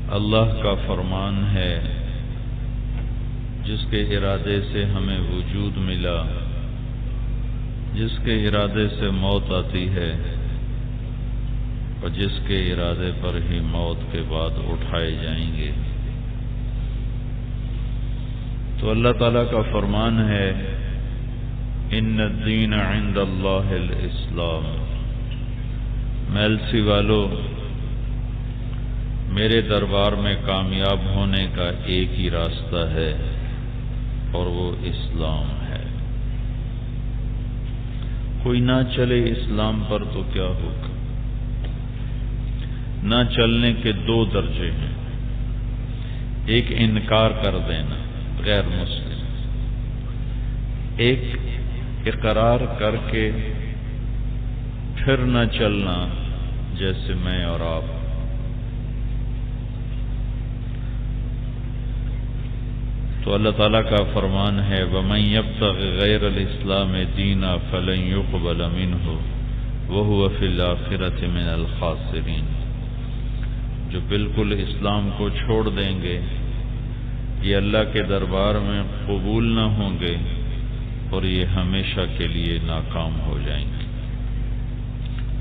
اللہ کا فرمان ہے جس کے ارادے سے ہمیں وجود ملا، جس کے ارادے سے موت آتی ہے اور جس کے ارادے پر ہی موت کے بعد اٹھائے جائیں گے۔ تو اللہ تعالیٰ کا فرمان ہے ان الدین عند اللہ الاسلام، میلسی والو، میرے دربار میں کامیاب ہونے کا ایک ہی راستہ ہے اور وہ اسلام ہے۔ کوئی نہ چلے اسلام پر تو کیا ہوگا؟ نہ چلنے کے دو درجے ہیں، ایک انکار کر دینا غیر مسلم، ایک اقرار کر کے پھر نہ چلنا جیسے میں اور آپ۔ تو اللہ تعالیٰ کا فرمان ہے وَمَن يَبْتَغِ غَيْرَ الْإِسْلَامِ دِينًا فَلَن يُقْبَلَ مِنْهُ وَهُوَ فِي الْآخِرَةِ مِنَ الْخَاسِرِينَ، جو بالکل اسلام کو چھوڑ دیں گے یہ اللہ کے دربار میں قبول نہ ہوں گے اور یہ ہمیشہ کے لیے ناکام ہو جائیں گے،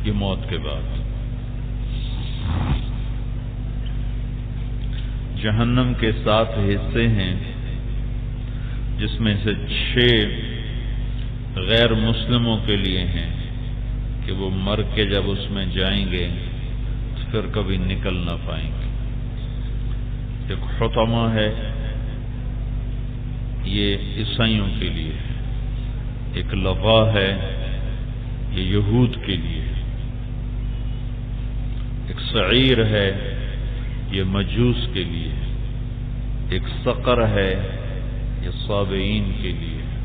یہ موت کے بعد۔ جہنم کے 7 حصے ہیں جس میں سے 6 غیر مسلموں کے لیے ہیں کہ وہ مر کے جب اس میں جائیں گے تو پھر کبھی نکل نہ پائیں گے۔ ایک حطمہ ہے، یہ عیسائیوں کے لیے ہے، ایک لظا ہے، یہ یہود کے لیے ہے، ایک سعیر ہے، یہ مجوس کے لیے ہے، ایک سقر ہے، یہ صابئین کے لیے ہے،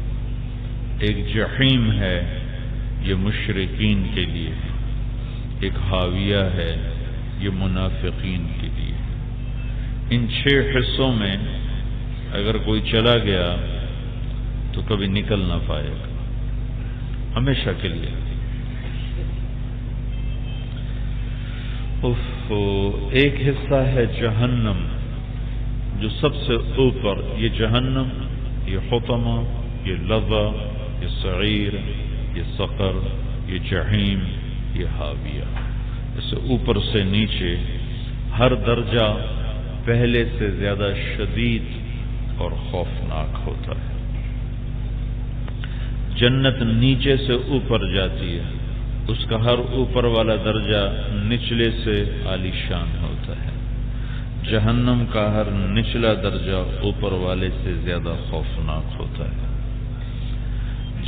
ایک جحیم ہے، یہ مشرکین کے لیے ہے، ایک حاویہ ہے، یہ منافقین کے لیے ہے۔ ان 6 حصوں میں اگر کوئی چلا گیا تو کبھی نکل نہ پائے گا، ہمیشہ کے لیے۔ ایک حصہ ہے جہنم جو سب سے اوپر، یہ جہنم، یہ حطمہ، یہ لظا، یہ سعیر، یہ سقر، یہ جحیم، یہ حاویہ، اس سے اوپر سے نیچے ہر درجہ پہلے سے زیادہ شدید اور خوفناک ہوتا ہے۔ جنت نیچے سے اوپر جاتی ہے، اس کا ہر اوپر والا درجہ نچلے سے عالی شان ہوتا ہے۔ جہنم کا ہر نچلا درجہ اوپر والے سے زیادہ خوفناک ہوتا ہے۔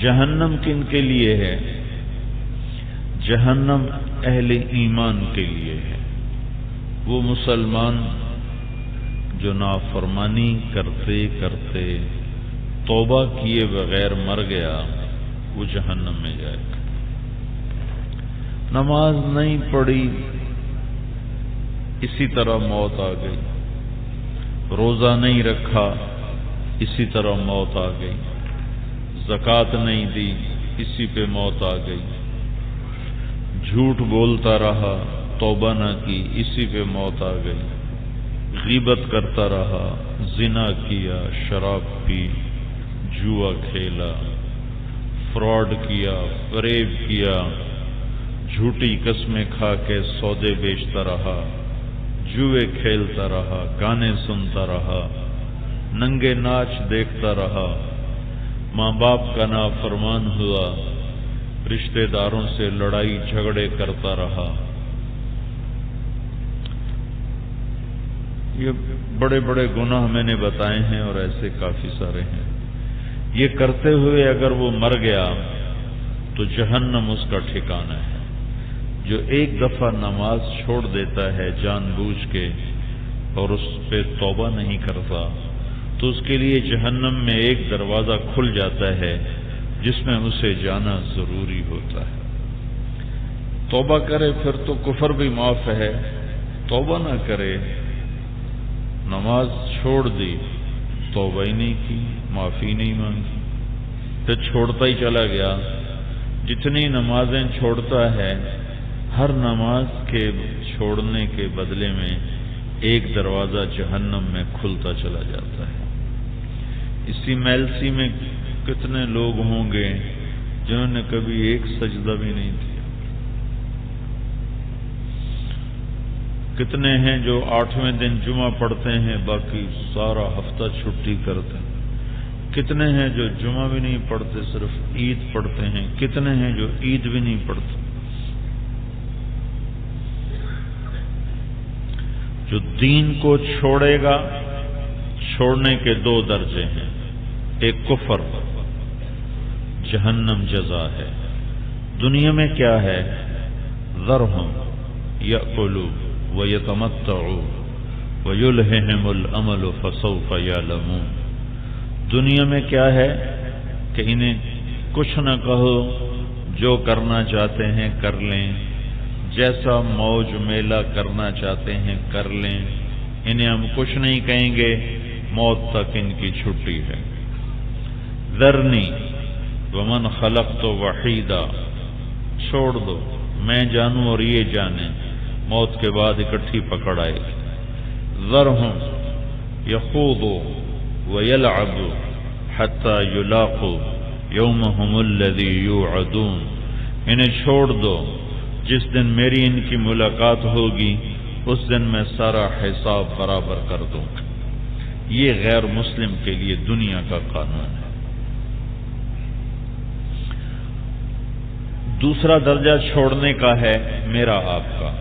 جہنم کن کے لیے ہے؟ جہنم اہل ایمان کے لیے ہے، وہ مسلمان جو نافرمانی کرتے کرتے توبہ کیے بغیر مر گیا وہ جہنم میں جائے گا۔ نماز نہیں پڑھی اسی طرح موت آ گئی، روزہ نہیں رکھا اسی طرح موت آ گئی، زکوٰۃ نہیں دی اسی پہ موت آ گئی، جھوٹ بولتا رہا توبہ نہ کی اسی پہ موت آ گئی، غیبت کرتا رہا، زنا کیا، شراب پی، جوا کھیلا، فراڈ کیا، فریب کیا، جھوٹی قسمیں کھا کے سودے بیچتا رہا، جوئے کھیلتا رہا، گانے سنتا رہا، ننگے ناچ دیکھتا رہا، ماں باپ کا نافرمان ہوا، رشتہ داروں سے لڑائی جھگڑے کرتا رہا۔ یہ بڑے بڑے گناہ میں نے بتائے ہیں اور ایسے کافی سارے ہیں۔ یہ کرتے ہوئے اگر وہ مر گیا تو جہنم اس کا ٹھکانہ ہے۔ جو ایک دفعہ نماز چھوڑ دیتا ہے جان بوجھ کے اور اس پہ توبہ نہیں کرتا تو اس کے لیے جہنم میں ایک دروازہ کھل جاتا ہے جس میں اسے جانا ضروری ہوتا ہے۔ توبہ کرے پھر تو کفر بھی معاف ہے، توبہ نہ کرے، نماز چھوڑ دی، توبہ ہی نہیں کی، معافی نہیں مانگی، پھر چھوڑتا ہی چلا گیا۔ جتنی نمازیں چھوڑتا ہے ہر نماز کے چھوڑنے کے بدلے میں ایک دروازہ جہنم میں کھلتا چلا جاتا ہے۔ اسی میلسی میں کتنے لوگ ہوں گے جنہوں نے کبھی ایک سجدہ بھی نہیں کیا؟ کتنے ہیں جو 8ویں دن جمعہ پڑھتے ہیں باقی سارا ہفتہ چھٹی کرتے ہیں؟ کتنے ہیں جو جمعہ بھی نہیں پڑھتے صرف عید پڑھتے ہیں؟ کتنے ہیں جو عید بھی نہیں پڑھتے؟ جو دین کو چھوڑے گا، چھوڑنے کے 2 درجے ہیں، ایک کفر، جہنم جزا ہے۔ دنیا میں کیا ہے؟ ذرہم یأکلوا ویتمتعوا ویلہہم الامل فسوف یعلمون۔ دنیا میں کیا ہے کہ انہیں کچھ نہ کہو، جو کرنا چاہتے ہیں کر لیں، جیسا موج میلہ کرنا چاہتے ہیں کر لیں، انہیں ہم کچھ نہیں کہیں گے، موت تک ان کی چھٹی ہے۔ ذرنی ومن خلقت وحیدا، چھوڑ دو، میں جانوں اور یہ جانیں، موت کے بعد اکٹھی پکڑ آئے گی۔ ذرہم یخوضوا ویلعبوا حتی یلاقوا یومہم الذی یوعدون۔ انہیں چھوڑ دو، جس دن میری ان کی ملاقات ہوگی اس دن میں سارا حساب برابر کر دوں گا۔ یہ غیر مسلم کے لیے دنیا کا قانون ہے۔ دوسرا درجہ چھوڑنے کا ہے میرا آپ کا،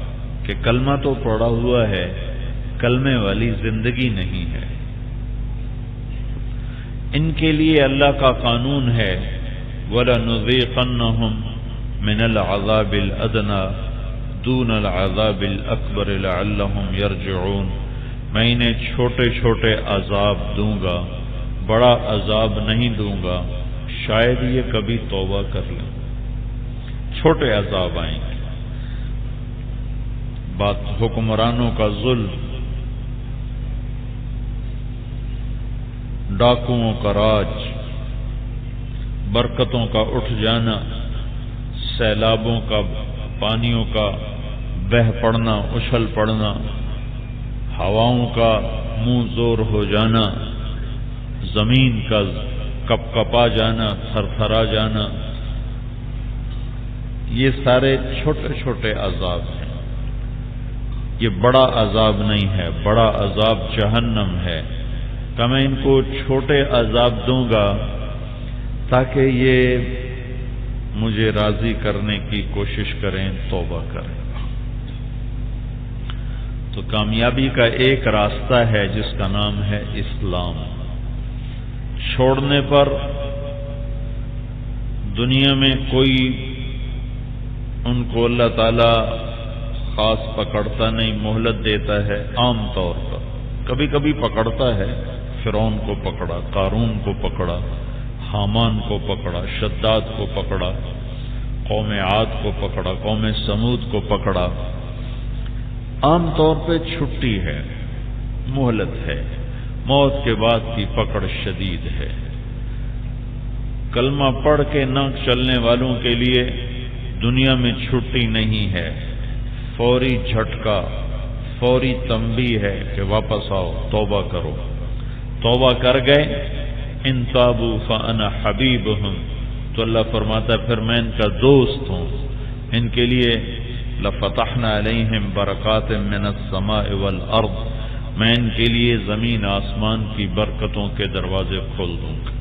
کہ کلمہ تو پڑھا ہوا ہے، کلمے والی زندگی نہیں ہے۔ ان کے لیے اللہ کا قانون ہے وَلَنُذِيقَنَّهُمْ مِنَ الْعَذَابِ الْأَدْنَى دُونَ الْعَذَابِ الْأَكْبَرِ لَعَلَّهُمْ يَرْجِعُونَ۔ میں انہیں چھوٹے چھوٹے عذاب دوں گا، بڑا عذاب نہیں دوں گا، شاید یہ کبھی توبہ کر لیں۔ چھوٹے عذاب آئیں گے۔ بات حکمرانوں کا ظلم، ڈاکوؤں کا راج، برکتوں کا اٹھ جانا، سیلابوں کا، پانیوں کا بہہ پڑنا، اچھل پڑنا، ہواؤں کا منہ زور ہو جانا، زمین کا کپ کپا جانا، تھر تھرا جانا، یہ سارے چھوٹے چھوٹے عذاب ہیں۔ یہ بڑا عذاب نہیں ہے، بڑا عذاب جہنم ہے، کہ میں ان کو چھوٹے عذاب دوں گا تاکہ یہ مجھے راضی کرنے کی کوشش کریں، توبہ کریں۔ تو کامیابی کا ایک راستہ ہے جس کا نام ہے اسلام۔ چھوڑنے پر دنیا میں کوئی ان کو اللہ تعالی خاص پکڑتا نہیں، مہلت دیتا ہے عام طور پر، کبھی کبھی پکڑتا ہے۔ فرعون کو پکڑا، قارون کو پکڑا، حامان کو پکڑا، شداد کو پکڑا، قوم عاد کو پکڑا، قوم سمود کو پکڑا۔ عام طور پہ چھٹی ہے، مہلت ہے، موت کے بعد کی پکڑ شدید ہے۔ کلمہ پڑھ کے نہ چلنے والوں کے لیے دنیا میں چھٹی نہیں ہے، فوری جھٹکا، فوری تنبیہ ہے کہ واپس آؤ، توبہ کرو۔ توبہ کر گئے، ان تابوا فانا حبیبہم، تو اللہ فرماتا ہے پھر میں ان کا دوست ہوں، ان کے لیے لفتحنا علیہم برکات من السماء والارض، میں ان کے لیے زمین آسمان کی برکتوں کے دروازے کھول دوں گا۔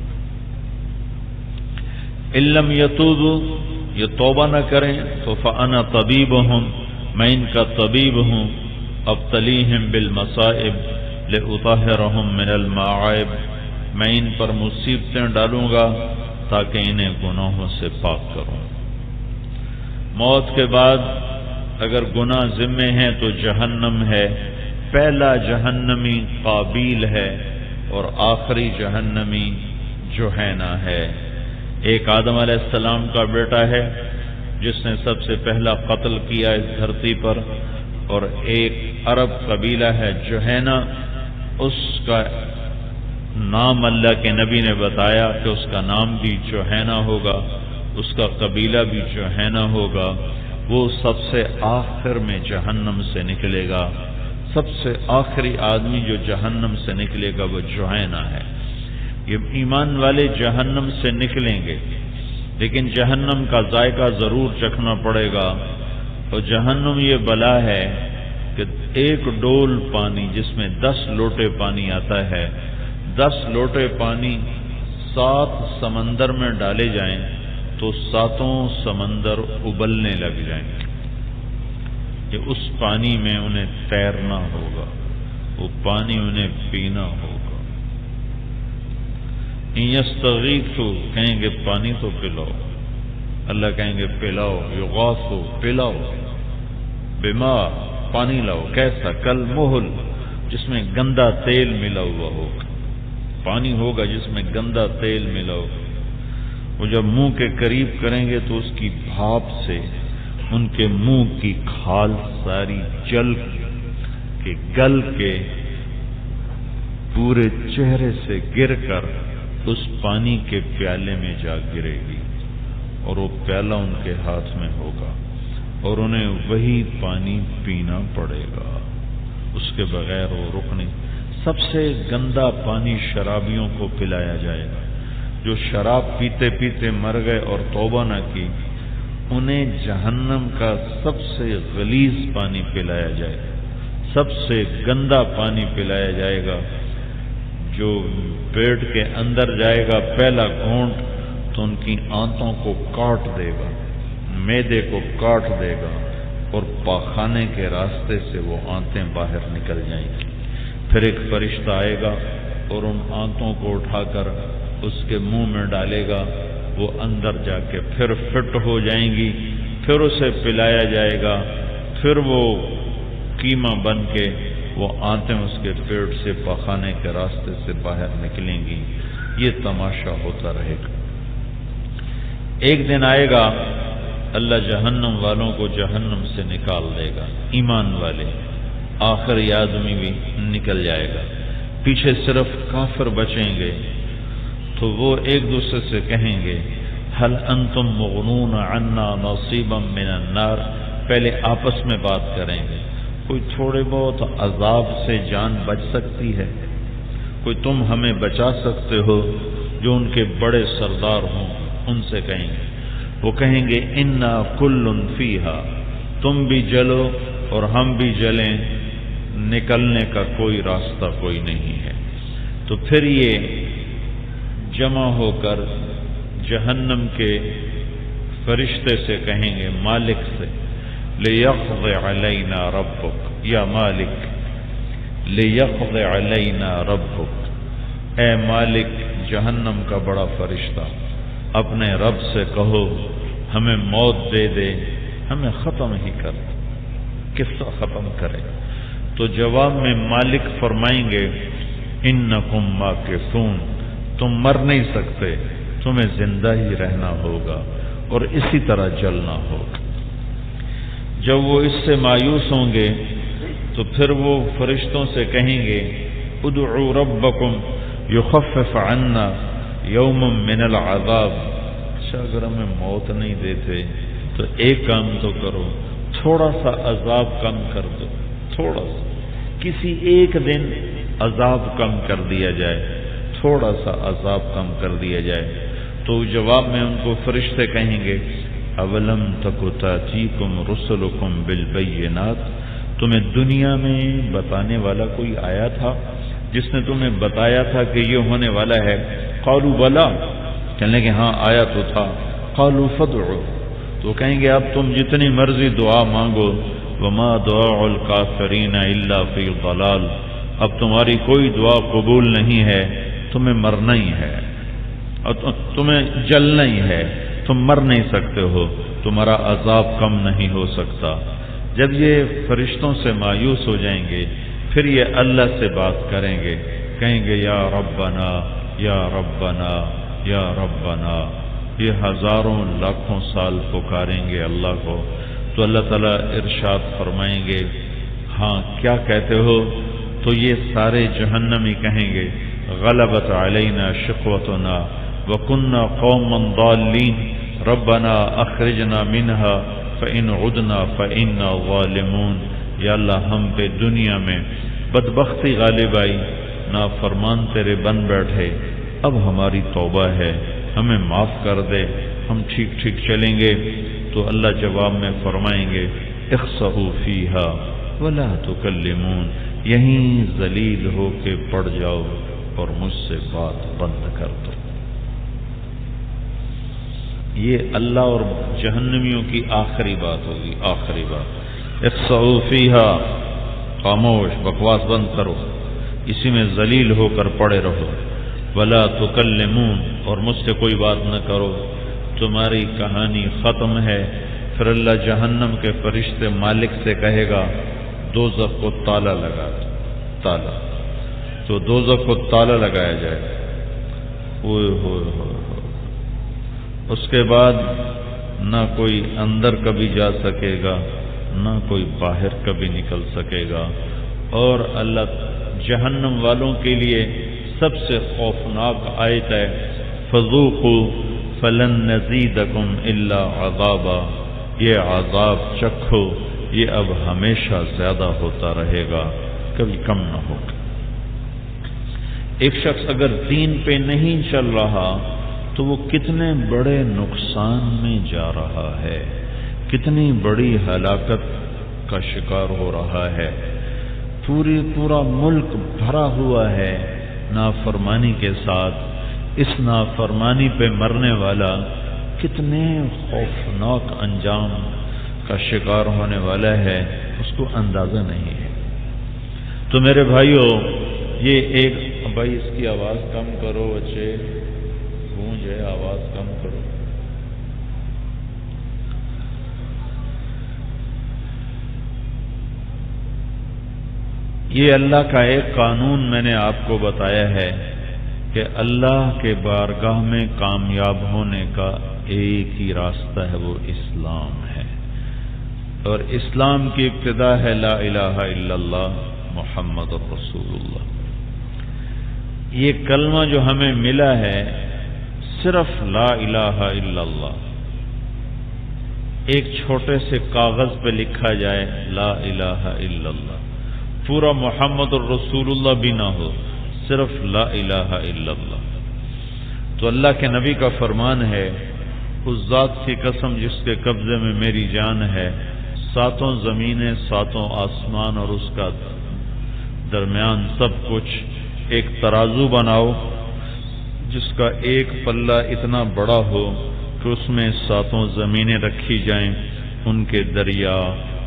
ان لم یتوبوا، یہ توبہ نہ کریں تو فانا طبیبہم، میں ان کا طبیب ہوں، ابتلیہم بالمصائب لأطہرہم من المعائب، میں ان پر مصیبتیں ڈالوں گا تاکہ انہیں گناہوں سے پاک کروں۔ موت کے بعد اگر گناہ ذمے ہیں تو جہنم ہے، پہلا جہنمی قابیل ہے اور آخری جہنمی جوہینہ ہے۔ ایک آدم علیہ السلام کا بیٹا ہے جس نے سب سے پہلا قتل کیا اس دھرتی پر، اور ایک عرب قبیلہ ہے جوہینہ، اس کا نام اللہ کے نبی نے بتایا کہ اس کا نام بھی جوہینہ ہوگا، اس کا قبیلہ بھی جوہینہ ہوگا، وہ سب سے آخر میں جہنم سے نکلے گا، سب سے آخری آدمی جو جہنم سے نکلے گا وہ جوہینہ ہے۔ یہ ایمان والے جہنم سے نکلیں گے، لیکن جہنم کا ذائقہ ضرور چکھنا پڑے گا۔ اور جہنم یہ بلا ہے کہ ایک ڈول پانی جس میں 10 لوٹے پانی آتا ہے، 10 لوٹے پانی 7 سمندر میں ڈالے جائیں تو 7 سمندر ابلنے لگ جائیں گے کہ اس پانی میں انہیں تیرنا ہوگا، وہ پانی انہیں پینا ہوگا۔ ان یستغیثوا کہیں گے پانی تو پلاؤ، اللہ کہیں گے پلاؤ، یغاثوا پلاؤ، بما پانی لاؤ، کیسا؟ کالمہل جس میں گندا تیل ملا ہوا ہوگا، پانی ہوگا جس میں گندا تیل ملا ہوگا۔ وہ جب منہ کے قریب کریں گے تو اس کی بھاپ سے ان کے منہ کی کھال ساری جل کے گل کے پورے چہرے سے گر کر اس پانی کے پیالے میں جا گرے گی، اور وہ پیالہ ان کے ہاتھ میں ہوگا اور انہیں وہی پانی پینا پڑے گا، اس کے بغیر وہ رک نہیں۔ سب سے گندا پانی شرابیوں کو پلایا جائے گا، جو شراب پیتے پیتے مر گئے اور توبہ نہ کی، انہیں جہنم کا سب سے غلیظ پانی پلایا جائے گا، سب سے گندا پانی پلایا جائے گا، جو پیٹ کے اندر جائے گا پہلا گھونٹ تو ان کی آنتوں کو کاٹ دے گا، معدے کو کاٹ دے گا، اور پاخانے کے راستے سے وہ آنتیں باہر نکل جائیں گی۔ پھر ایک فرشتہ آئے گا اور ان آنتوں کو اٹھا کر اس کے منہ میں ڈالے گا، وہ اندر جا کے پھر فٹ ہو جائیں گی، پھر اسے پلایا جائے گا، پھر وہ قیمہ بن کے وہ آنتیں اس کے پیٹ سے پاخانے کے راستے سے باہر نکلیں گی۔ یہ تماشا ہوتا رہے گا۔ ایک دن آئے گا اللہ جہنم والوں کو جہنم سے نکال دے گا، ایمان والے، آخری آدمی بھی نکل جائے گا، پیچھے صرف کافر بچیں گے۔ تو وہ ایک دوسرے سے کہیں گے هل انتم مغنون عنا نصیبا من النار، پہلے آپس میں بات کریں گے، کوئی تھوڑے بہت عذاب سے جان بچ سکتی ہے؟ کوئی تم ہمیں بچا سکتے ہو؟ جو ان کے بڑے سردار ہوں ان سے کہیں گے، وہ کہیں گے انا کل فیہا، تم بھی جلو اور ہم بھی جلیں، نکلنے کا کوئی راستہ کوئی نہیں ہے۔ تو پھر یہ جمع ہو کر جہنم کے فرشتے سے کہیں گے، مالک سے، لیقض علینا ربک، یا مالک لیقض علینا ربک، اے مالک جہنم کا بڑا فرشتہ، اپنے رب سے کہو ہمیں موت دے دے، ہمیں ختم ہی کر دے، قصہ ختم کرے۔ تو جواب میں مالک فرمائیں گے انکم ماکثون، تم مر نہیں سکتے، تمہیں زندہ ہی رہنا ہوگا اور اسی طرح جلنا ہوگا۔ جب وہ اس سے مایوس ہوں گے تو پھر وہ فرشتوں سے کہیں گے ادعوا ربکم یخفف عنا یوما من العذاب، اچھا اگر ہمیں موت نہیں دیتے تو ایک کام تو کرو، تھوڑا سا عذاب کم کر دو، تھوڑا سا، کسی ایک دن عذاب کم کر دیا جائے، تھوڑا سا عذاب کم کر دیا جائے۔ تو جواب میں ان کو فرشتے کہیں گے اولم تک تأتیکم رسلکم بالبینات، تمہیں دنیا میں بتانے والا کوئی آیا تھا جس نے تمہیں بتایا تھا کہ یہ ہونے والا ہے؟ قالوا بلا، کہنے کہ ہاں آیا تو تھا۔ قالوا فادعوا، تو کہیں گے اب تم جتنی مرضی دعا مانگو، وما دعاء الکافرین الا فی ضلال، اب تمہاری کوئی دعا قبول نہیں ہے، تمہیں مرنا ہی ہے اور تمہیں جلنا ہی ہے، تم مر نہیں سکتے ہو، تمہارا عذاب کم نہیں ہو سکتا۔ جب یہ فرشتوں سے مایوس ہو جائیں گے پھر یہ اللہ سے بات کریں گے، کہیں گے یا ربنا یا ربنا یا ربنا، یہ ہزاروں لاکھوں سال پکاریں گے اللہ کو۔ تو اللہ تعالیٰ ارشاد فرمائیں گے ہاں کیا کہتے ہو؟ تو یہ سارے جہنمی کہیں گے غلبت علینا شقوتنا وکنا قوما ضالین ربنا اخرجنا منها فإن عدنا فإنا ظالمون، یا اللہ ہم پہ دنیا میں بدبختی غالب آئی، نافرمان تیرے بن بیٹھے، اب ہماری توبہ ہے، ہمیں معاف کر دے، ہم ٹھیک ٹھیک چلیں گے۔ تو اللہ جواب میں فرمائیں گے اخسئوا فیہا ولا تکلمون، یہیں ذلیل ہو کے پڑ جاؤ اور مجھ سے بات بند کر دو۔ یہ اللہ اور جہنمیوں کی آخری بات ہوگی، آخری بات۔ اخسئوا فیہا، خاموش، بکواس بند کرو، اسی میں ذلیل ہو کر پڑے رہو۔ ولا تکلمون، اور مجھ سے کوئی بات نہ کرو، تمہاری کہانی ختم ہے۔ پھر اللہ جہنم کے فرشتے مالک سے کہے گا دوزخ کو تالا لگا دو، تالا۔ تو دوزخ کو تالا لگایا جائے، اوئے ہوئے ہوئے، اس کے بعد نہ کوئی اندر کبھی جا سکے گا، نہ کوئی باہر کبھی نکل سکے گا۔ اور اللہ جہنم والوں کے لیے سب سے خوفناک آیت ہے فذوقوا فلن نزیدکم الا عذابا، یہ عذاب چکھو، یہ اب ہمیشہ زیادہ ہوتا رہے گا، کبھی کم نہ ہوگا۔ ایک شخص اگر دین پہ نہیں چل رہا تو وہ کتنے بڑے نقصان میں جا رہا ہے، کتنی بڑی ہلاکت کا شکار ہو رہا ہے۔ پورا ملک بھرا ہوا ہے نافرمانی کے ساتھ، اس نافرمانی پہ مرنے والا کتنے خوفناک انجام کا شکار ہونے والا ہے، اس کو اندازہ نہیں ہے۔ تو میرے بھائیوں، یہ ایک، بھائی اس کی آواز کم کرو، بچے گونج ہے، آواز کم کرو۔ یہ اللہ کا ایک قانون میں نے آپ کو بتایا ہے کہ اللہ کے بارگاہ میں کامیاب ہونے کا ایک ہی راستہ ہے، وہ اسلام ہے۔ اور اسلام کی ابتدا ہے لا الہ الا اللہ محمد رسول اللہ۔ یہ کلمہ جو ہمیں ملا ہے صرف لا الہ الا اللہ، ایک چھوٹے سے کاغذ پہ لکھا جائے لا الہ الا اللہ، پورا محمد الرسول اللہ بھی نہ ہو، صرف لا الہ الا اللہ۔ تو اللہ کے نبی کا فرمان ہے اس ذات کی قسم جس کے قبضے میں میری جان ہے، ساتوں زمینیں، ساتوں آسمان اور اس کا درمیان سب کچھ، ایک ترازو بناؤ جس کا ایک پلہ اتنا بڑا ہو کہ اس میں ساتوں زمینیں رکھی جائیں، ان کے دریا،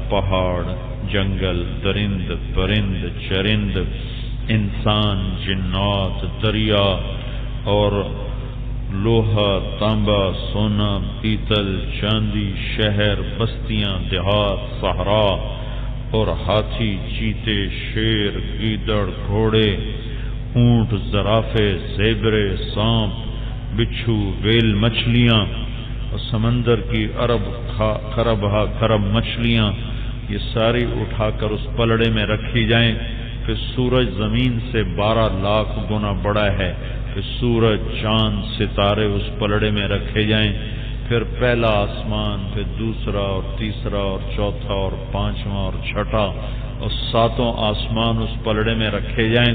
پہاڑ، جنگل، درند، پرند، چرند، انسان، جنات، دریا اور لوہا، تانبا، سونا، پیتل، چاندی، شہر، بستیاں، دیہات، صحرا اور ہاتھی، چیتے، شیر، گیدڑ، گھوڑے، اونٹ، زرافے، زیبرے، سانپ، بچھو، ویل مچھلیاں اور سمندر کی خرب مچھلیاں، یہ ساری اٹھا کر اس پلڑے میں رکھی جائیں۔ پھر سورج زمین سے 12 لاکھ گنا بڑا ہے، پھر سورج، چاند، ستارے اس پلڑے میں رکھے جائیں۔ پھر پہلا آسمان، پھر دوسرا اور تیسرا اور چوتھا اور پانچواں اور چھٹا اور ساتوں آسمان اس پلڑے میں رکھے جائیں۔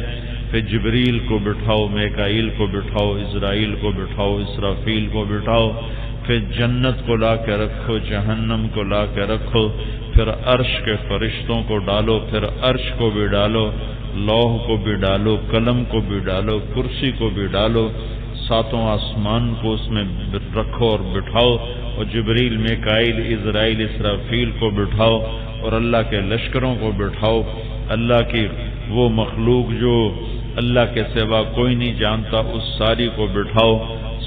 پھر جبریل کو بٹھاؤ، میکائیل کو بٹھاؤ، اسرائیل کو بٹھاؤ، اسرافیل کو بٹھاؤ۔ پھر جنت کو لا کے رکھو، جہنم کو لا کے رکھو، پھر عرش کے فرشتوں کو ڈالو، پھر عرش کو بھی ڈالو، لوح کو بھی ڈالو، قلم کو بھی ڈالو، کرسی کو بھی ڈالو، ساتوں آسمان کو اس میں رکھو اور بٹھاؤ، اور جبریل، میکائیل، اسرائیل، اسرافیل کو بٹھاؤ، اور اللہ کے لشکروں کو بٹھاؤ۔ اللہ کی وہ مخلوق جو اللہ کے سوا کوئی نہیں جانتا، اس ساری کو بٹھاؤ،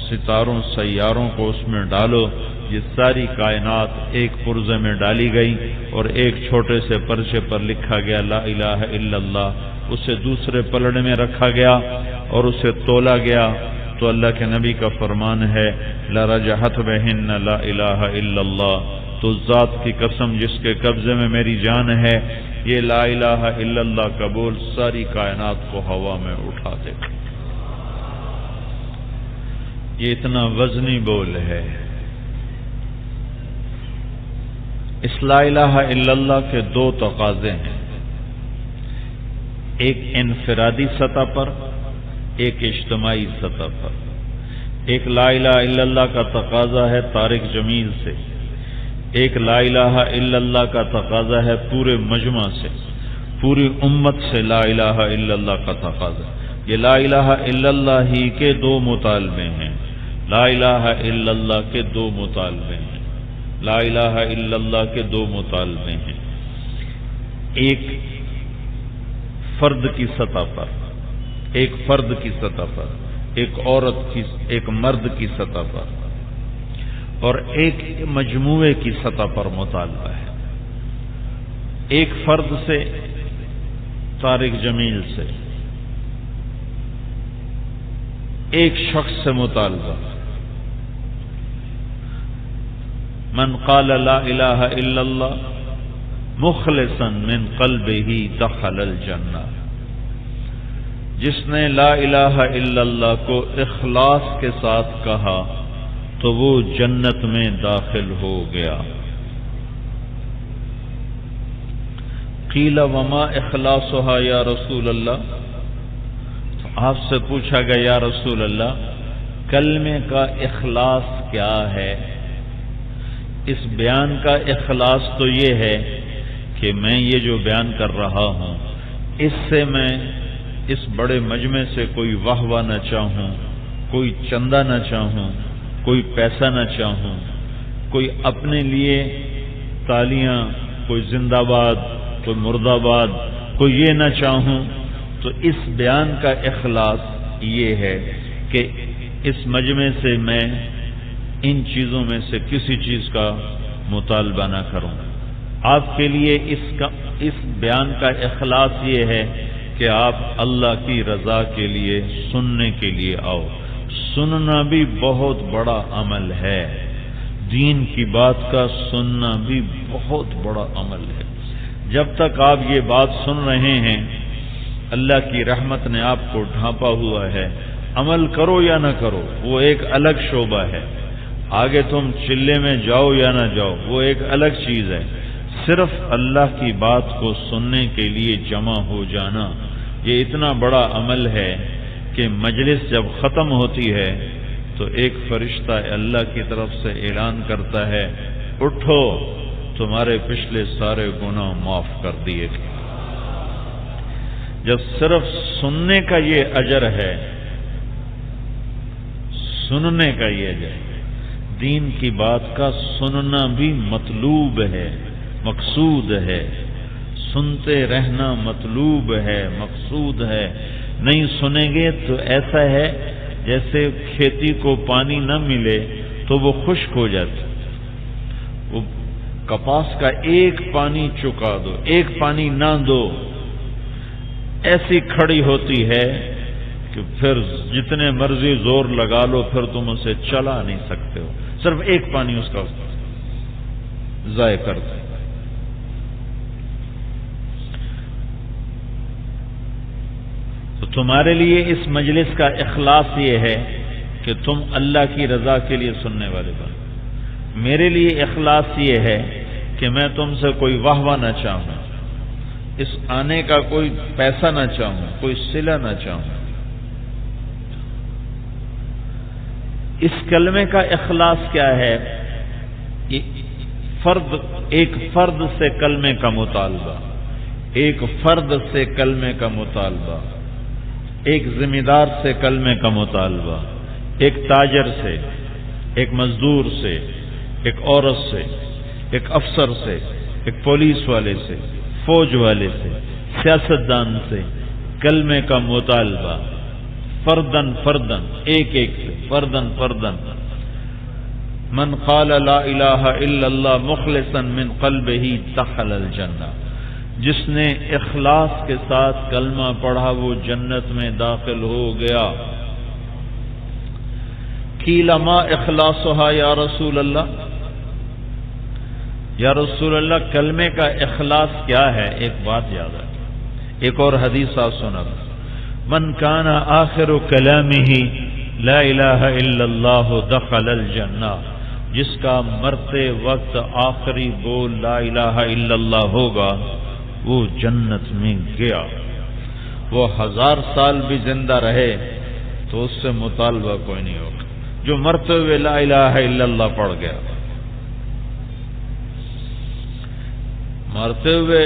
ستاروں، سیاروں کو اس میں ڈالو۔ یہ ساری کائنات ایک پرزے میں ڈالی گئی اور ایک چھوٹے سے پرچے پر لکھا گیا لا الہ الا اللہ، اسے دوسرے پلڑے میں رکھا گیا اور اسے تولا گیا۔ تو اللہ کے نبی کا فرمان ہے لرجحت بہن لا الہ الا اللہ، تو ذات کی قسم جس کے قبضے میں میری جان ہے، یہ لا الہ الا اللہ کا بول ساری کائنات کو ہوا میں اٹھا دے گا۔ یہ اتنا وزنی بول ہے، اس لا الہ الا اللہ کے دو تقاضے ہیں، ایک انفرادی سطح پر، ایک اجتماعی سطح پر۔ ایک لا الہ الا اللہ کا تقاضا ہے طارق جمیل سے، ایک لا الہ الا اللہ کا تقاضا ہے پورے مجمع سے، پوری امت سے لا الہ الا اللہ کا تقاضا۔ یہ لا الہ الا اللہ ہی کے دو مطالبے ہیں، لا الہ الا اللہ کے دو مطالبے ہیں، لا الہ الا اللہ کے دو مطالبے ہیں۔ ایک فرد کی سطح پر، ایک فرد کی سطح پر، ایک عورت کی، ایک مرد کی سطح پر، اور ایک مجموعے کی سطح پر مطالبہ ہے۔ ایک فرد سے طارق جمیل سے، ایک شخص سے مطالبہ، من قال لا الہ الا اللہ مخلصا من قلبہ دخل الجنہ، جس نے لا الہ الا اللہ کو اخلاص کے ساتھ کہا تو وہ جنت میں داخل ہو گیا۔ قیل وما اخلاصها یا رسول اللہ، تو آپ سے پوچھا گیا یا رسول اللہ کلمے کا اخلاص کیا ہے؟ اس بیان کا اخلاص تو یہ ہے کہ میں یہ جو بیان کر رہا ہوں اس سے میں اس بڑے مجمع سے کوئی واہ واہ نہ چاہوں، کوئی چندہ نہ چاہوں، کوئی پیسہ نہ چاہوں، کوئی اپنے لیے تالیاں، کوئی زندہ باد، کوئی مرد آباد، کوئی یہ نہ چاہوں۔ تو اس بیان کا اخلاص یہ ہے کہ اس مجمع سے میں ان چیزوں میں سے کسی چیز کا مطالبہ نہ کروں۔ آپ کے لیے اس بیان کا اخلاص یہ ہے کہ آپ اللہ کی رضا کے لیے سننے کے لیے آؤ۔ سننا بھی بہت بڑا عمل ہے، دین کی بات کا سننا بھی بہت بڑا عمل ہے۔ جب تک آپ یہ بات سن رہے ہیں اللہ کی رحمت نے آپ کو ڈھانپا ہوا ہے، عمل کرو یا نہ کرو وہ ایک الگ شعبہ ہے، آگے تم چلے میں جاؤ یا نہ جاؤ وہ ایک الگ چیز ہے۔ صرف اللہ کی بات کو سننے کے لیے جمع ہو جانا یہ اتنا بڑا عمل ہے کہ مجلس جب ختم ہوتی ہے تو ایک فرشتہ اللہ کی طرف سے اعلان کرتا ہے اٹھو تمہارے پچھلے سارے گناہ معاف کر دیے گئے۔ جب صرف سننے کا یہ اجر ہے، سننے کا یہ اجر ہے، دین کی بات کا سننا بھی مطلوب ہے، مقصود ہے، سنتے رہنا مطلوب ہے، مقصود ہے۔ نہیں سنیں گے تو ایسا ہے جیسے کھیتی کو پانی نہ ملے تو وہ خشک ہو جاتی، وہ کپاس کا ایک پانی چکا دو، ایک پانی نہ دو، ایسی کھڑی ہوتی ہے کہ پھر جتنے مرضی زور لگا لو پھر تم اسے چلا نہیں سکتے ہو، صرف ایک پانی اس کا ضائع کر دو۔ تو تمہارے لیے اس مجلس کا اخلاص یہ ہے کہ تم اللہ کی رضا کے لیے سننے والے بنو۔ میرے لیے اخلاص یہ ہے کہ میں تم سے کوئی واہ واہ نہ چاہوں، اس آنے کا کوئی پیسہ نہ چاہوں، کوئی صلہ نہ چاہوں۔ اس کلمے کا اخلاص کیا ہے؟ ایک فرد سے کلمے کا مطالبہ، ایک فرد سے کلمے کا مطالبہ، ایک ذمہ دار سے کلمے کا مطالبہ، ایک تاجر سے، ایک مزدور سے، ایک عورت سے، ایک افسر سے، ایک پولیس والے سے، فوج والے سے، سیاستدان سے کلمے کا مطالبہ، فردن فردن، ایک ایک سے، فردن فردن۔ من قال لا الہ الا اللہ مخلصا من قلبہ دخل الجنہ، جس نے اخلاص کے ساتھ کلمہ پڑھا وہ جنت میں داخل ہو گیا۔ قیل ما اخلاصها یا رسول اللہ، یا رسول اللہ کلمے کا اخلاص کیا ہے؟ ایک بات یاد رکھیں، ایک اور حدیث آپ سنا، من کان آخر کلامہ لا الہ الا اللہ دخل الجنہ جس کا مرتے وقت آخری بول لا الہ الا اللہ ہوگا وہ جنت میں گیا. وہ 1000 سال بھی زندہ رہے تو اس سے مطالبہ کوئی نہیں ہوگا. جو مرتے ہوئے لا الہ الا اللہ پڑھ گیا، مرتے ہوئے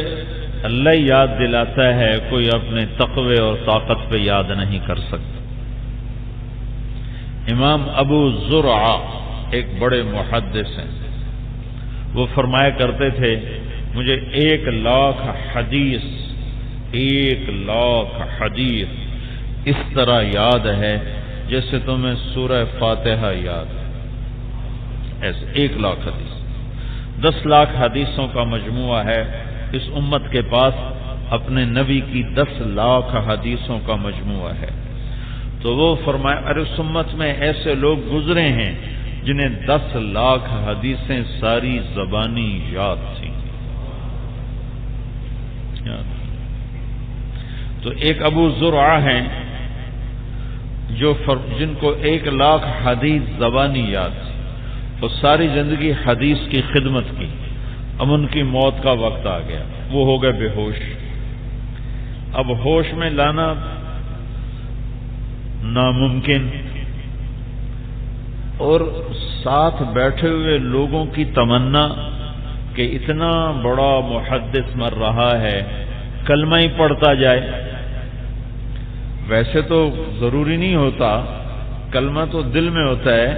اللہ یاد دلاتا ہے، کوئی اپنے تقوی اور طاقت پہ یاد نہیں کر سکتا. امام ابو زرعہ ایک بڑے محدث ہیں، وہ فرمایا کرتے تھے مجھے 1,00,000 حدیث 1,00,000 حدیث اس طرح یاد ہے جیسے تمہیں سورہ فاتحہ یاد ہے. ایسے 1,00,000 حدیث 10 لاکھ حدیثوں کا مجموعہ ہے اس امت کے پاس. اپنے نبی کی 10 لاکھ حدیثوں کا مجموعہ ہے. تو وہ فرمایا ارے اس امت میں ایسے لوگ گزرے ہیں جنہیں 10 لاکھ حدیثیں ساری زبانی یاد تھیں. تو ایک ابو زرعہ ہیں جن کو 1,00,000 حدیث زبانی یاد تھی. وہ ساری زندگی حدیث کی خدمت کی. اب ان کی موت کا وقت آ گیا، وہ ہو گئے بے ہوش. اب ہوش میں لانا ناممکن، اور ساتھ بیٹھے ہوئے لوگوں کی تمنا کہ اتنا بڑا محدث مر رہا ہے کلمہ ہی پڑھتا جائے. ویسے تو ضروری نہیں ہوتا، کلمہ تو دل میں ہوتا ہے.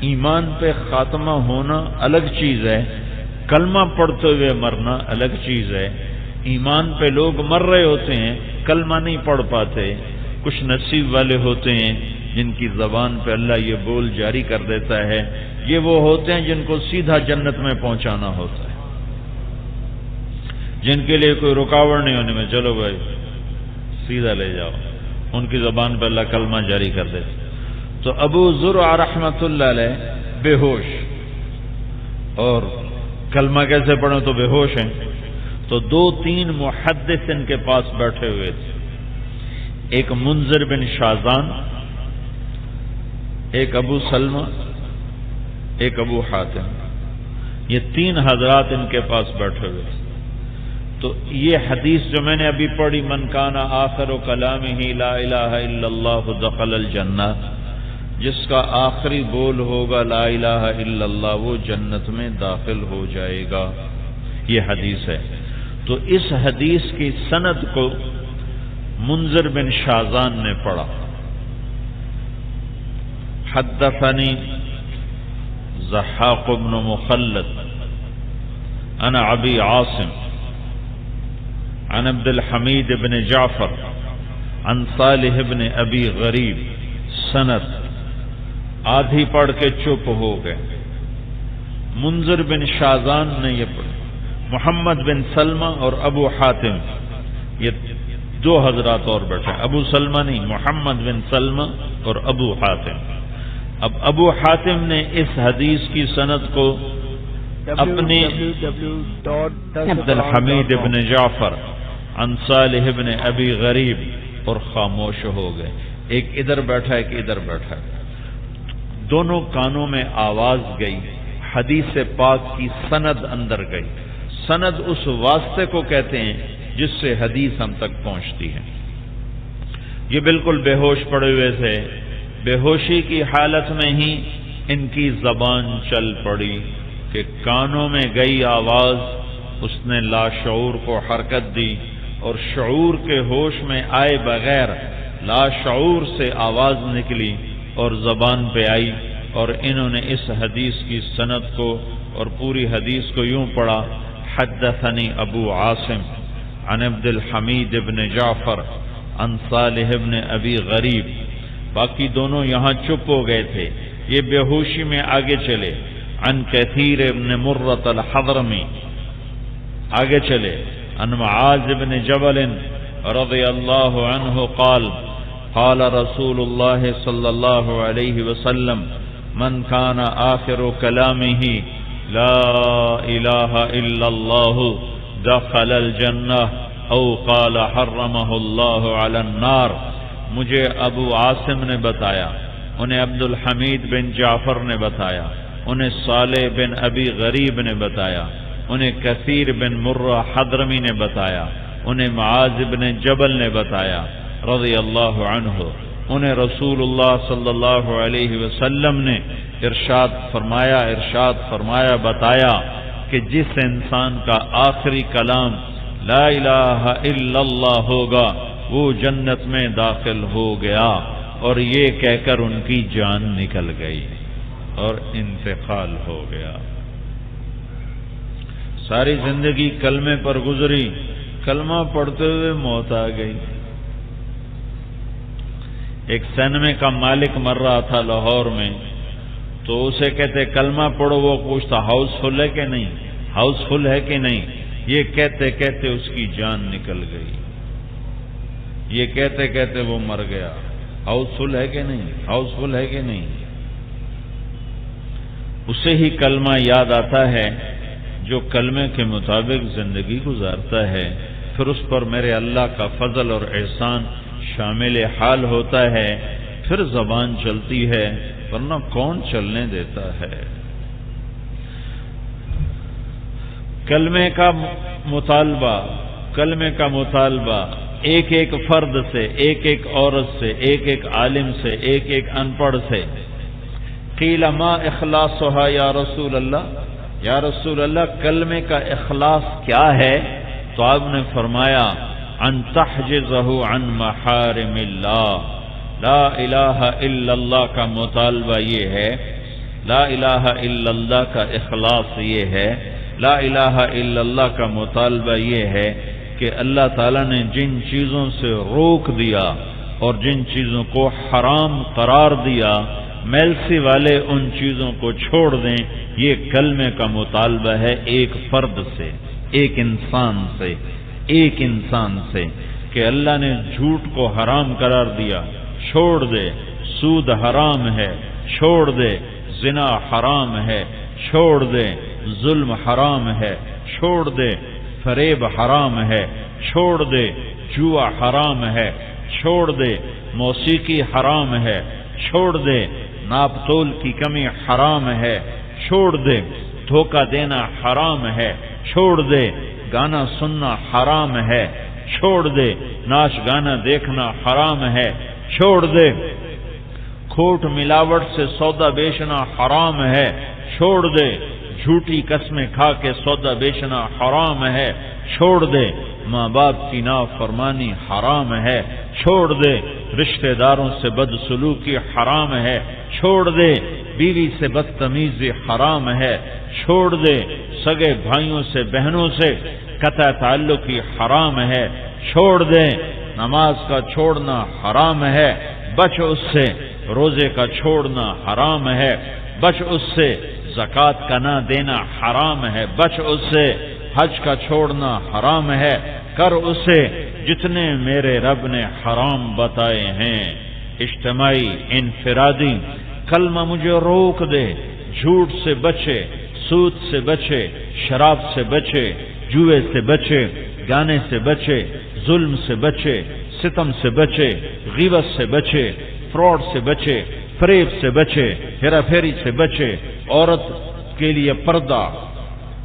ایمان پہ خاتمہ ہونا الگ چیز ہے، کلمہ پڑھتے ہوئے مرنا الگ چیز ہے. ایمان پہ لوگ مر رہے ہوتے ہیں، کلمہ نہیں پڑھ پاتے. کچھ نصیب والے ہوتے ہیں جن کی زبان پہ اللہ یہ بول جاری کر دیتا ہے. یہ وہ ہوتے ہیں جن کو سیدھا جنت میں پہنچانا ہوتا ہے، جن کے لیے کوئی رکاوٹ نہیں ہونے میں چلو بھائی سیدھا لے جاؤ. ان کی زبان پہ اللہ کلمہ جاری کر دیتا. تو ابو زرعہ رحمۃ اللہ علیہ بے ہوش، اور کلمہ کیسے پڑھیں تو بے ہوش ہیں. تو 2-3 محدث ان کے پاس بیٹھے ہوئے تھے. ایک منذر بن شازان، ایک ابو سلمہ، ایک ابو حاتم. یہ 3 حضرات ان کے پاس بیٹھے ہوئے تھے. تو یہ حدیث جو میں نے ابھی پڑھی من کان آخر کلامہ لا الہ الا اللہ دخل الجنہ، جس کا آخری بول ہوگا لا الہ الا اللہ وہ جنت میں داخل ہو جائے گا، یہ حدیث ہے. تو اس حدیث کی سند کو منذر بن شازان نے پڑھا. حدثنی ضحاق بن مخلد عن ابی عاصم عن عبد الحمید بن جعفر عن صالح بن ابی غریب. سند آدھی پڑھ کے چپ ہو گئے. منذر بن شازان نے یہ پڑھا. محمد بن سلمہ اور ابو حاتم یہ 2 حضرات اور بیٹھے. ابو سلمہ نہیں، محمد بن سلمہ اور ابو حاتم. اب ابو حاتم نے اس حدیث کی سند کو اپنی عبد الحمید بن جعفر عن صالح بن ابی غریب اور خاموش ہو گئے. ایک ادھر بیٹھا ایک ادھر بیٹھا، دونوں کانوں میں آواز گئی. حدیث پاک کی سند اندر گئی. سند اس واسطے کو کہتے ہیں جس سے حدیث ہم تک پہنچتی ہے. یہ بالکل بے ہوش پڑے ہوئے تھے. بے ہوشی کی حالت میں ہی ان کی زبان چل پڑی کہ کانوں میں گئی آواز، اس نے لاشعور کو حرکت دی، اور شعور کے ہوش میں آئے بغیر لاشعور سے آواز نکلی اور زبان پہ آئی. اور انہوں نے اس حدیث کی سند کو اور پوری حدیث کو یوں پڑھا حدثنی ابو عاصم عن عبد الحمید بن جعفر عن صالح بن ابی غریب. باقی دونوں یہاں چپ ہو گئے تھے. یہ بے ہوشی میں آگے چلے. عن کثیر بن مرۃ الحضرمی آگے چلے. عن معاذ بن جبل رضی اللہ عنہ قال قال رسول اللہ صلی اللہ علیہ وسلم من کان آخر کلامہ لا الہ الا اللہ دخل الجنہ او قال حرمہ اللہ علی النار. مجھے ابو عاصم نے بتایا، انہیں عبد الحمید بن جعفر نے بتایا انہیں صالح بن ابی غریب نے بتایا، انہیں کثیر بن مرہ حضرمی نے بتایا، انہیں معاذ بن جبل نے بتایا رضی اللہ عنہ، انہیں رسول اللہ صلی اللہ علیہ وسلم نے ارشاد فرمایا بتایا کہ جس انسان کا آخری کلام لا الہ الا اللہ ہوگا وہ جنت میں داخل ہو گیا، اور یہ کہہ کر ان کی جان نکل گئی اور انتقال ہو گیا۔ ساری زندگی کلمے پر گزری، کلمہ پڑھتے ہوئے موت آ گئی۔ ایک سینمے کا مالک مر رہا تھا لاہور میں، تو اسے کہتے کلمہ پڑھو، وہ پوچھتا ہاؤس فل ہے کہ نہیں، ہاؤس فل ہے کہ نہیں، یہ کہتے کہتے اس کی جان نکل گئی، یہ کہتے کہتے وہ مر گیا۔ ہاؤس فل ہے کہ نہیں، ہاؤس فل ہے کہ نہیں۔ اسے ہی کلمہ یاد آتا ہے جو کلمے کے مطابق زندگی گزارتا ہے، پھر اس پر میرے اللہ کا فضل اور احسان شامل حال ہوتا ہے، پھر زبان چلتی ہے، ورنہ کون چلنے دیتا ہے۔ کلمے کا مطالبہ ایک ایک فرد سے، ایک ایک عورت سے، ایک ایک عالم سے، ایک ایک ان پڑھ سے۔ قیل ما اخلاصها یا رسول اللہ، یا رسول اللہ کلمے کا اخلاص کیا ہے؟ تو آپ نے فرمایا ان تحجزہ عن محارم اللہ، لا الہ الا اللہ کا مطالبہ یہ ہے، لا الہ الا اللہ کا اخلاص یہ ہے، لا الہ الا اللہ کا مطالبہ یہ ہے کہ اللہ تعالیٰ نے جن چیزوں سے روک دیا اور جن چیزوں کو حرام قرار دیا، میلسی والے ان چیزوں کو چھوڑ دیں۔ یہ کلمے کا مطالبہ ہے ایک فرد سے، ایک انسان سے کہ اللہ نے جھوٹ کو حرام قرار دیا، چھوڑ دے، سود حرام ہے، چھوڑ دے، زنا حرام ہے، چھوڑ دے، ظلم حرام ہے، چھوڑ دے، فریب حرام ہے، چھوڑ دے، جوا حرام ہے، چھوڑ دے، موسیقی حرام ہے، چھوڑ دے، ناپ تول کی کمی حرام ہے، چھوڑ دے، دھوکہ دینا حرام ہے، چھوڑ دے، گانا سننا حرام ہے، چھوڑ دے، ناچ گانا دیکھنا حرام ہے، چھوڑ دے، کھوٹ ملاوٹ سے سودا بیچنا حرام ہے، چھوڑ دے، جھوٹی قسمیں کھا کے سودا بیچنا حرام ہے، چھوڑ دے، ماں باپ کی نافرمانی حرام ہے، چھوڑ دے، رشتہ داروں سے بدسلوکی حرام ہے، چھوڑ دے، بیوی سے بدتمیزی حرام ہے، چھوڑ دے، سگے بھائیوں سے بہنوں سے قطع تعلقی حرام ہے، چھوڑ دے، نماز کا چھوڑنا حرام ہے، بچ اس سے، روزے کا چھوڑنا حرام ہے، بچ اس سے، زکوٰۃ کا نہ دینا حرام ہے، بچ اس سے، حج کا چھوڑنا حرام ہے، کر اسے جتنے میرے رب نے حرام بتائے ہیں، اجتماعی، انفرادی۔ کلمہ مجھے روک دے، جھوٹ سے بچے، سود سے بچے، شراب سے بچے، جوئے سے بچے، گانے سے بچے، ظلم سے بچے، ستم سے بچے، غیبت سے بچے، فراڈ سے بچے، فریب سے بچے، ہیرا پھیری سے بچے۔ عورت کے لیے پردہ،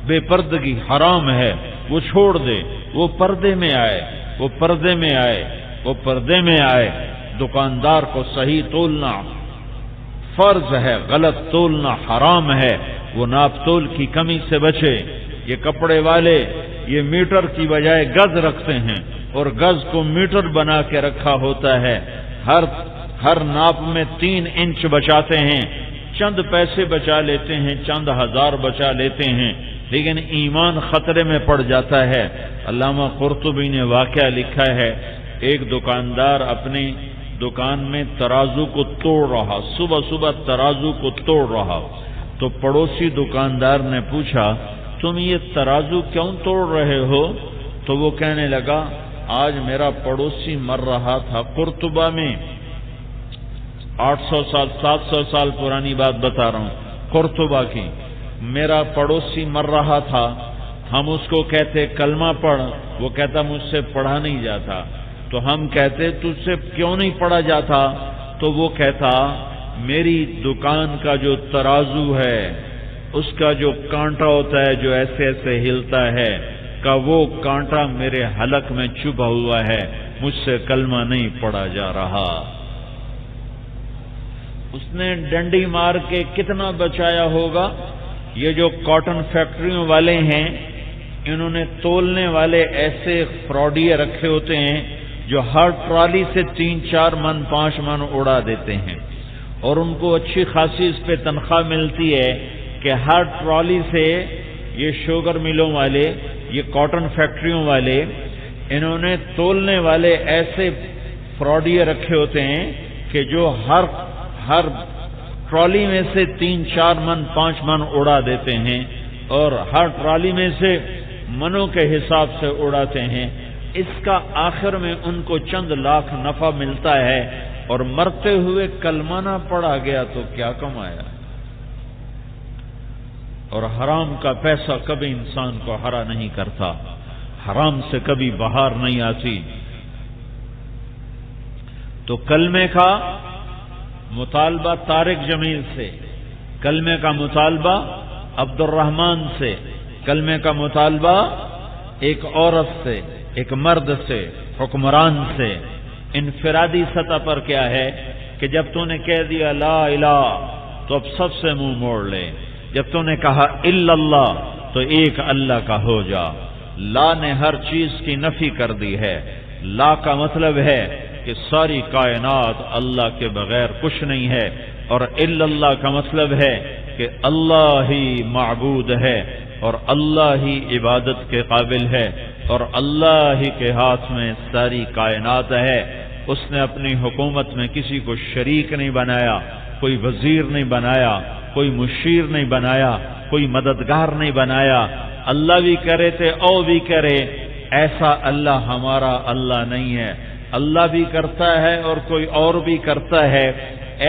بے پردگی حرام ہے، وہ چھوڑ دے، وہ پردے میں آئے، وہ پردے میں آئے، وہ پردے میں آئے۔ دکاندار کو صحیح تولنا فرض ہے، غلط تولنا حرام ہے، وہ ناپ تول کی کمی سے بچے۔ یہ کپڑے والے یہ میٹر کی بجائے گز رکھتے ہیں اور گز کو میٹر بنا کے رکھا ہوتا ہے، ہر ناپ میں 3 انچ بچاتے ہیں، چند پیسے بچا لیتے ہیں، چند ہزار بچا لیتے ہیں، لیکن ایمان خطرے میں پڑ جاتا ہے۔ علامہ قرطبی نے واقعہ لکھا ہے، ایک دکاندار اپنی دکان میں ترازو کو توڑ رہا، صبح صبح ترازو کو توڑ رہا، تو پڑوسی دکاندار نے پوچھا تم یہ ترازو کیوں توڑ رہے ہو؟ تو وہ کہنے لگا آج میرا پڑوسی مر رہا تھا، قرطبہ میں 800 سال 700 سال پرانی بات بتا رہا ہوں، قرطبہ کی، میرا پڑوسی مر رہا تھا، ہم اس کو کہتے کلمہ پڑھ، وہ کہتا مجھ سے پڑھا نہیں جاتا، تو ہم کہتے تجھ سے کیوں نہیں پڑھا جاتا؟ تو وہ کہتا میری دکان کا جو ترازو ہے اس کا جو کانٹا ہوتا ہے جو ایسے ایسے ہلتا ہے کہ وہ کانٹا میرے حلق میں چبھا ہوا ہے، مجھ سے کلمہ نہیں پڑھا جا رہا۔ اس نے ڈنڈی مار کے کتنا بچایا ہوگا؟ یہ جو کاٹن فیکٹریوں والے ہیں انہوں نے تولنے والے ایسے فراڈیے رکھے ہوتے ہیں جو ہر ٹرالی سے 3-4 من 5 من اڑا دیتے ہیں، اور ان کو اچھی خاصی اس پہ تنخواہ ملتی ہے کہ ہر ٹرالی سے یہ شوگر ملوں والے، یہ کاٹن فیکٹریوں والے، انہوں نے تولنے والے ایسے فراڈیے رکھے ہوتے ہیں کہ جو ہر ٹرالی میں سے 3-4 من 5 من اڑا دیتے ہیں، اور ہر ٹرالی میں سے منوں کے حساب سے اڑاتے ہیں۔ اس کا آخر میں ان کو چند لاکھ نفع ملتا ہے، اور مرتے ہوئے کلمہ نہ پڑا گیا تو کیا کمایا؟ اور حرام کا پیسہ کبھی انسان کو ہرا نہیں کرتا، حرام سے کبھی بہار نہیں آتی۔ تو کلمے کا مطالبہ طارق جمیل سے، کلمے کا مطالبہ عبد الرحمن سے، کلمے کا مطالبہ ایک عورت سے، ایک مرد سے، حکمران سے۔ انفرادی سطح پر کیا ہے کہ جب تو نے کہہ دیا لا الہ تو اب سب سے منہ موڑ لے، جب تو نے کہا الا اللہ تو ایک اللہ کا ہو جا۔ لا نے ہر چیز کی نفی کر دی ہے۔ لا کا مطلب ہے کہ ساری کائنات اللہ کے بغیر کچھ نہیں ہے، اور الا اللہ کا مطلب ہے کہ اللہ ہی معبود ہے اور اللہ ہی عبادت کے قابل ہے، اور اللہ ہی کے ہاتھ میں ساری کائنات ہے۔ اس نے اپنی حکومت میں کسی کو شریک نہیں بنایا، کوئی وزیر نہیں بنایا، کوئی مشیر نہیں بنایا، کوئی مددگار نہیں بنایا۔ اللہ بھی کرے تھے او بھی کرے، ایسا اللہ ہمارا اللہ نہیں ہے۔ اللہ بھی کرتا ہے اور کوئی اور بھی کرتا ہے،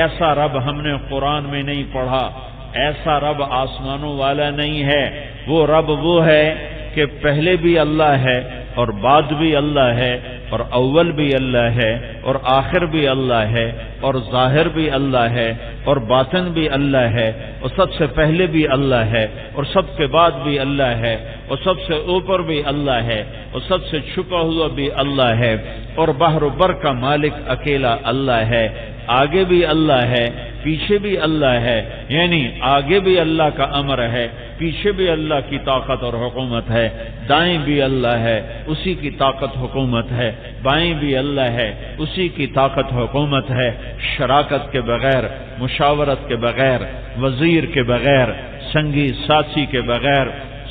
ایسا رب ہم نے قرآن میں نہیں پڑھا، ایسا رب آسمانوں والا نہیں ہے۔ وہ رب وہ ہے کہ پہلے بھی اللہ ہے اور بعد بھی اللہ ہے، اور اول بھی اللہ ہے اور آخر بھی اللہ ہے، اور ظاہر بھی اللہ ہے اور باطن بھی اللہ ہے، اور سب سے پہلے بھی اللہ ہے اور سب کے بعد بھی اللہ ہے، اور سب سے اوپر بھی اللہ ہے اور سب سے چھپا ہوا بھی اللہ ہے، اور بحر و بر کا مالک اکیلا اللہ ہے۔ آگے بھی اللہ ہے، پیچھے بھی اللہ ہے، یعنی آگے بھی اللہ کا امر ہے، پیچھے بھی اللہ کی طاقت اور حکومت ہے، دائیں بھی اللہ ہے، اسی کی طاقت حکومت ہے، بائیں بھی اللہ ہے، اسی کی طاقت حکومت ہے۔ شراکت کے بغیر، مشاورت کے بغیر، وزیر کے بغیر، سنگی ساتھی کے بغیر،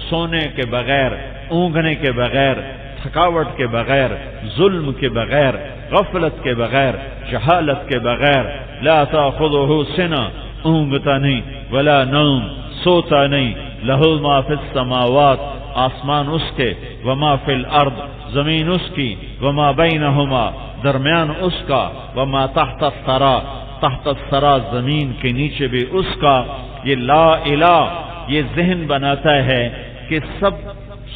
سونے کے بغیر، اونگنے کے بغیر، تھکاوٹ کے بغیر، ظلم کے بغیر، غفلت کے بغیر، جہالت کے بغیر، لا تاخذہ سنہ، اونگتا نہیں، ولا نوم، سوتا نہیں، لہو ما فی السماوات، آسمان اس کے، وما فی الارض، زمین اس کی، وما بینہما، درمیان اس کا، وما تحت الثری، تحت الثری، زمین کے نیچے بھی اس کا۔ یہ لا الہ یہ ذہن بناتا ہے کہ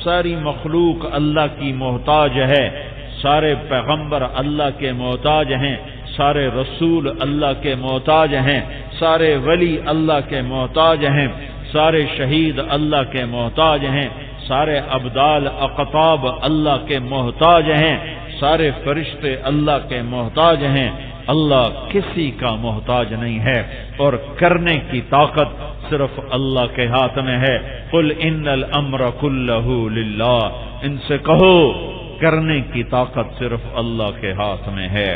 ساری مخلوق اللہ کی محتاج ہے، سارے پیغمبر اللہ کے محتاج ہیں، سارے رسول اللہ کے محتاج ہیں، سارے ولی اللہ کے محتاج ہیں، سارے شہید اللہ کے محتاج ہیں، سارے ابدال اقطاب اللہ کے محتاج ہیں، سارے فرشتے اللہ کے محتاج ہیں۔ اللہ کسی کا محتاج نہیں ہے، اور کرنے کی طاقت صرف اللہ کے ہاتھ میں ہے۔ قل ان الامر کلہ للہ، ان سے کہو کرنے کی طاقت صرف اللہ کے ہاتھ میں ہے۔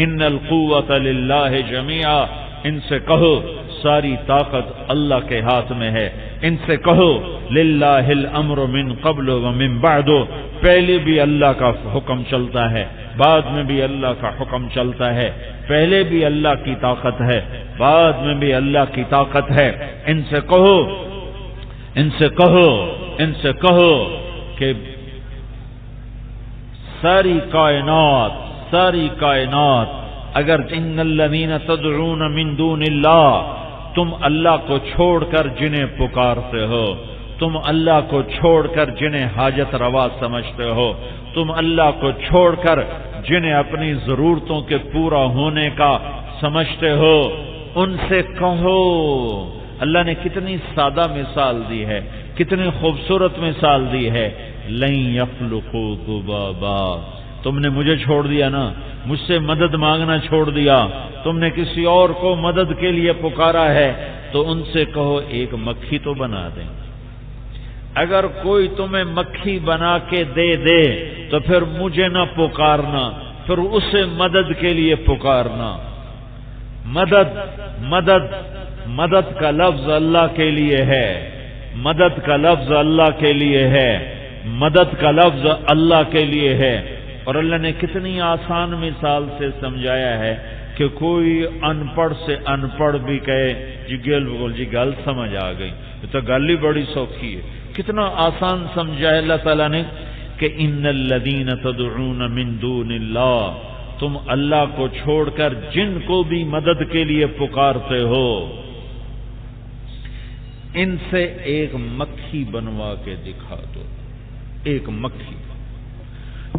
ان القوۃ للہ جمیعا، ان سے کہو ساری طاقت اللہ کے ہاتھ میں ہے۔ ان سے کہو للہ الامر من قبل ومن بعد، پہلے بھی اللہ کا حکم چلتا ہے، بعد میں بھی اللہ کا حکم چلتا ہے، پہلے بھی اللہ کی طاقت ہے، بعد میں بھی اللہ کی طاقت ہے۔ ان سے کہو، ان سے کہو، ان سے کہو کہ ساری کائنات اگر ان الذین تدعون من دون اللہ، تم اللہ کو چھوڑ کر جنہیں پکارتے ہو، تم اللہ کو چھوڑ کر جنہیں حاجت روا سمجھتے ہو، تم اللہ کو چھوڑ کر جنہیں اپنی ضرورتوں کے پورا ہونے کا سمجھتے ہو، ان سے کہو. اللہ نے کتنی سادہ مثال دی ہے، کتنی خوبصورت مثال دی ہے. لن یخلقوا ذبابا، تم نے مجھے چھوڑ دیا نا، مجھ سے مدد مانگنا چھوڑ دیا، تم نے کسی اور کو مدد کے لیے پکارا ہے، تو ان سے کہو ایک مکھی تو بنا دیں. اگر کوئی تمہیں مکھی بنا کے دے دے تو پھر مجھے نہ پکارنا، پھر اسے مدد کے لیے پکارنا. مدد مدد مدد کا لفظ اللہ کے لیے ہے، مدد کا لفظ اللہ کے لیے ہے، مدد کا لفظ اللہ کے لیے ہے. اور اللہ نے کتنی آسان مثال سے سمجھایا ہے کہ کوئی ان پڑھ سے ان پڑھ بھی کہے جی گل سمجھ آ گئی، یہ تو گل ہی بڑی سوکھی ہے. کتنا آسان سمجھایا اللہ تعالیٰ نے کہ ان الذین تدعون من دون اللہ، تم اللہ کو چھوڑ کر جن کو بھی مدد کے لیے پکارتے ہو، ان سے ایک مکھی بنوا کے دکھا دو. ایک مکھی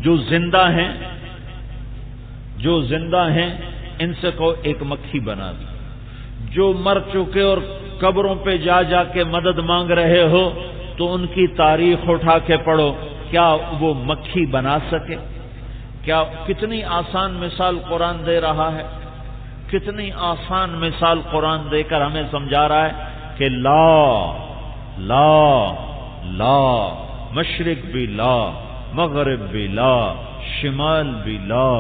جو زندہ ہیں، جو زندہ ہیں ان سے کہو ایک مکھی بنا دی. جو مر چکے اور قبروں پہ جا جا کے مدد مانگ رہے ہو تو ان کی تاریخ اٹھا کے پڑھو، کیا وہ مکھی بنا سکے؟ کیا کتنی آسان مثال قرآن دے رہا ہے، کتنی آسان مثال قرآن دے کر ہمیں سمجھا رہا ہے کہ لا لا لا، مشرق بھی لا، مغرب بھی لا، شمال بھی لا،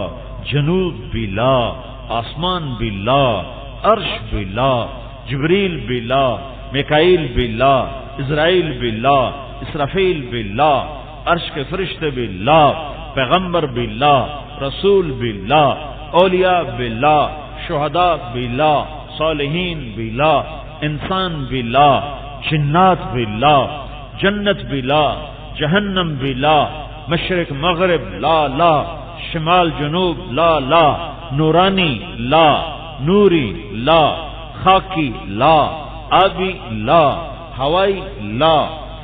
جنوب بھی لا، آسمان بھی لا، عرش بھی لا، جبریل بھی لا، میکائیل بھی لا، اسرائیل بھی لا، اسرافیل بھی لا، عرش کے فرشتے بھی لا، پیغمبر بھی لا، رسول بھی لا، اولیاء بھی لا، شہداء بھی لا، صالحین بھی لا، انسان بھی لا، جنات بھی لا، جنت بھی لا، جہنم بھی لا، مشرق مغرب لا لا، شمال جنوب لا لا، نورانی لا، نوری لا، خاکی لا، آبی لا، ہوائی لا،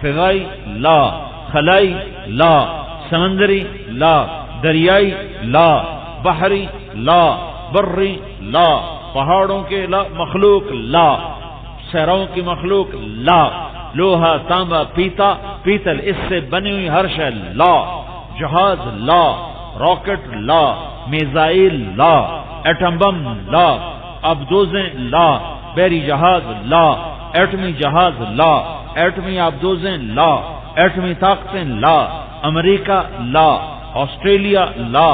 فضائی لا، خلائی لا، سمندری لا، دریائی لا، بحری لا، بری لا، پہاڑوں کے لا، مخلوق لا، صحراؤں کی مخلوق لا، لوہا تانبا پیتل اس سے بنی ہوئی ہر شے لا، جہاز لا، راکٹ لا، میزائل لا، ایٹم بم لا، آبدوزیں لا، بحری جہاز لا، ایٹمی جہاز لا، ایٹمی آبدوزیں لا، ایٹمی طاقتیں لا، امریکہ لا، آسٹریلیا لا،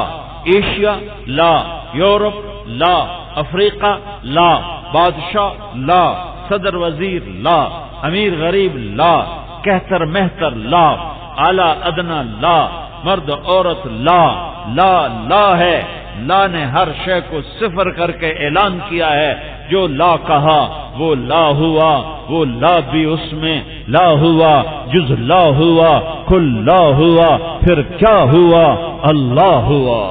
ایشیا لا، یورپ لا، افریقہ لا، بادشاہ لا، صدر وزیر لا، امیر غریب لا، کہتر مہتر لا، اعلی ادنا لا، مرد عورت لا، لا لا ہے. لا نے ہر شے کو صفر کر کے اعلان کیا ہے. جو لا کہا وہ لا ہوا، وہ لا بھی اس میں لا ہوا، جز لا ہوا، کل لا ہوا، پھر کیا ہوا؟ اللہ ہوا.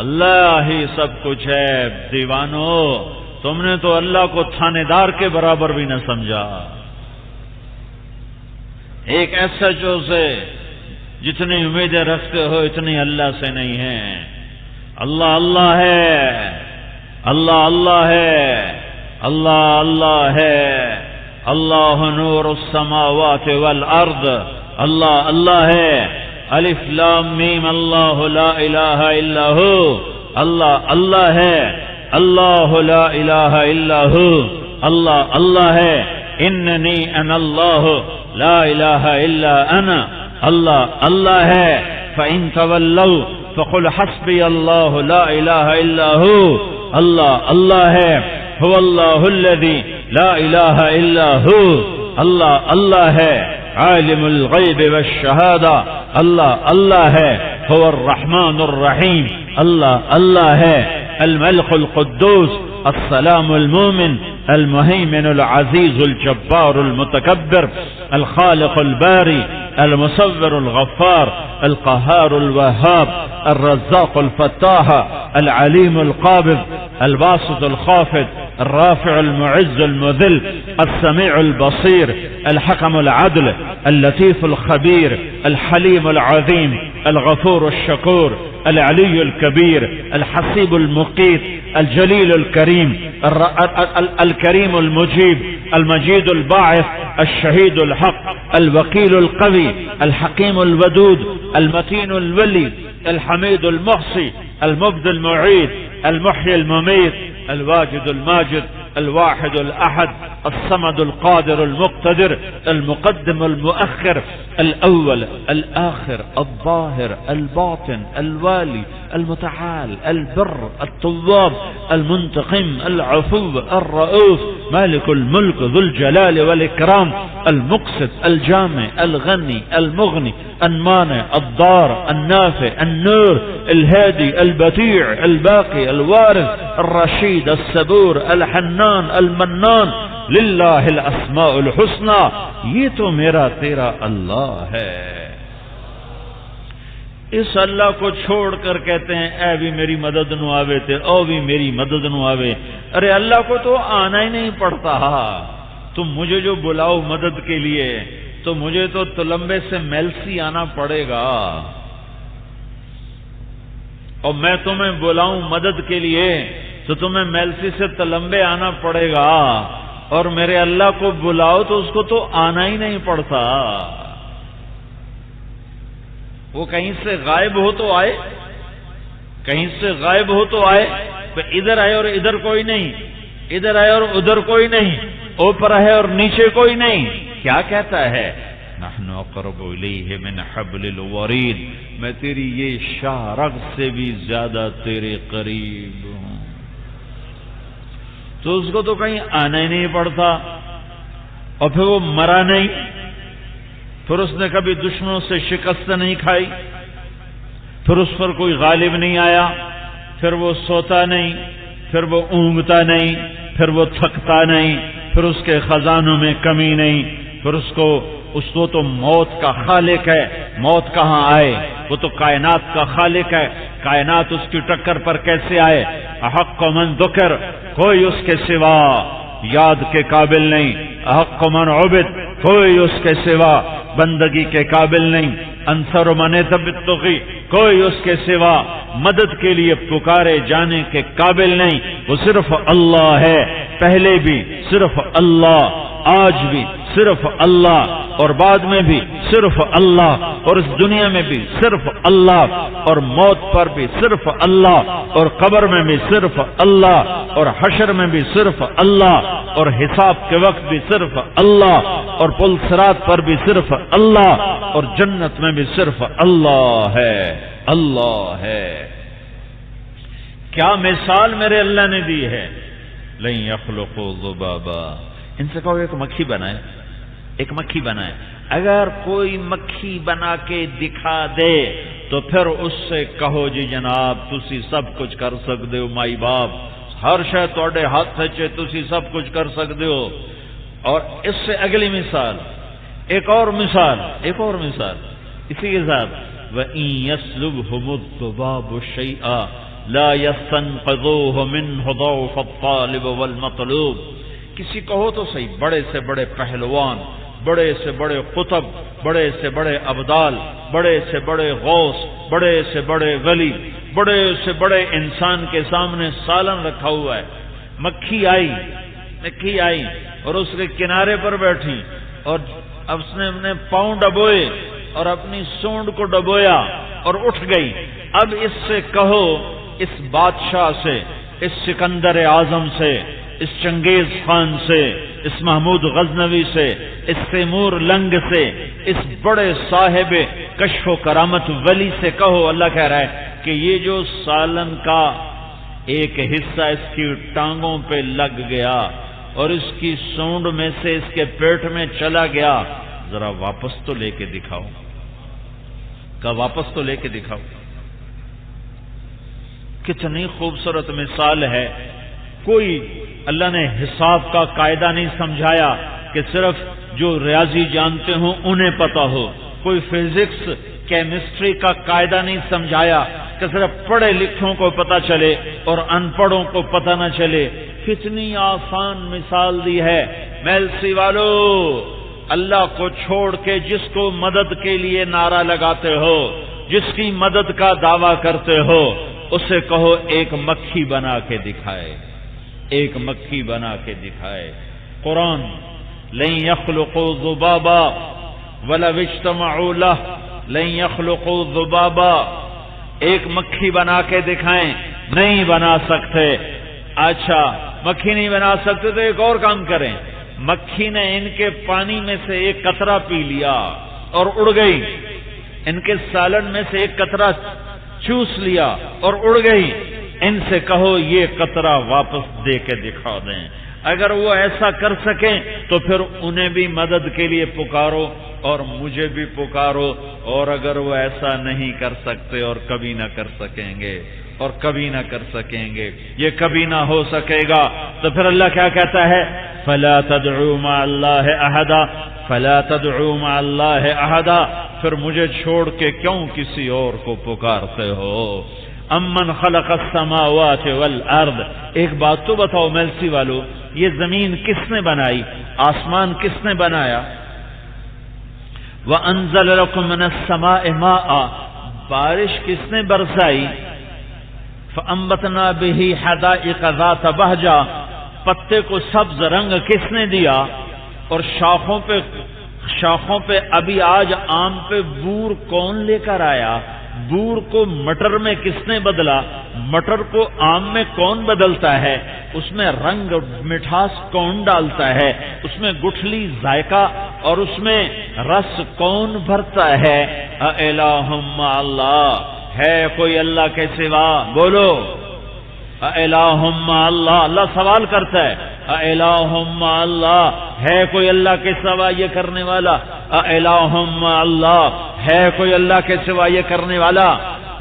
اللہ ہی سب کچھ ہے. دیوانو، تم نے تو اللہ کو تھانے دار کے برابر بھی نہ سمجھا. ایک ایسا جو سے جتنی امیدیں رکھتے ہو اتنی اللہ سے نہیں ہیں. اللہ اللہ ہے، اللہ اللہ ہے، اللہ اللہ ہے. اللہ نور السماوات والارض، اللہ اللہ ہے. الف لام میم اللہ لا الہ الا ہو، اللہ اللہ ہے. اللہ لا الہ الا ہو، اللہ اللہ ہے. اننی انا اللہ لا الہ الا انا، اللہ اللہ ہے. فإن تولوا فقل حسبي اللہ لا الہ الا ہو، اللہ اللہ ہے. هو اللہ الذی لا الہ الا ہو، اللہ اللہ ہے. عالم الغیب والشہادہ، اللہ اللہ ہے. هو الرحمن الرحیم، اللہ اللہ ہے. الملك القدوس السلام المؤمن المهيمن العزيز الجبار المتكبر الخالق الباري المصور الغفار القهار الوهاب الرزاق الفتاح العليم القابض الباسط الخافض الرافع المعز المذل السميع البصير الحكم العدل اللطيف الخبير الحليم العظيم الغفور الشكور العلي الكبير الحسيب المقيت الجليل الكريم الكريم المجيب المجيد الباعث الشهيد الحق الوكيل القوي الحكيم الودود المتين الولي الحميد المحصي المبدي المعيد المحيي المميت الواجد الماجد الواحد الأحد الصمد القادر المقتدر المقدم المؤخر الأول الآخر الظاهر الباطن الوالي المتعال البر التواب المنتقم العفو الرؤوف مالك الملك ذو الجلال والإكرام المقسط الجامع الغني المغني المانع الضار النافع النور الهادي البديع الباقي الوارث الرشيد الصبور الحنان المنان للہ الاسماء الحسنى. یہ تو میرا تیرا اللہ ہے. اس اللہ کو چھوڑ کر کہتے ہیں اے بھی میری مدد نو آوے تے او بھی میری مدد نو آوے. ارے اللہ کو تو آنا ہی نہیں پڑتا. تم مجھے جو بلاؤ مدد کے لیے تو مجھے تو تلمبے سے میلسی آنا پڑے گا، اور میں تمہیں بلاؤں مدد کے لیے تو تمہیں میلسی سے تلمبے آنا پڑے گا، اور میرے اللہ کو بلاؤ تو اس کو تو آنا ہی نہیں پڑتا. وہ کہیں سے غائب ہو تو آئے، کہیں سے غائب ہو تو آئے، تو ادھر آئے اور ادھر کوئی نہیں، ادھر آئے اور ادھر کوئی نہیں، اوپر ہے اور نیچے کوئی نہیں. کیا کہتا ہے؟ نحن اقرب الیہ من حبل الورید، میں تیری یہ شاہ رگ سے بھی زیادہ تیرے قریب ہوں. تو اس کو تو کہیں آنا ہی نہیں پڑتا، اور پھر وہ مرا نہیں، پھر اس نے کبھی دشمنوں سے شکست نہیں کھائی، پھر اس پر کوئی غالب نہیں آیا، پھر وہ سوتا نہیں، پھر وہ اونگتا نہیں، پھر وہ تھکتا نہیں، پھر اس کے خزانوں میں کمی نہیں، پھر اس کو تو موت کا خالق ہے. موت کہاں آئے؟ وہ تو کائنات کا خالق ہے. کائنات اس کی ٹکر پر کیسے آئے؟ احق من ذکر، کوئی اس کے سوا یاد کے قابل نہیں. احق من عبد، کوئی اس کے سوا بندگی کے قابل نہیں. انصر من تبتغی، کوئی اس کے سوا مدد کے لیے پکارے جانے کے قابل نہیں. وہ صرف اللہ ہے، پہلے بھی صرف اللہ، آج بھی صرف اللہ، اور بعد میں بھی صرف اللہ، اور اس دنیا میں بھی صرف اللہ، اور موت پر بھی صرف اللہ، اور قبر میں بھی صرف اللہ، اور حشر میں بھی صرف اللہ، اور حساب کے وقت بھی صرف اللہ، اور پل صراط پر بھی صرف اللہ، اور جنت میں بھی صرف اللہ ہے. اللہ ہے. کیا مثال میرے اللہ نے دی ہے؟ لن یخلقوا ذبابا، ان سے کہو ایک مکھی بنائے، ایک مکھی بنائے. اگر کوئی مکھی بنا کے دکھا دے تو پھر اس سے کہو جی جناب تسی سب کچھ کر سکتے ہو، مائی باپ ہر شے تواڈے ہاتھ وچ تسی سب کچھ کر سکتے ہو. اور اس سے اگلی مثال، ایک اور مثال اسی کے ساتھ وَإِن يَسْلُبْهُمُ الذُّبَابُ شَيْئًا لَا يَسْتَنقِذُوهُ مِنْهُ ضَعْفَ الطَّالِبِ وَالْمَطْلُوبِ. کسی کو ہو تو صحیح، بڑے سے بڑے پہلوان، بڑے سے بڑے قطب، بڑے سے بڑے ابدال، بڑے سے بڑے غوث، بڑے سے بڑے ولی، بڑے سے بڑے انسان کے سامنے سالن رکھا ہوا ہے. مکھی آئی اور اس کے کنارے پر بیٹھی، اور اب اس نے اپنے پاؤں ڈبوئے اور اپنی سونڈ کو ڈبویا اور اٹھ گئی. اب اس سے کہو، اس بادشاہ سے، اس سکندر اعظم سے، اس چنگیز خان سے، اس محمود غزنوی سے، اس تیمور لنگ سے، اس بڑے صاحب کشف و کرامت ولی سے کہو، اللہ کہہ رہا ہے کہ یہ جو سالن کا ایک حصہ اس کی ٹانگوں پہ لگ گیا اور اس کی سونڈ میں سے اس کے پیٹ میں چلا گیا، ذرا واپس تو لے کے دکھاؤ. کا واپس تو لے کے دکھاؤ. کتنی خوبصورت مثال ہے. کوئی اللہ نے حساب کا قاعدہ نہیں سمجھایا کہ صرف جو ریاضی جانتے ہوں انہیں پتا ہو. کوئی فزکس کیمسٹری کا قاعدہ نہیں سمجھایا کہ صرف پڑھے لکھوں کو پتا چلے اور ان پڑھوں کو پتا نہ چلے. کتنی آسان مثال دی ہے. میلسی والو، اللہ کو چھوڑ کے جس کو مدد کے لیے نعرہ لگاتے ہو جس کی مدد کا دعویٰ کرتے ہو اسے کہو ایک مکھی بنا کے دکھائے، ایک مکھی بنا کے دکھائے۔ قرآن لن يخلقوا ذبابا ولو اجتمعوا له لن يخلقوا ذبابا، ایک مکھی بنا کے دکھائیں، نہیں بنا سکتے۔ اچھا مکھی نہیں بنا سکتے تو ایک اور کام کریں، مکھی نے ان کے پانی میں سے ایک قطرہ پی لیا اور اڑ گئی، ان کے سالن میں سے ایک قطرہ چوس لیا اور اڑ گئی، ان سے کہو یہ قطرہ واپس دے کے دکھا دیں۔ اگر وہ ایسا کر سکیں تو پھر انہیں بھی مدد کے لیے پکارو اور مجھے بھی پکارو، اور اگر وہ ایسا نہیں کر سکتے اور کبھی نہ کر سکیں گے اور کبھی نہ کر سکیں گے، یہ کبھی نہ ہو سکے گا، تو پھر اللہ کیا کہتا ہے؟ فَلَا تَدْعُوا مَعَ اللَّهِ أَحَدًا فَلَا تَدْعُوا مَعَ اللَّهِ أَحَدًا، پھر مجھے چھوڑ کے کیوں کسی اور کو پکارتے ہو؟ امن خلق السماوات والارض، ایک بات تو بتاؤ میلسی والو، یہ زمین کس نے بنائی؟ آسمان کس نے بنایا؟ وَأَنزَلَ لَكُم مِّنَ السَّمَاءِ مَاءً، بارش کس نے برسائی؟ فَأَنبَتْنَا بِهِ حَدَائِقَ ذَاتَ بَهْجَةٍ، پتے کو سبز رنگ کس نے دیا؟ اور شاخوں پہ ابھی آج آم پہ بور کون لے کر آیا؟ بور کو مٹر میں کس نے بدلا؟ مٹر کو آم میں کون بدلتا ہے؟ اس میں رنگ مٹھاس کون ڈالتا ہے؟ اس میں گٹھلی ذائقہ اور اس میں رس کون بھرتا ہے؟ اِلٰہٌ مع اللہ، ہے کوئی اللہ کے سوا؟ بولو اِلٰہٌ مع اللہ، اللہ سوال کرتا ہے اِلٰہٌ مع اللہ، ہے کوئی اللہ کے سوا یہ کرنے والا؟ اِلٰہٌ مع اللہ، ہے کوئی اللہ کے سوا یہ کرنے والا؟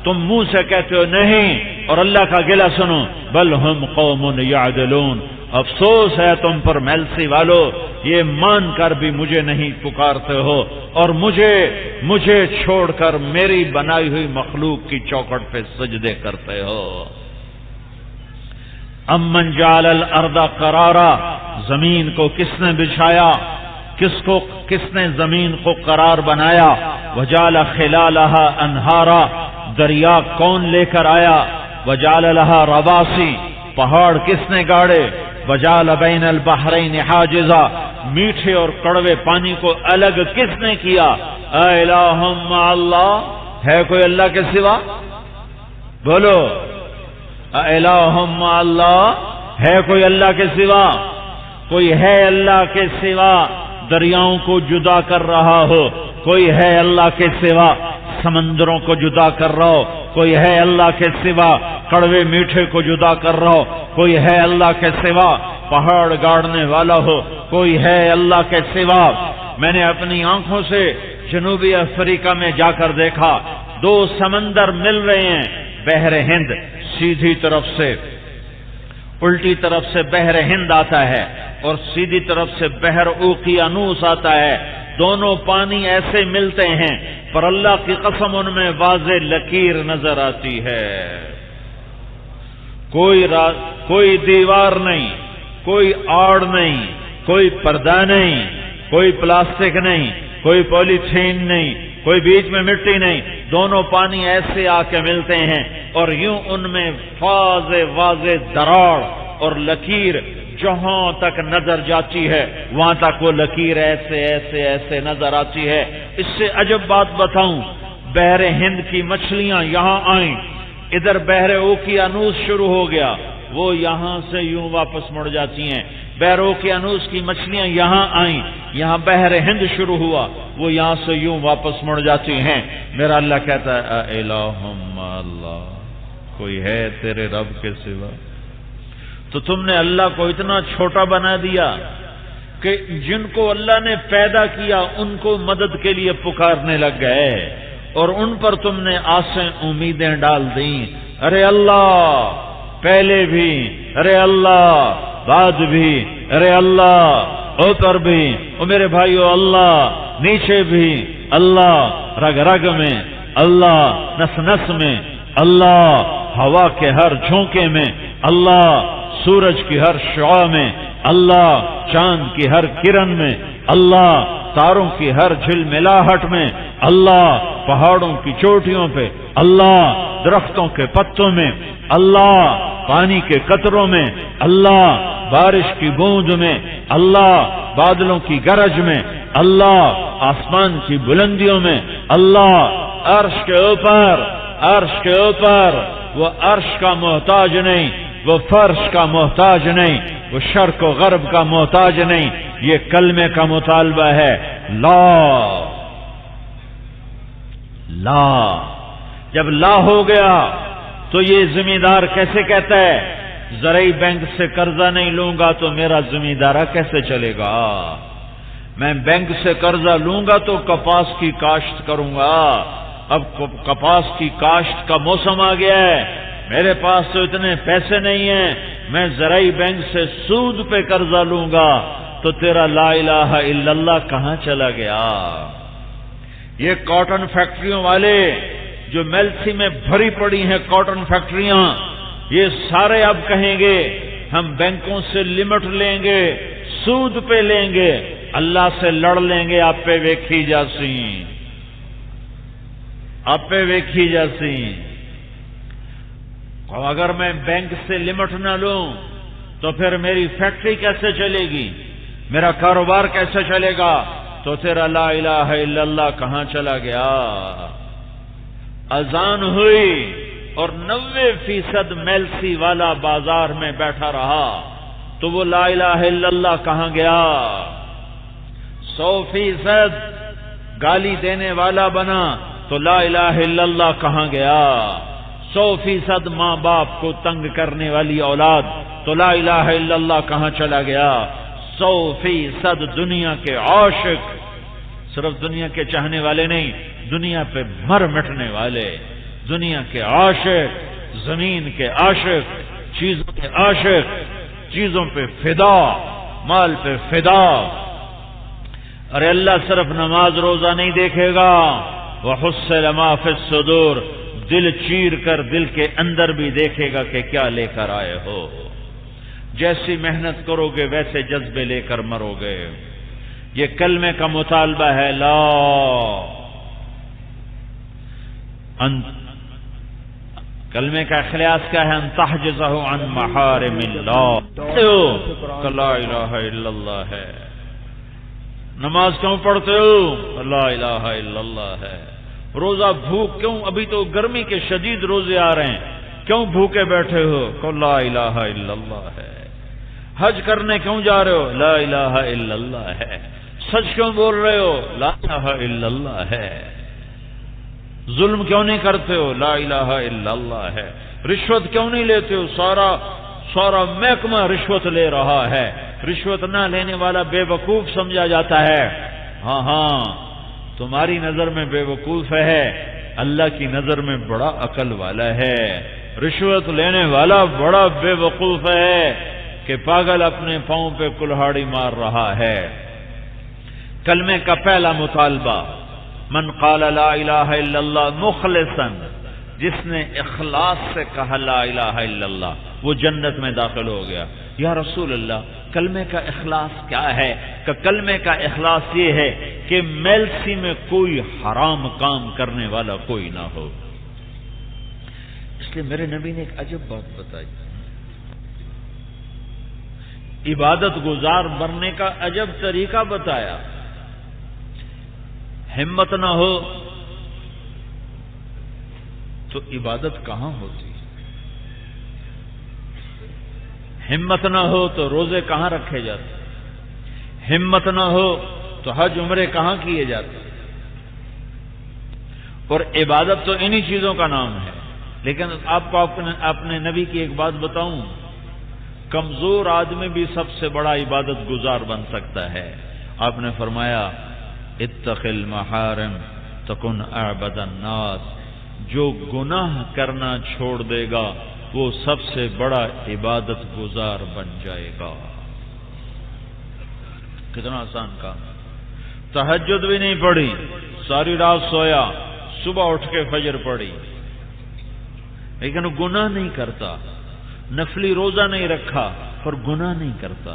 تم منہ سے کہتے ہو نہیں، اور اللہ کا گلہ سنو، بل ہم قوم یعدلون، افسوس ہے تم پر میلسی والو، یہ مان کر بھی مجھے نہیں پکارتے ہو اور مجھے چھوڑ کر میری بنائی ہوئی مخلوق کی چوکھٹ پہ سجدے کرتے ہو۔ امن جعل الارض قرارا، زمین کو کس نے بچھایا؟ کس نے زمین کو قرار بنایا؟ وجعل خلالها انہارا، دریا کون لے کر آیا؟ وجعل لها رواسی، پہاڑ کس نے گاڑے؟ وجعل بین البحرین حاجزا، میٹھے اور کڑوے پانی کو الگ کس نے کیا؟ اِلٰہٌ مع اللہ، ہے کوئی اللہ کے سوا؟ بولو اِلٰہٌ مع اللہ، ہے کوئی اللہ کے سوا؟ کوئی ہے اللہ کے سوا دریاؤں کو جدا کر رہا ہو؟ کوئی ہے اللہ کے سوا سمندروں کو جدا کر رہا ہو؟ کوئی ہے اللہ کے سوا کڑوے میٹھے کو جدا کر رہا ہو؟ کوئی ہے اللہ کے سوا پہاڑ گاڑنے والا ہو؟ کوئی ہے اللہ کے سوا؟ میں نے اپنی آنکھوں سے جنوبی افریقہ میں جا کر دیکھا، دو سمندر مل رہے ہیں، بحر ہند سیدھی طرف سے، الٹی طرف سے بحر ہند آتا ہے اور سیدھی طرف سے بحر اوقیانوس آتا ہے، دونوں پانی ایسے ملتے ہیں پر اللہ کی قسم ان میں واضح لکیر نظر آتی ہے، کوئی دیوار نہیں، کوئی آڑ نہیں، کوئی پردہ نہیں، کوئی پلاسٹک نہیں، کوئی پولی تھین نہیں، کوئی بیچ میں مٹی نہیں، دونوں پانی ایسے آ کے ملتے ہیں اور یوں ان میں واضح دراڑ اور لکیر جہاں تک نظر جاتی ہے وہاں تک وہ لکیر ایسے نظر آتی ہے۔ اس سے عجب بات بتاؤں، بحر ہند کی مچھلیاں یہاں آئیں، ادھر بحر اوقیانوس شروع ہو گیا، وہ یہاں سے یوں واپس مڑ جاتی ہیں، بحر اوقیانوس کی مچھلیاں یہاں آئیں، یہاں بحر ہند شروع ہوا، وہ یہاں سے یوں واپس مڑ جاتی ہیں۔ میرا اللہ کہتا ہے اِلٰہٌ اللہ، کوئی ہے تیرے رب کے سوا؟ تو تم نے اللہ کو اتنا چھوٹا بنا دیا کہ جن کو اللہ نے پیدا کیا ان کو مدد کے لیے پکارنے لگ گئے اور ان پر تم نے آسیں امیدیں ڈال دیں، ارے اللہ پہلے بھی، ارے اللہ بعد بھی، ارے اللہ اوپر بھی، او میرے بھائیو اللہ نیچے بھی، اللہ رگ رگ میں، اللہ نس نس میں، اللہ ہوا کے ہر جھونکے میں، اللہ سورج کی ہر شعاع میں، اللہ چاند کی ہر کرن میں، اللہ تاروں کی ہر جھلملاہٹ میں، اللہ پہاڑوں کی چوٹیوں پہ، اللہ درختوں کے پتوں میں، اللہ پانی کے قطروں میں، اللہ بارش کی بوند میں، اللہ بادلوں کی گرج میں، اللہ آسمان کی بلندیوں میں، اللہ عرش کے اوپر وہ عرش کا محتاج نہیں، وہ فرش کا محتاج نہیں، وہ شرق و غرب کا محتاج نہیں. یہ کلمے کا مطالبہ ہے. لا جب لا ہو گیا تو یہ زمیندار کیسے کہتا ہے زرعی بینک سے قرضہ نہیں لوں گا تو میرا زمیندارہ کیسے چلے گا؟ میں بینک سے قرضہ لوں گا تو کپاس کی کاشت کروں گا. اب کپاس کی کاشت کا موسم آ گیا ہے، میرے پاس تو اتنے پیسے نہیں ہیں، میں زرعی بینک سے سود پہ قرضہ لوں گا تو تیرا لا الہ الا اللہ کہاں چلا گیا؟ یہ کاٹن فیکٹریوں والے جو میلسی میں بھری پڑی ہیں کاٹن فیکٹریاں، یہ سارے اب کہیں گے ہم بینکوں سے لمٹ لیں گے، سود پہ لیں گے، اللہ سے لڑ لیں گے. آپ پہ ویکھی جاسی، آپ پہ ویکھی جاسی. اگر میں بینک سے لمٹ نہ لوں تو پھر میری فیکٹری کیسے چلے گی، میرا کاروبار کیسے چلے گا؟ تو تیرا لا الہ الا اللہ کہاں چلا گیا؟ اذان ہوئی اور 90% میلسی والا بازار میں بیٹھا رہا تو وہ لا الہ الا اللہ کہاں گیا؟ 100% گالی دینے والا بنا تو لا الہ الا اللہ کہاں گیا؟ 100% ماں باپ کو تنگ کرنے والی اولاد تو لا الہ الا اللہ کہاں چلا گیا؟ 100% دنیا کے عاشق، صرف دنیا کے چاہنے والے نہیں، دنیا پہ مر مٹنے والے، دنیا کے عاشق، زمین کے عاشق، چیزوں کے عاشق، چیزوں پہ فدا، مال پہ فدا. ارے اللہ صرف نماز روزہ نہیں دیکھے گا، وَحُصِّلَ مَا فِي الصُّدُورِ، دل چیر کر دل کے اندر بھی دیکھے گا کہ کیا لے کر آئے ہو. جیسی محنت کرو گے ویسے جذبے لے کر مرو گے. یہ کلمے کا مطالبہ ہے. کلمے کا اخلاص کیا ہے؟ ان تحجزہ عن محارم اللہ، لا الہ الا اللہ ہے. نماز کیوں پڑھتے ہو؟ لا الہ الا اللہ ہے. روزہ بھوک کیوں؟ ابھی تو گرمی کے شدید روزے آ رہے ہیں، کیوں بھوکے بیٹھے ہو؟ لا الہ الا اللہ ہے. حج کرنے کیوں جا رہے ہو؟ لا الہ الا اللہ ہے. سچ کیوں بول رہے ہو؟ لا الہ الا اللہ ہے. ظلم کیوں نہیں کرتے ہو؟ لا الہ الا اللہ ہے. رشوت کیوں نہیں لیتے ہو؟ سارا محکمہ رشوت لے رہا ہے. رشوت نہ لینے والا بے وقوف سمجھا جاتا ہے. ہاں تمہاری نظر میں بے وقوف ہے، اللہ کی نظر میں بڑا عقل والا ہے. رشوت لینے والا بڑا بے وقوف ہے کہ پاگل اپنے پاؤں پہ کلہاڑی مار رہا ہے. کلمے کا پہلا مطالبہ، من قال لا الہ الا اللہ مخلصا، جس نے اخلاص سے کہا لا الہ الا اللہ وہ جنت میں داخل ہو گیا. یا رسول اللہ کلمے کا اخلاص کیا ہے؟ کہ کلمے کا اخلاص یہ ہے کہ میلسی میں کوئی حرام کام کرنے والا کوئی نہ ہو. اس لیے میرے نبی نے ایک عجب بات بتائی، عبادت گزار بننے کا عجب طریقہ بتایا. ہمت نہ ہو تو عبادت کہاں ہوتی؟ ہمت نہ ہو تو روزے کہاں رکھے جاتے؟ ہمت نہ ہو تو حج عمرے کہاں کیے جاتے؟ اور عبادت تو انہی چیزوں کا نام ہے. لیکن آپ کو اپنے نبی کی ایک بات بتاؤں، کمزور آدمی بھی سب سے بڑا عبادت گزار بن سکتا ہے. آپ نے فرمایا اتق المحارم تکن اعبد الناس، جو گناہ کرنا چھوڑ دے گا وہ سب سے بڑا عبادت گزار بن جائے گا. کتنا آسان کام. تہجد بھی نہیں پڑھی، ساری رات سویا، صبح اٹھ کے فجر پڑھی، لیکن گناہ نہیں کرتا. نفلی روزہ نہیں رکھا پر گناہ نہیں کرتا.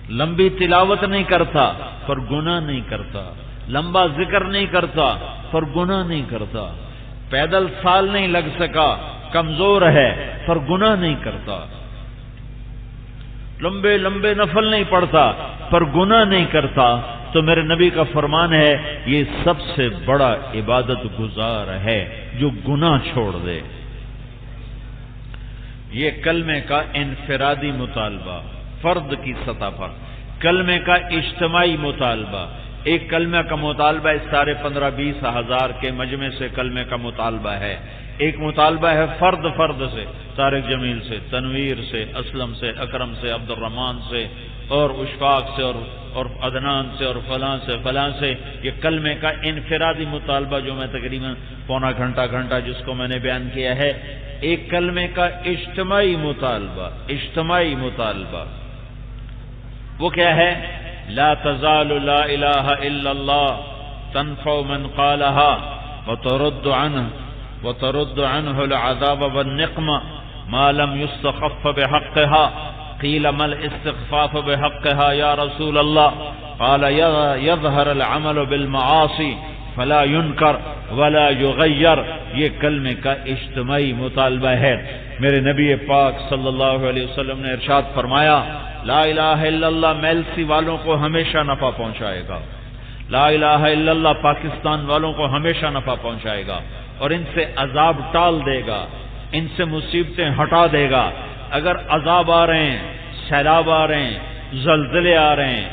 لمبی تلاوت نہیں کرتا پر گناہ نہیں کرتا. لمبا ذکر نہیں کرتا پر گناہ نہیں کرتا، پیدل سال نہیں لگ سکا، کمزور ہے پر گناہ نہیں کرتا، لمبے لمبے نفل نہیں پڑھتا پر گناہ نہیں کرتا، تو میرے نبی کا فرمان ہے یہ سب سے بڑا عبادت گزار ہے جو گناہ چھوڑ دے۔ یہ کلمے کا انفرادی مطالبہ فرد کی سطح پر، کلمے کا اجتماعی مطالبہ، ایک کلمہ کا مطالبہ اس سارے 15-20 ہزار کے مجمع سے کلمے کا مطالبہ ہے، ایک مطالبہ ہے فرد سے، طارق جمیل سے، تنویر سے، اسلم سے، اکرم سے، عبد الرحمان سے، اور اشفاق سے، اور عدنان سے، اور فلاں سے، یہ کلمے کا انفرادی مطالبہ جو میں تقریباً پونا گھنٹہ جس کو میں نے بیان کیا ہے، ایک کلمے کا اجتماعی مطالبہ وہ کیا ہے؟ لا تزال لا الہ الا اللہ تنفع من قالها وترد عنه العذاب والنقمة ما لم يستخف بحقها قيل ما الاستخفاف بحقها يا رسول الله قال يظهر العمل بالمعاصي فلا ينكر ولا يغير۔ یہ کلمے کا اجتماعی مطالبہ ہے۔ میرے نبی پاک صلی اللہ علیہ وسلم نے ارشاد فرمایا لا الہ الا اللہ میلسی والوں کو ہمیشہ نفع پہنچائے گا، لا الہ الا اللہ پاکستان والوں کو ہمیشہ نفع پہنچائے گا اور ان سے عذاب ٹال دے گا، ان سے مصیبتیں ہٹا دے گا۔ اگر عذاب آ رہے ہیں، سیلاب آ رہے ہیں، زلزلے آ رہے ہیں،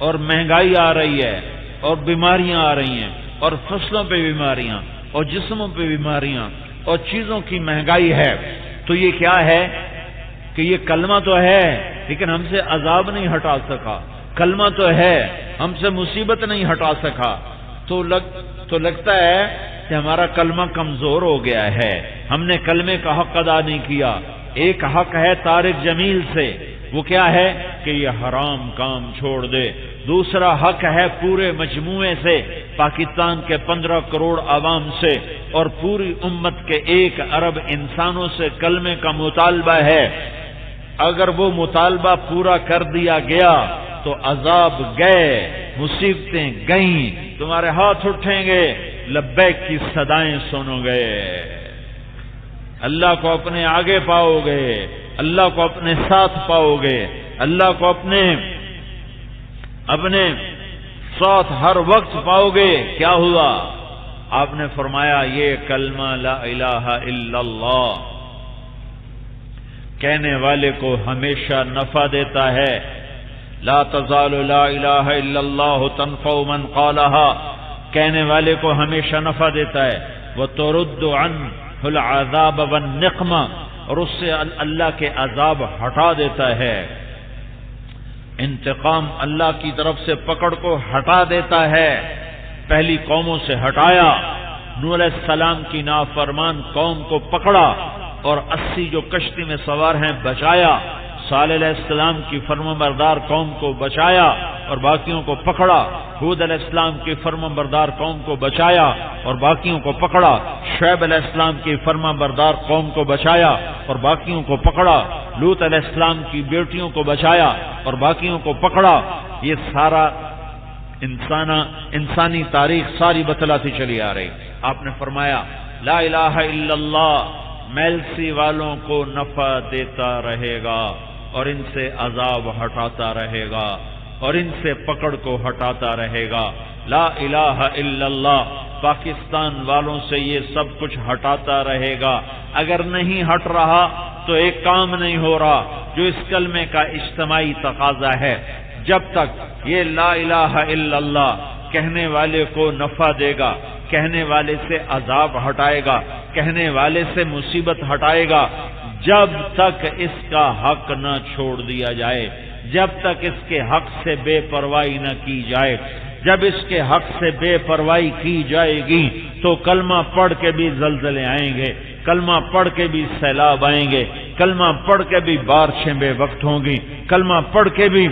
اور مہنگائی آ رہی ہے، اور بیماریاں آ رہی ہیں، اور فصلوں پہ بیماریاں، اور جسموں پہ بیماریاں، اور چیزوں کی مہنگائی ہے، تو یہ کیا ہے کہ یہ کلمہ تو ہے لیکن ہم سے عذاب نہیں ہٹا سکا، کلمہ تو ہے ہم سے مصیبت نہیں ہٹا سکا، تو لگتا ہے کہ ہمارا کلمہ کمزور ہو گیا ہے، ہم نے کلمے کا حق ادا نہیں کیا۔ ایک حق ہے طارق جمیل سے، وہ کیا ہے کہ یہ حرام کام چھوڑ دے، دوسرا حق ہے پورے مجموعے سے، پاکستان کے 15 کروڑ عوام سے اور پوری امت کے 1 ارب انسانوں سے کلمے کا مطالبہ ہے۔ اگر وہ مطالبہ پورا کر دیا گیا تو عذاب گئے، مصیبتیں گئیں، تمہارے ہاتھ اٹھیں گے، لبیک کی صدائیں سنو گے، اللہ کو اپنے آگے پاؤ گے، اللہ کو اپنے ساتھ پاؤ گے، اللہ کو اپنے ساتھ ہر وقت پاؤ گے۔ کیا ہوا؟ آپ نے فرمایا یہ کلمہ لا الہ الا اللہ کہنے والے کو ہمیشہ نفع دیتا ہے۔ لا تزال لا الہ الا اللہ تنفع من قالها کہنے والے کو ہمیشہ نفع دیتا ہے، وترد عنہ العذاب والنقمہ اور اس سے اللہ کے عذاب ہٹا دیتا ہے، انتقام اللہ کی طرف سے پکڑ کو ہٹا دیتا ہے۔ پہلی قوموں سے ہٹایا، نوح علیہ السلام کی نافرمان قوم کو پکڑا اور 80 جو کشتی میں سوار ہیں بچایا، صالح علیہ السلام کی فرمانبردار قوم کو بچایا اور باقیوں کو پکڑا، ہود علیہ السلام کی فرمانبردار قوم کو بچایا اور باقیوں کو پکڑا، شعیب علیہ السلام کی فرمانبردار قوم کو بچایا اور باقیوں کو پکڑا، لوط علیہ السلام کی بیٹیوں کو بچایا اور باقیوں کو پکڑا۔ یہ سارا انسانی تاریخ ساری بتلاتی چلی آ رہی۔ آپ نے فرمایا لا الہ الا اللہ میلسی والوں کو نفع دیتا رہے گا اور ان سے عذاب ہٹاتا رہے گا اور ان سے پکڑ کو ہٹاتا رہے گا۔ لا الہ الا اللہ پاکستان والوں سے یہ سب کچھ ہٹاتا رہے گا۔ اگر نہیں ہٹ رہا تو ایک کام نہیں ہو رہا جو اس کلمے کا اجتماعی تقاضا ہے۔ جب تک یہ لا الہ الا اللہ کہنے والے کو نفع دے گا، کہنے والے سے عذاب ہٹائے گا، کہنے والے سے مصیبت ہٹائے گا، جب تک اس کا حق نہ چھوڑ دیا جائے، جب تک اس کے حق سے بے پرواہی نہ کی جائے، جب اس کے حق سے بے پرواہی کی جائے گی تو کلمہ پڑھ کے بھی زلزلے آئیں گے، کلمہ پڑھ کے بھی سیلاب آئیں گے، کلمہ پڑھ کے بھی بارشیں بے وقت ہوں گی، کلمہ پڑھ کے بھی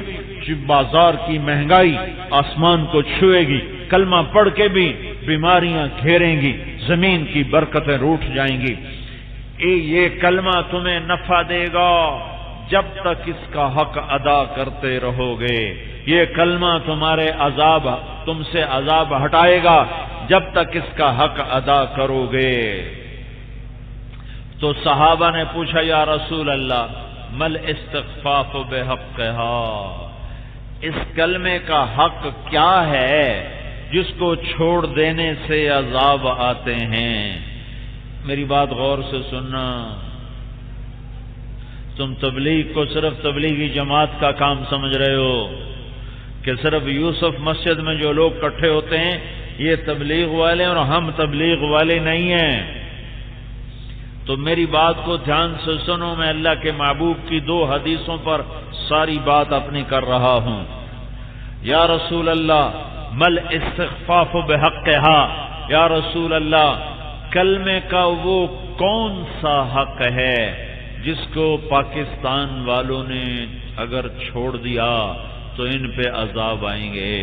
بازار کی مہنگائی آسمان کو چھوئے گی، کلمہ پڑھ کے بھی بیماریاں گھیریں گی، زمین کی برکتیں روٹھ جائیں گی۔ یہ کلمہ تمہیں نفع دے گا جب تک اس کا حق ادا کرتے رہو گے، یہ کلمہ تم سے عذاب ہٹائے گا جب تک اس کا حق ادا کرو گے۔ تو صحابہ نے پوچھا یا رسول اللہ مل استخفاف بحقھا، اس کلمے کا حق کیا ہے جس کو چھوڑ دینے سے عذاب آتے ہیں؟ میری بات غور سے سننا، تم تبلیغ کو صرف تبلیغی جماعت کا کام سمجھ رہے ہو کہ صرف یوسف مسجد میں جو لوگ اکٹھے ہوتے ہیں یہ تبلیغ والے اور ہم تبلیغ والے نہیں ہیں۔ تو میری بات کو دھیان سے سنو، میں اللہ کے محبوب کی 2 حدیثوں پر ساری بات اپنی کر رہا ہوں۔ یا رسول اللہ مل استخفاف بحقھا، یا رسول اللہ کلمے کا وہ کون سا حق ہے جس کو پاکستان والوں نے اگر چھوڑ دیا تو ان پہ عذاب آئیں گے،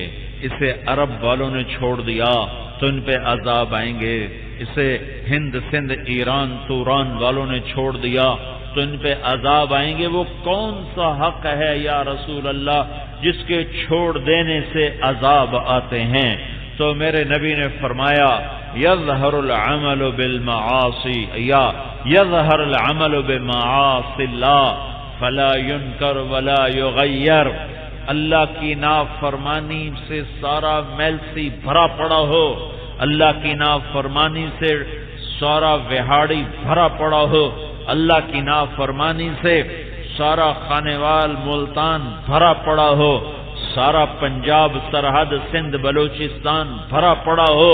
اسے عرب والوں نے چھوڑ دیا تو ان پہ عذاب آئیں گے، اسے ہند سندھ ایران توران والوں نے چھوڑ دیا تو ان پہ عذاب آئیں گے، وہ کون سا حق ہے یا رسول اللہ جس کے چھوڑ دینے سے عذاب آتے ہیں؟ تو میرے نبی نے فرمایا یظہر العمل بالمعاصی یا یظہر العمل بمعاصی اللہ فلا ینکر ولا یغیر، اللہ کی نافرمانی سے سارا میل سی بھرا پڑا ہو، اللہ کی نافرمانی سے سارا وہاڑی بھرا پڑا ہو، اللہ کی نافرمانی سے سارا خانیوال ملتان بھرا پڑا ہو، سارا پنجاب سرحد سندھ بلوچستان بھرا پڑا ہو،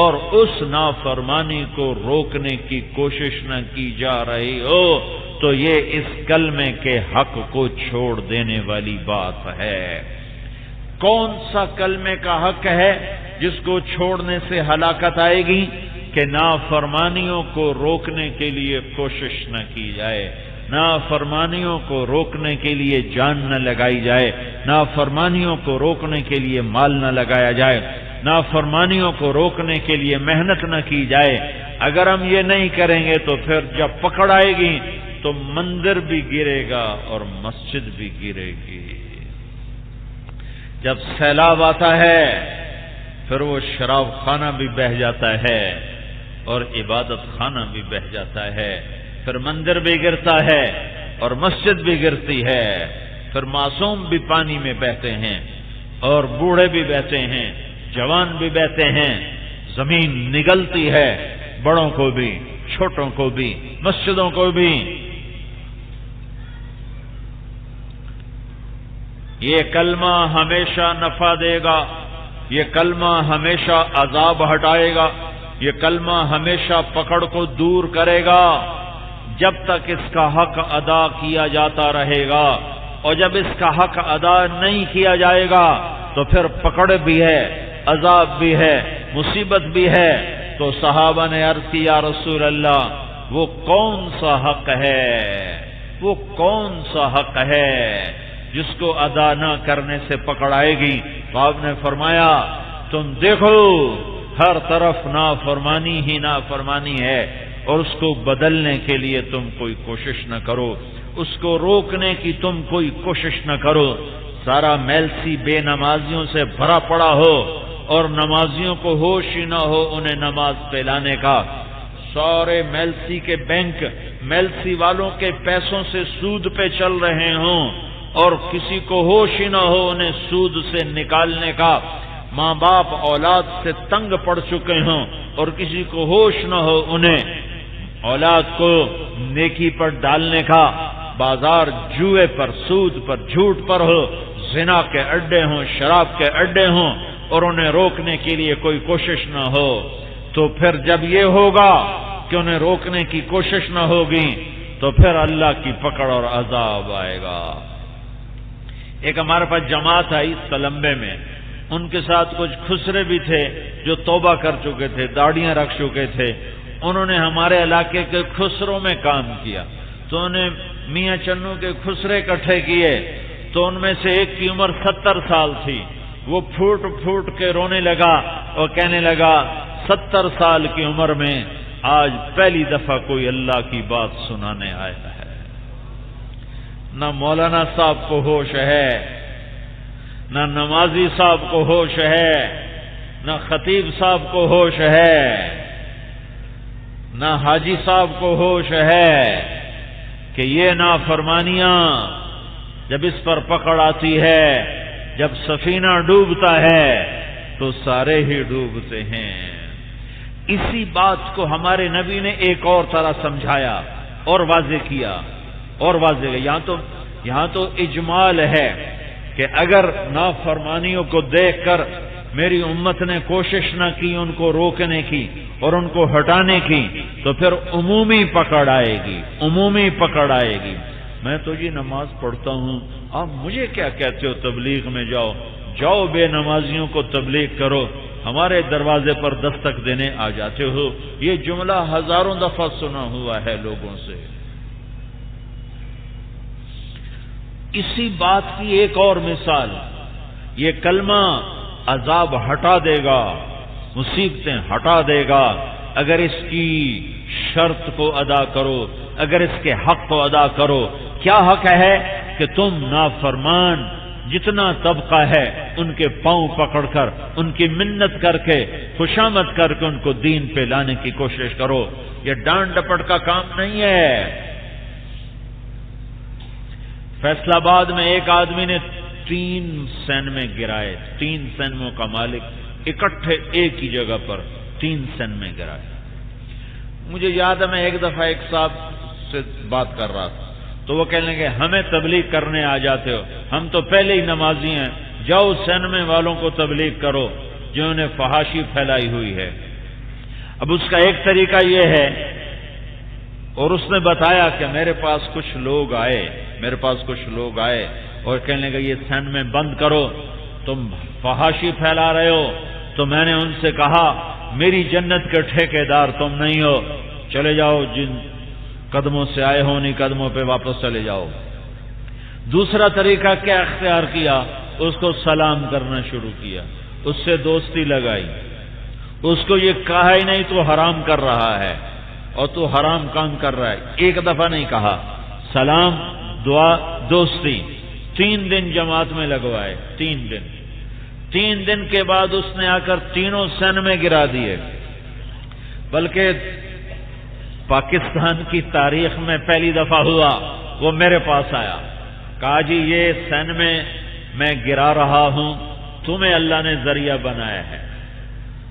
اور اس نافرمانی کو روکنے کی کوشش نہ کی جا رہی ہو، تو یہ اس کلمے کے حق کو چھوڑ دینے والی بات ہے۔ کون سا کلمے کا حق ہے جس کو چھوڑنے سے ہلاکت آئے گی؟ کہ نافرمانیوں کو روکنے کے لیے کوشش نہ کی جائے، نافرمانیوں کو روکنے کے لیے جان نہ لگائی جائے، نافرمانیوں کو روکنے کے لیے مال نہ لگایا جائے، نافرمانیوں کو روکنے کے لیے محنت نہ کی جائے۔ اگر ہم یہ نہیں کریں گے تو پھر جب پکڑ آئے گی تو مندر بھی گرے گا اور مسجد بھی گرے گی۔ جب سیلاب آتا ہے پھر وہ شراب خانہ بھی بہہ جاتا ہے اور عبادت خانہ بھی بہہ جاتا ہے، پھر مندر بھی گرتا ہے اور مسجد بھی گرتی ہے، پھر معصوم بھی پانی میں بہتے ہیں اور بوڑھے بھی بہتے ہیں، جوان بھی بہتے ہیں، زمین نگلتی ہے، بڑوں کو بھی چھوٹوں کو بھی مسجدوں کو بھی۔ یہ کلمہ ہمیشہ نفع دے گا، یہ کلمہ ہمیشہ عذاب ہٹائے گا، یہ کلمہ ہمیشہ پکڑ کو دور کرے گا جب تک اس کا حق ادا کیا جاتا رہے گا، اور جب اس کا حق ادا نہیں کیا جائے گا تو پھر پکڑ بھی ہے، عذاب بھی ہے، مصیبت بھی ہے۔ تو صحابہ نے عرض کی یا رسول اللہ وہ کون سا حق ہے، وہ کون سا حق ہے جس کو ادا نہ کرنے سے پکڑ آئے گی؟ تو آپ نے فرمایا تم دیکھو ہر طرف نافرمانی ہی نافرمانی ہے، اور اس کو بدلنے کے لیے تم کوئی کوشش نہ کرو، اس کو روکنے کی تم کوئی کوشش نہ کرو۔ سارا میلسی بے نمازیوں سے بھرا پڑا ہو اور نمازیوں کو ہوش ہی نہ ہو انہیں نماز پہ لانے کا، سارے میلسی کے بینک میلسی والوں کے پیسوں سے سود پہ چل رہے ہوں اور کسی کو ہوش ہی نہ ہو انہیں سود سے نکالنے کا، ماں باپ اولاد سے تنگ پڑ چکے ہوں اور کسی کو ہوش نہ ہو انہیں اولاد کو نیکی پر ڈالنے کا، بازار جوئے پر سود پر جھوٹ پر ہو، زنا کے اڈے ہوں، شراب کے اڈے ہوں، اور انہیں روکنے کے لیے کوئی کوشش نہ ہو، تو پھر جب یہ ہوگا کہ انہیں روکنے کی کوشش نہ ہوگی تو پھر اللہ کی پکڑ اور عذاب آئے گا۔ ایک ہمارے پاس جماعت آئی سلمبے میں، ان کے ساتھ کچھ خسرے بھی تھے جو توبہ کر چکے تھے، داڑیاں رکھ چکے تھے، انہوں نے ہمارے علاقے کے خسروں میں کام کیا، تو انہیں میاں چنو کے خسرے اکٹھے کیے، تو ان میں سے ایک کی عمر 70 سال تھی، وہ پھوٹ پھوٹ کے رونے لگا اور کہنے لگا 70 سال کی عمر میں آج پہلی دفعہ کوئی اللہ کی بات سنانے آیا ہے۔ نہ مولانا صاحب کو ہوش ہے، نہ نمازی صاحب کو ہوش ہے، نہ خطیب صاحب کو ہوش ہے، نہ حاجی صاحب کو ہوش ہے کہ یہ نافرمانیاں جب اس پر پکڑ آتی ہے، جب سفینہ ڈوبتا ہے تو سارے ہی ڈوبتے ہیں۔ اسی بات کو ہمارے نبی نے ایک اور طرح سمجھایا اور واضح کیا اور واضح کیا۔ یہاں تو اجمال ہے کہ اگر نافرمانیوں کو دیکھ کر میری امت نے کوشش نہ کی ان کو روکنے کی اور ان کو ہٹانے کی تو پھر عمومی پکڑ آئے گی، عمومی پکڑ آئے گی۔ میں تو جی نماز پڑھتا ہوں، آپ مجھے کیا کہتے ہو تبلیغ میں جاؤ؟ جاؤ بے نمازیوں کو تبلیغ کرو، ہمارے دروازے پر دستک دینے آ جاتے ہو۔ یہ جملہ ہزاروں دفعہ سنا ہوا ہے لوگوں سے۔ اسی بات کی ایک اور مثال، یہ کلمہ عذاب ہٹا دے گا، مصیبتیں ہٹا دے گا اگر اس کی شرط کو ادا کرو، اگر اس کے حق کو ادا کرو۔ کیا حق ہے؟ کہ تم نافرمان جتنا طبقہ ہے ان کے پاؤں پکڑ کر، ان کی منت کر کے، خوشامد کر کے ان کو دین پہ لانے کی کوشش کرو۔ یہ ڈانٹ ڈپٹ کا کام نہیں ہے۔ فیصل آباد میں ایک آدمی نے 3 سینمے گرائے، 3 سینموں کا مالک اکٹھے ایک ہی جگہ پر 3 سینمے گرائے۔ مجھے یاد ہے میں ایک دفعہ ایک صاحب سے بات کر رہا تھا تو وہ کہنے لگے ہمیں تبلیغ کرنے آ جاتے ہو، ہم تو پہلے ہی نمازی ہیں، جاؤ سینمے والوں کو تبلیغ کرو جنہوں نے فحاشی پھیلائی ہوئی ہے۔ اب اس کا ایک طریقہ یہ ہے، اور اس نے بتایا کہ میرے پاس کچھ لوگ آئے اور کہنے لگے یہ سینمے بند کرو، تم فحاشی پھیلا رہے ہو۔ تو میں نے ان سے کہا میری جنت کے ٹھیکیدار تم نہیں ہو، چلے جاؤ، جن قدموں سے آئے ہو انہیں قدموں پہ واپس چلے جاؤ۔ دوسرا طریقہ کیا اختیار کیا؟ اس کو سلام کرنا شروع کیا، اس سے دوستی لگائی، اس کو یہ کہا ہی نہیں تو حرام کر رہا ہے اور تو حرام کام کر رہا ہے، ایک دفعہ نہیں کہا، سلام، دعا، دوستی۔ 3 دن جماعت میں لگوائے، 3 دن کے بعد اس نے آ کر تینوں سینمے گرا دیے، بلکہ پاکستان کی تاریخ میں پہلی دفعہ ہوا۔ وہ میرے پاس آیا، کہا جی یہ سینمے میں گرا رہا ہوں، تمہیں اللہ نے ذریعہ بنایا ہے،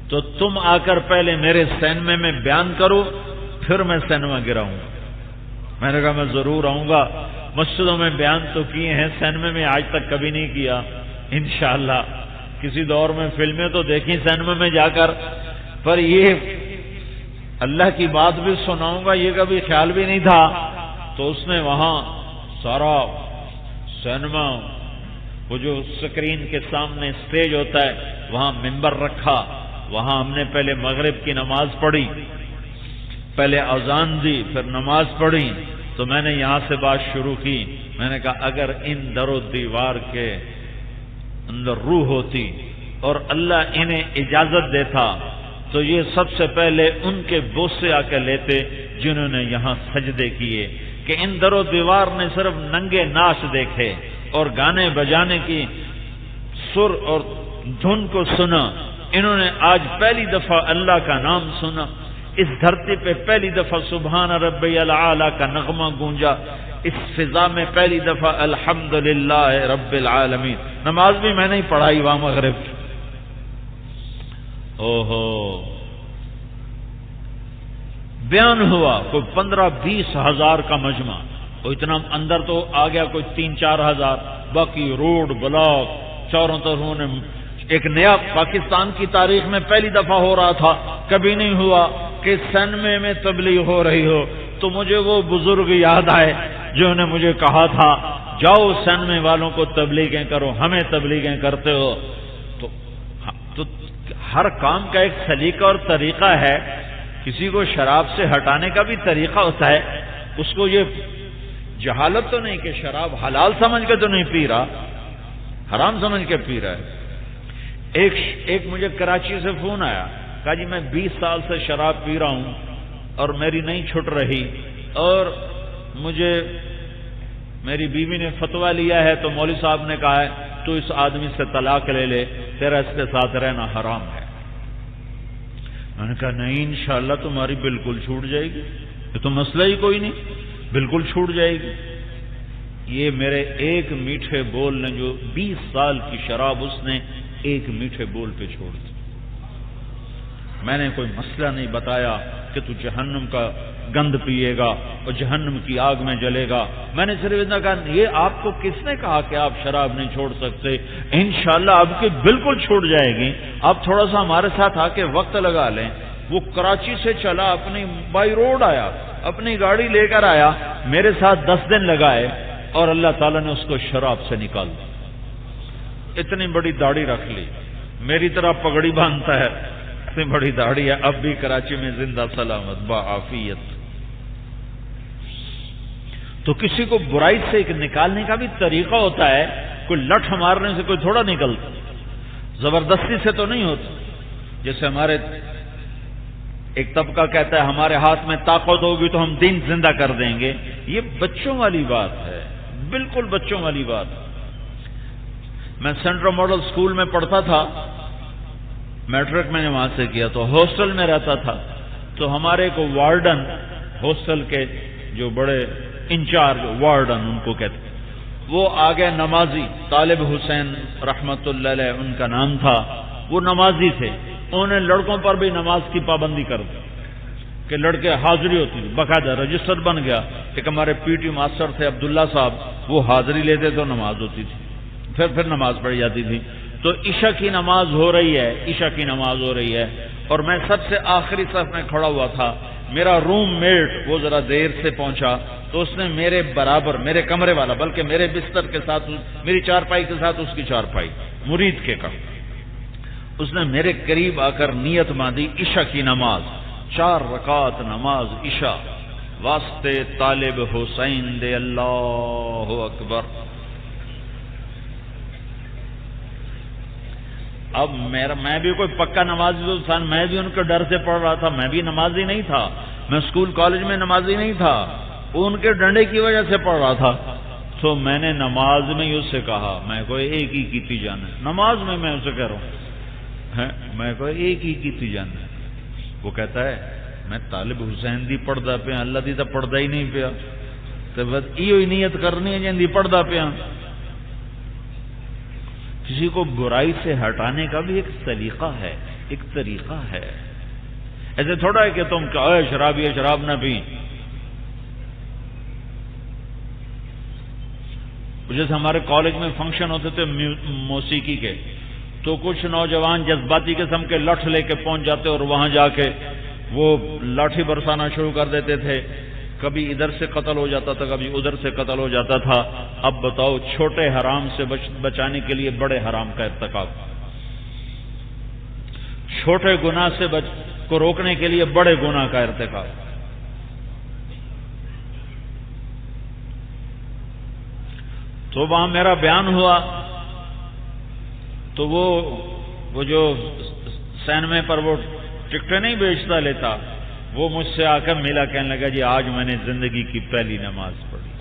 تو تم آ کر پہلے میرے سینمے میں بیان کرو، پھر میں سینما گراؤں گا۔ میں نے کہا میں ضرور آؤں گا، مسجدوں میں بیان تو کیے ہیں، سینمے میں آج تک کبھی نہیں کیا، انشاءاللہ کسی دور میں فلمیں تو دیکھیں سینما میں جا کر، پر یہ اللہ کی بات بھی سناؤں گا یہ کبھی خیال بھی نہیں تھا۔ تو اس نے وہاں سارا سینما، وہ جو سکرین کے سامنے سٹیج ہوتا ہے وہاں ممبر رکھا، وہاں ہم نے پہلے مغرب کی نماز پڑھی، پہلے اذان دی، پھر نماز پڑھی۔ تو میں نے یہاں سے بات شروع کی، میں نے کہا اگر ان در و دیوار کے اندر روح ہوتی اور اللہ انہیں اجازت دیتا تو یہ سب سے پہلے ان کے بوسے آ کے لیتے جنہوں نے یہاں سجدے کیے، کہ ان در و دیوار نے صرف ننگے ناچ دیکھے اور گانے بجانے کی سر اور دھن کو سنا، انہوں نے آج پہلی دفعہ اللہ کا نام سنا، اس دھرتی پہ پہلی دفعہ سبحان ربی العالی کا نغمہ گونجا، اس فضا میں پہلی دفعہ الحمدللہ رب العالمین۔ نماز بھی میں نہیں پڑھائی وہاں مغرب کی۔ بیان ہوا کوئی 15-20 ہزار کا مجمع، وہ اتنا اندر تو آ گیا کوئی 3-4 ہزار، باقی روڈ بلاک چاروں طرفوں نے۔ ایک نیا پاکستان کی تاریخ میں پہلی دفعہ ہو رہا تھا، کبھی نہیں ہوا کہ سینمے میں تبلیغ ہو رہی ہو۔ تو مجھے وہ بزرگ یاد آئے جو نے مجھے کہا تھا جاؤ سینمے والوں کو تبلیغیں کرو، ہمیں تبلیغیں کرتے ہو۔ تو ہر کام کا ایک سلیقہ اور طریقہ ہے، کسی کو شراب سے ہٹانے کا بھی طریقہ ہوتا ہے، اس کو یہ جہالت تو نہیں کہ شراب حلال سمجھ کے تو نہیں پی رہا، حرام سمجھ کے پی رہا ہے۔ ایک مجھے کراچی سے فون آیا، کہا جی میں 20 سال سے شراب پی رہا ہوں اور میری نہیں چھٹ رہی، اور مجھے میری بیوی نے فتویٰ لیا ہے تو مولوی صاحب نے کہا ہے تو اس آدمی سے طلاق لے لے، تیرا اس کے ساتھ رہنا حرام ہے۔ میں نے کہا نہیں، انشاءاللہ تمہاری بالکل چھوٹ جائے گی، یہ تو مسئلہ ہی کوئی نہیں، بالکل چھوٹ جائے گی۔ یہ میرے ایک میٹھے بول نے، جو 20 سال کی شراب اس نے ایک میٹھے بول پہ چھوڑ دی۔ میں نے کوئی مسئلہ نہیں بتایا کہ تو جہنم کا گند پیے گا اور جہنم کی آگ میں جلے گا، میں نے صرف اتنا کہا یہ آپ کو کس نے کہا کہ آپ شراب نہیں چھوڑ سکتے، انشاءاللہ آپ کی بالکل چھوٹ جائے گی، آپ تھوڑا سا ہمارے ساتھ آ کے وقت لگا لیں۔ وہ کراچی سے چلا، اپنی بائی روڈ آیا، اپنی گاڑی لے کر آیا، میرے ساتھ 10 دن لگائے اور اللہ تعالیٰ نے اس کو شراب سے نکال دیا۔ اتنی بڑی داڑھی رکھ لی، میری طرح پگڑی باندھتا ہے، اتنی بڑی داڑھی ہے، اب بھی کراچی میں زندہ سلامت بعافیت۔ تو کسی کو برائی سے نکالنے کا بھی طریقہ ہوتا ہے، کوئی لٹھ مارنے سے کوئی تھوڑا نکلتا، زبردستی سے تو نہیں ہوتا۔ جیسے ہمارے ایک طبقہ کہتا ہے ہمارے ہاتھ میں طاقت ہوگی تو ہم دین زندہ کر دیں گے، یہ بچوں والی بات ہے، بالکل بچوں والی بات۔ میں سینٹرل ماڈل اسکول میں پڑھتا تھا، میٹرک میں نے وہاں سے کیا، تو ہاسٹل میں رہتا تھا، تو ہمارے کو وارڈن، ہاسٹل کے جو بڑے انچارج وارڈن ان کو کہتے، وہ آگے نمازی طالب حسین رحمت اللہ علیہ ان کا نام تھا، وہ نمازی تھے، انہوں نے لڑکوں پر بھی نماز کی پابندی کر دی کہ لڑکے حاضری ہوتی تھی، باقاعدہ رجسٹر بن گیا۔ ایک ہمارے پی ٹی ماسٹر تھے عبداللہ صاحب، وہ حاضری لیتے تو نماز ہوتی تھی، پھر نماز پڑھی جاتی تھی۔ تو عشاء کی نماز ہو رہی ہے، عشاء کی نماز ہو رہی ہے، اور میں سب سے آخری صف میں کھڑا ہوا تھا۔ میرا روم میٹ وہ ذرا دیر سے پہنچا، تو اس نے میرے برابر، میرے کمرے والا، بلکہ میرے بستر کے ساتھ، میری چارپائی کے ساتھ اس کی چارپائی، مرید کے کم، اس نے میرے قریب آ کر نیت باندھی عشاء کی نماز، 4 رکعت نماز عشاء، واسطے طالب حسین دے اللہ اکبر۔ اب میں بھی کوئی پکا نمازی تو تھا، میں بھی ان کے ڈر سے پڑھ رہا تھا، میں بھی نمازی نہیں تھا، میں اسکول کالج میں نمازی نہیں تھا، ان کے ڈنڈے کی وجہ سے پڑھ رہا تھا۔ تو میں نے نماز میں ہی اس سے کہا، میں کوئی ایک ہی کیتی جانا ہے، نماز میں اسے کہہ رہا ہوں، میں کوئی ایک ہی کیتی جانا ہے۔ وہ کہتا ہے میں طالب حسین دی پڑھدا پیا، اللہ دی تو پڑھدا ہی نہیں پیا، تو بس یہ نیت کرنی ہے جن دی پڑھدا پیا۔ کسی کو برائی سے ہٹانے کا بھی ایک طریقہ ہے، ایک طریقہ ہے، ایسے تھوڑا ہے کہ تم کہو شرابی ہے شراب نہ پی۔ جیسے ہمارے کالج میں فنکشن ہوتے تھے موسیقی کے، تو کچھ نوجوان جذباتی قسم کے لٹھ لے کے پہنچ جاتے اور وہاں جا کے وہ لاٹھی برسانا شروع کر دیتے تھے، کبھی ادھر سے قتل ہو جاتا تھا، کبھی ادھر سے قتل ہو جاتا تھا۔ اب بتاؤ، چھوٹے حرام سے بچانے کے لیے بڑے حرام کا ارتکاب، چھوٹے گناہ سے کو روکنے کے لیے بڑے گناہ کا ارتکاب۔ تو وہاں میرا بیان ہوا، تو وہ جو سینمے پر وہ ٹکٹیں نہیں بیچتا لیتا، وہ مجھ سے آ کر ملا، کہنے لگا جی آج میں نے زندگی کی پہلی نماز پڑھی،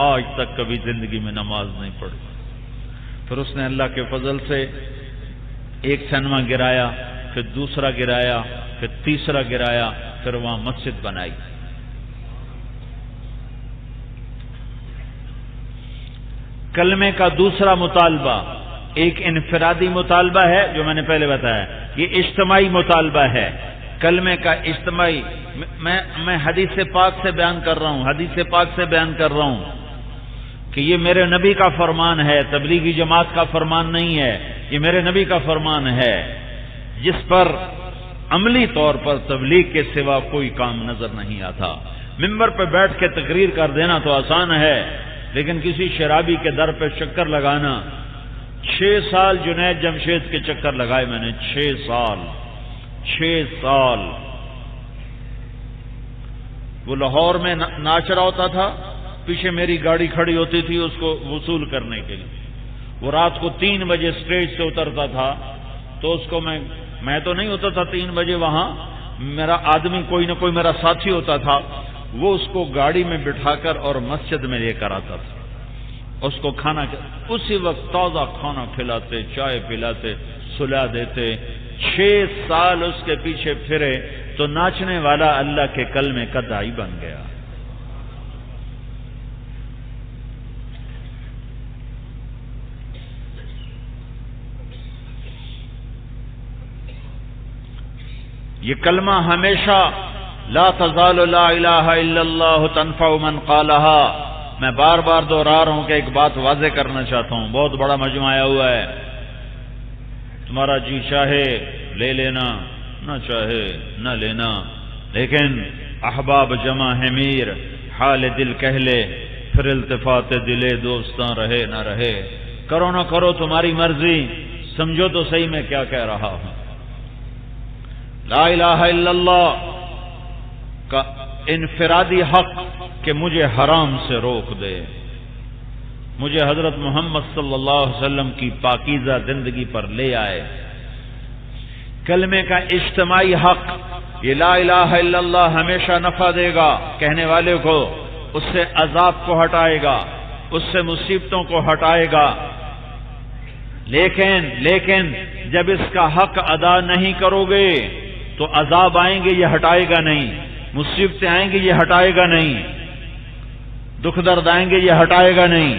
آج تک کبھی زندگی میں نماز نہیں پڑھی۔ پھر اس نے اللہ کے فضل سے ایک سینما گرایا، پھر دوسرا گرایا، پھر تیسرا گرایا، پھر وہاں مسجد بنائی۔ کلمے کا دوسرا مطالبہ ایک انفرادی مطالبہ ہے جو میں نے پہلے بتایا، یہ اجتماعی مطالبہ ہے۔ کلمے کا اجتماعی، میں حدیث پاک سے بیان کر رہا ہوں، حدیث پاک سے بیان کر رہا ہوں کہ یہ میرے نبی کا فرمان ہے، تبلیغی جماعت کا فرمان نہیں ہے، یہ میرے نبی کا فرمان ہے، جس پر عملی طور پر تبلیغ کے سوا کوئی کام نظر نہیں آتا۔ ممبر پہ بیٹھ کے تقریر کر دینا تو آسان ہے، لیکن کسی شرابی کے در پہ چکر لگانا، 6 سال جنید جمشید کے چکر لگائے میں نے، 6 سال۔ وہ لاہور میں ناچ رہا ہوتا تھا، پیچھے میری گاڑی کھڑی ہوتی تھی اس کو وصول کرنے کے لیے۔ وہ رات کو 3 بجے اسٹیج سے اترتا تھا، تو اس کو میں تو نہیں ہوتا تھا 3 بجے وہاں، میرا آدمی کوئی نہ کوئی میرا ساتھی ہوتا تھا، وہ اس کو گاڑی میں بٹھا کر اور مسجد میں لے کر آتا تھا۔ اس کو کھانا اسی وقت تازہ کھانا کھلاتے، چائے پلاتے، سلا دیتے۔ 6 سال اس کے پیچھے پھرے تو ناچنے والا اللہ کے کلمے کا داعی بن گیا۔ یہ کلمہ ہمیشہ لا تزال لا الہ الا اللہ تنفع من قالها، میں بار بار دوہرا رہا ہوں کہ ایک بات واضح کرنا چاہتا ہوں، بہت بڑا مجمع آیا ہوا ہے، تمہارا جی چاہے لے لینا، نہ چاہے نہ لینا، لیکن احباب جمع ہے میر، حال دل کہہ لے، پھر التفات دلے دوستاں رہے نہ رہے، کرو نہ کرو تمہاری مرضی، سمجھو تو صحیح میں کیا کہہ رہا ہوں۔ لا الہ الا اللہ کا انفرادی حق کہ مجھے حرام سے روک دے، مجھے حضرت محمد صلی اللہ علیہ وسلم کی پاکیزہ زندگی پر لے آئے۔ کلمے کا اجتماعی حق، یہ لا الہ الا اللہ ہمیشہ نفع دے گا کہنے والے کو، اس سے عذاب کو ہٹائے گا، اس سے مصیبتوں کو ہٹائے گا، لیکن جب اس کا حق ادا نہیں کرو گے تو عذاب آئیں گے، یہ ہٹائے گا نہیں، مصیبتیں آئیں گی، یہ ہٹائے گا نہیں، دکھ درد آئیں گے، یہ ہٹائے گا نہیں۔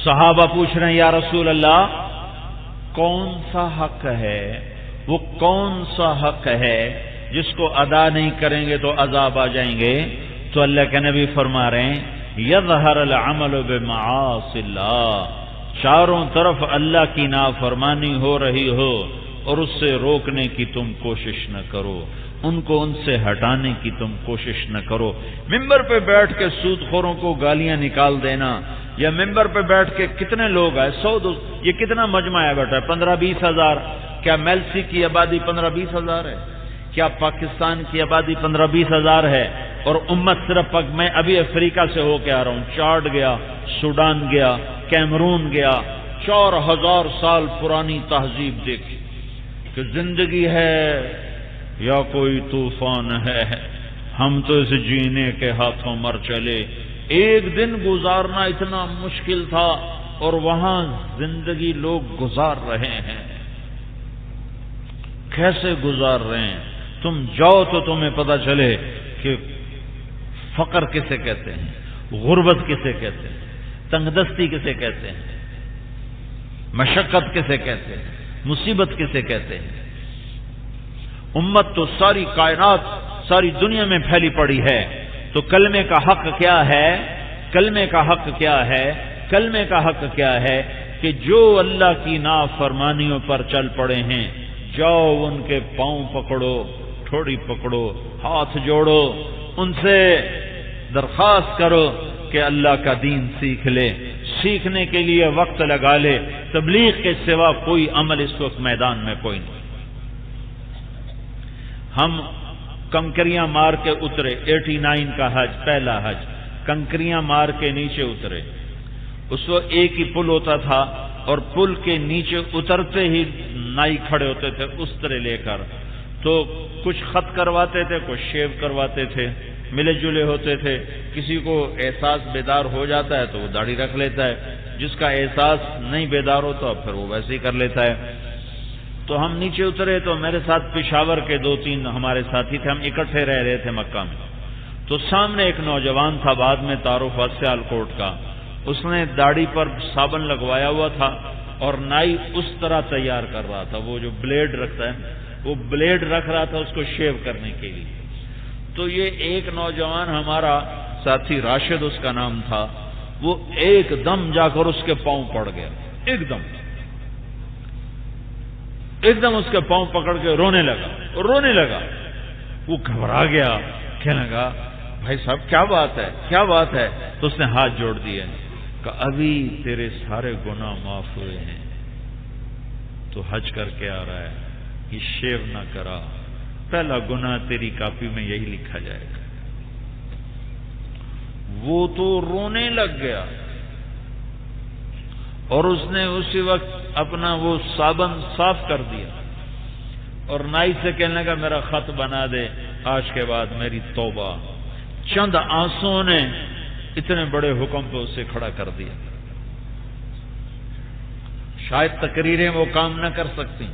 صحابہ پوچھ رہے ہیں یا رسول اللہ کون سا حق ہے، وہ کون سا حق ہے جس کو ادا نہیں کریں گے تو عذاب آ جائیں گے؟ تو اللہ کے نبی فرما رہے ہیں یظہر العمل بمعاصی اللہ، چاروں طرف اللہ کی نافرمانی ہو رہی ہو اور اس سے روکنے کی تم کوشش نہ کرو، ان سے ہٹانے کی تم کوشش نہ کرو۔ ممبر پہ بیٹھ کے سود خوروں کو گالیاں نکال دینا، یا ممبر پہ بیٹھ کے کتنے لوگ آئے، یہ کتنا مجمع ہے بیٹا، 15-20 ہزار؟ کیا میلسی کی آبادی 15-20 ہزار ہے؟ کیا پاکستان کی آبادی 15-20 ہزار ہے؟ اور امت صرف میں ابھی افریقہ سے ہو کے آ رہا ہوں، چاڈ گیا، سوڈان گیا، کیمرون گیا، 4000 سال پرانی تہذیب دیکھی کہ زندگی ہے یا کوئی طوفان ہے، ہم تو اس جینے کے ہاتھوں مر چلے۔ ایک دن گزارنا اتنا مشکل تھا اور وہاں زندگی لوگ گزار رہے ہیں، کیسے گزار رہے ہیں؟ تم جاؤ تو تمہیں پتہ چلے کہ فقر کسے کہتے ہیں، غربت کسے کہتے ہیں، تنگ دستی کسے کہتے ہیں، مشقت کسے کہتے ہیں، مصیبت کسے کہتے ہیں۔ امت تو ساری کائنات، ساری دنیا میں پھیلی پڑی ہے، تو کلمے کا حق کیا ہے؟ کلمے کا حق کیا ہے؟ کلمے کا حق کیا ہے کہ جو اللہ کی نافرمانیوں پر چل پڑے ہیں، جاؤ ان کے پاؤں پکڑو، ٹھوڑی پکڑو، ہاتھ جوڑو، ان سے درخواست کرو کہ اللہ کا دین سیکھ لے، سیکھنے کے لیے وقت لگا لے، تبلیغ کے سوا کوئی عمل اس وقت میدان میں کوئی نہیں۔ ہم کنکریاں مار کے اترے، 89 کا حج، پہلا حج، کنکریاں مار کے نیچے اترے، اس وقت ایک ہی پل ہوتا تھا اور پل کے نیچے اترتے ہی نائی کھڑے ہوتے تھے استرے لے کر، تو کچھ خط کرواتے تھے، کچھ شیو کرواتے تھے، ملے جلے ہوتے تھے۔ کسی کو احساس بیدار ہو جاتا ہے تو وہ داڑھی رکھ لیتا ہے، جس کا احساس نہیں بیدار ہوتا پھر وہ ویسے ہی کر لیتا ہے۔ تو ہم نیچے اترے تو میرے ساتھ پشاور کے 2-3 ہمارے ساتھی تھے، ہم اکٹھے رہ رہے تھے مکہ میں۔ تو سامنے ایک نوجوان تھا، بعد میں تعارف ہوا سیالکوٹ کا، اس نے داڑھی پر صابن لگوایا ہوا تھا اور نائی اس طرح تیار کر رہا تھا، وہ جو بلیڈ رکھتا ہے وہ بلیڈ رکھ رہا تھا اس کو شیو کرنے کے لیے۔ تو یہ ایک نوجوان ہمارا ساتھی راشد اس کا نام تھا، وہ ایک دم جا کر اس کے پاؤں پڑ گیا، ایک دم اس کے پاؤں پکڑ کے رونے لگا۔ وہ گھبرا گیا، کہنے لگا بھائی صاحب کیا بات ہے؟ تو اس نے ہاتھ جوڑ دیے، کہ ابھی تیرے سارے گناہ معاف ہوئے ہیں، تو حج کر کے آ رہا ہے، یہ شیو نہ کرا، پہلا گناہ تیری کاپی میں یہی لکھا جائے گا۔ وہ تو رونے لگ گیا اور اس نے اسی وقت اپنا وہ صابن صاف کر دیا اور نائی سے کہنے لگا میرا خط بنا دے، آج کے بعد میری توبہ۔ چند آنسوں نے اتنے بڑے حکم پہ اسے کھڑا کر دیا. شاید تقریریں وہ کام نہ کر سکتی،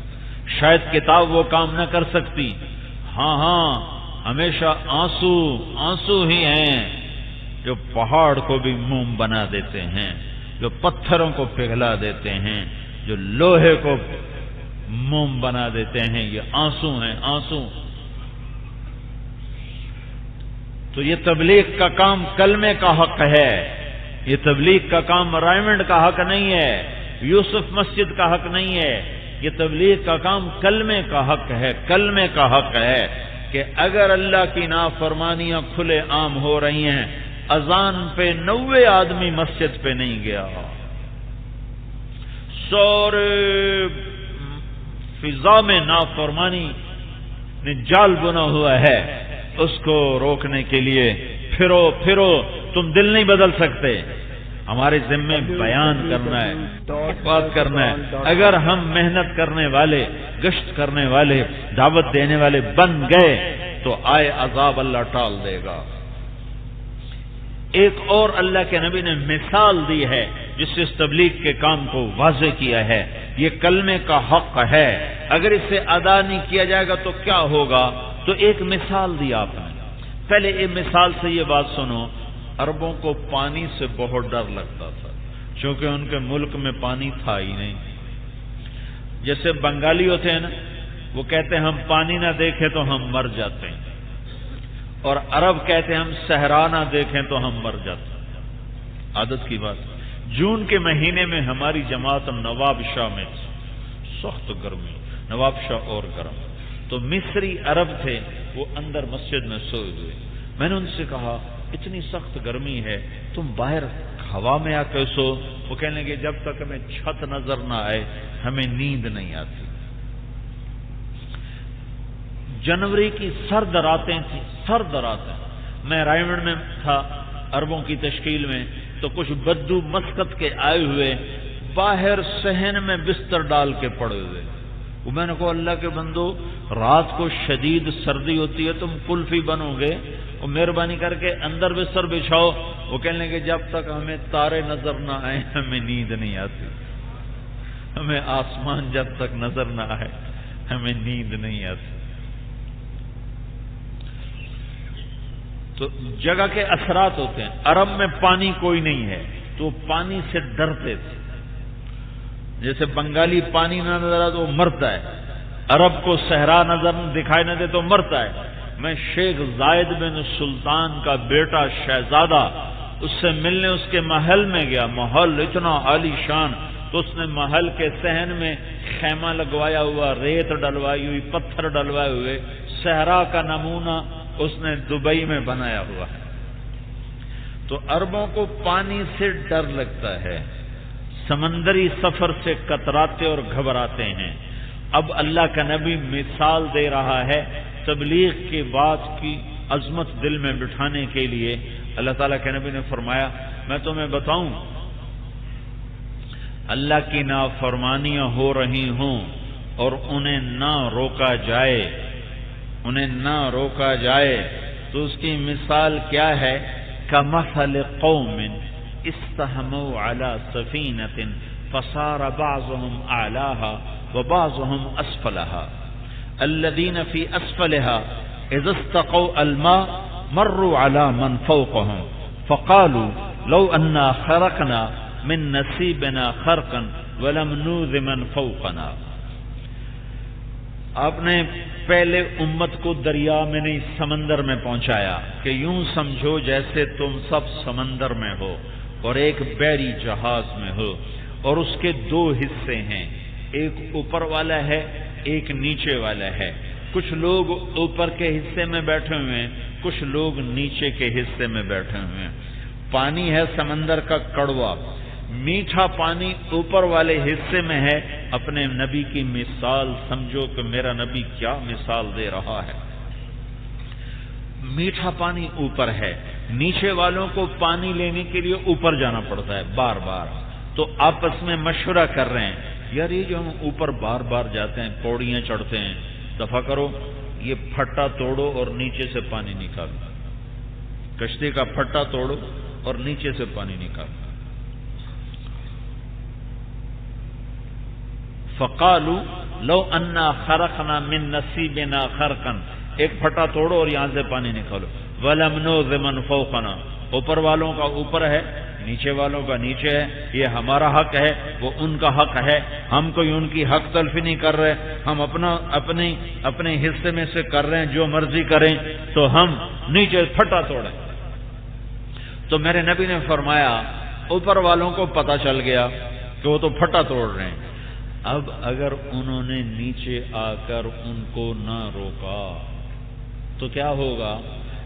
شاید کتاب وہ کام نہ کر سکتی، ہاں ہمیشہ آنسو ہی ہیں جو پہاڑ کو بھی موم بنا دیتے ہیں، جو پتھروں کو پگھلا دیتے ہیں، جو لوہے کو موم بنا دیتے ہیں. یہ آنسو ہیں، آنسو. تو یہ تبلیغ کا کام کلمے کا حق ہے، یہ تبلیغ کا کام رائمنڈ کا حق نہیں ہے، یوسف مسجد کا حق نہیں ہے. یہ تبلیغ کا کام کلمے کا حق ہے، کلمے کا حق ہے کہ اگر اللہ کی نافرمانیاں کھلے عام ہو رہی ہیں، اذان پہ 90 آدمی مسجد پہ نہیں گیا، سورے فضا میں نافرمانی نے جال بنا ہوا ہے، اس کو روکنے کے لیے پھرو. تم دل نہیں بدل سکتے، ہمارے ذمے بیان کرنا ہے، بات کرنا ہے. اگر ہم محنت کرنے والے، گشت کرنے والے، دعوت دینے والے بن گئے تو آئے عذاب اللہ ٹال دے گا. ایک اور اللہ کے نبی نے مثال دی ہے جس سے اس تبلیغ کے کام کو واضح کیا ہے. یہ کلمے کا حق ہے، اگر اسے ادا نہیں کیا جائے گا تو کیا ہوگا؟ تو ایک مثال دی آپ نے. پہلے ایک مثال سے یہ بات سنو. عربوں کو پانی سے بہت ڈر لگتا تھا چونکہ ان کے ملک میں پانی تھا ہی نہیں. جیسے بنگالی ہوتے ہیں نا، وہ کہتے ہیں ہم پانی نہ دیکھیں تو ہم مر جاتے ہیں، اور عرب کہتے ہیں ہم صحرا نہ دیکھیں تو ہم مر جاتے ہیں. عادت کی بات. جون کے مہینے میں ہماری جماعت نواب شاہ میں سخت گرمی، نواب شاہ اور گرم. تو مصری عرب تھے، وہ اندر مسجد میں سوئے ہوئے. میں نے ان سے کہا اتنی سخت گرمی ہے، تم باہر ہوا میں آ کے سو. وہ کہنے لگے جب تک ہمیں چھت نظر نہ آئے ہمیں نیند نہیں آتی. جنوری کی سرد راتیں تھیں، سرد راتیں. میں رائمنڈ میں تھا عربوں کی تشکیل میں، تو کچھ بدو مسقط کے آئے ہوئے باہر صحن میں بستر ڈال کے پڑے ہوئے. وہ میں نے کہا اللہ کے بندو، رات کو شدید سردی ہوتی ہے، تم کلفی بنو گے، اور مہربانی کر کے اندر بستر بچھاؤ. وہ کہنے لگے جب تک ہمیں تارے نظر نہ آئے ہمیں نیند نہیں آتی، ہمیں آسمان جب تک نظر نہ آئے ہمیں نیند نہیں آتی. تو جگہ کے اثرات ہوتے ہیں. عرب میں پانی کوئی نہیں ہے تو پانی سے ڈرتے تھے. جیسے بنگالی پانی نہ نظر آئے تو وہ مرتا ہے، عرب کو صحرا نظر دکھائی نہ دے تو مرتا ہے. میں شیخ زائد بن سلطان کا بیٹا شہزادہ، اس سے ملنے اس کے محل میں گیا. محل اتنا عالی شان، تو اس نے محل کے صحن میں خیمہ لگوایا ہوا، ریت ڈلوائی ہوئی، پتھر ڈلوائے ہوئے، صحرا کا نمونہ اس نے دبئی میں بنایا ہوا ہے. تو عربوں کو پانی سے ڈر لگتا ہے، سمندری سفر سے کتراتے اور گھبراتے ہیں. اب اللہ کا نبی مثال دے رہا ہے تبلیغ کی بات کی عظمت دل میں بٹھانے کے لیے. اللہ تعالیٰ کے نبی نے فرمایا میں تمہیں بتاؤں، اللہ کی نافرمانیاں ہو رہی ہوں اور انہیں نہ روکا جائے، انہیں نہ روکا جائے تو اس کی مثال کیا ہے؟ کمثل قوم استحموا على سفینۃ فصار بعضهم اعلاها وبعضهم اسفلها الذين في اسفلها اذا استقوا الماء مروا على من فوقهم فقالوا لو أنا خرقنا من نصيبنا خرقا ولم نوذ من فوقنا. آپ نے پہلے امت کو دریا میں نہیں سمندر میں پہنچایا کہ یوں سمجھو جیسے تم سب سمندر میں ہو اور ایک بحری جہاز میں ہو، اور اس کے دو حصے ہیں، ایک اوپر والا ہے ایک نیچے والا ہے. کچھ لوگ اوپر کے حصے میں بیٹھے ہوئے ہیں، کچھ لوگ نیچے کے حصے میں بیٹھے ہوئے ہیں. پانی ہے سمندر کا کڑوا، میٹھا پانی اوپر والے حصے میں ہے. اپنے نبی کی مثال سمجھو کہ میرا نبی کیا مثال دے رہا ہے. میٹھا پانی اوپر ہے، نیچے والوں کو پانی لینے کے لیے اوپر جانا پڑتا ہے بار بار. تو آپس میں مشورہ کر رہے ہیں یار یہ جو ہم اوپر بار بار جاتے ہیں، پوڑیاں چڑھتے ہیں، دفع کرو، یہ پھٹا توڑو اور نیچے سے پانی نکالو. کشتی کا پھٹا توڑو اور نیچے سے پانی نکالتا. فقالوا لو انا خرقنا من نصیبنا خرقا، ایک پھٹا توڑو اور یہاں سے پانی نکالو. ولم نؤذ من فوقنا، اوپر والوں کا اوپر ہے، نیچے والوں کا نیچے ہے، یہ ہمارا حق ہے، وہ ان کا حق ہے، ہم کوئی ان کی حق تلفی نہیں کر رہے، ہم اپنے حصے میں سے کر رہے ہیں، جو مرضی کریں، تو ہم نیچے پھٹا توڑیں. تو میرے نبی نے فرمایا اوپر والوں کو پتہ چل گیا کہ وہ تو پھٹا توڑ رہے ہیں. اب اگر انہوں نے نیچے آ کر ان کو نہ روکا تو کیا ہوگا؟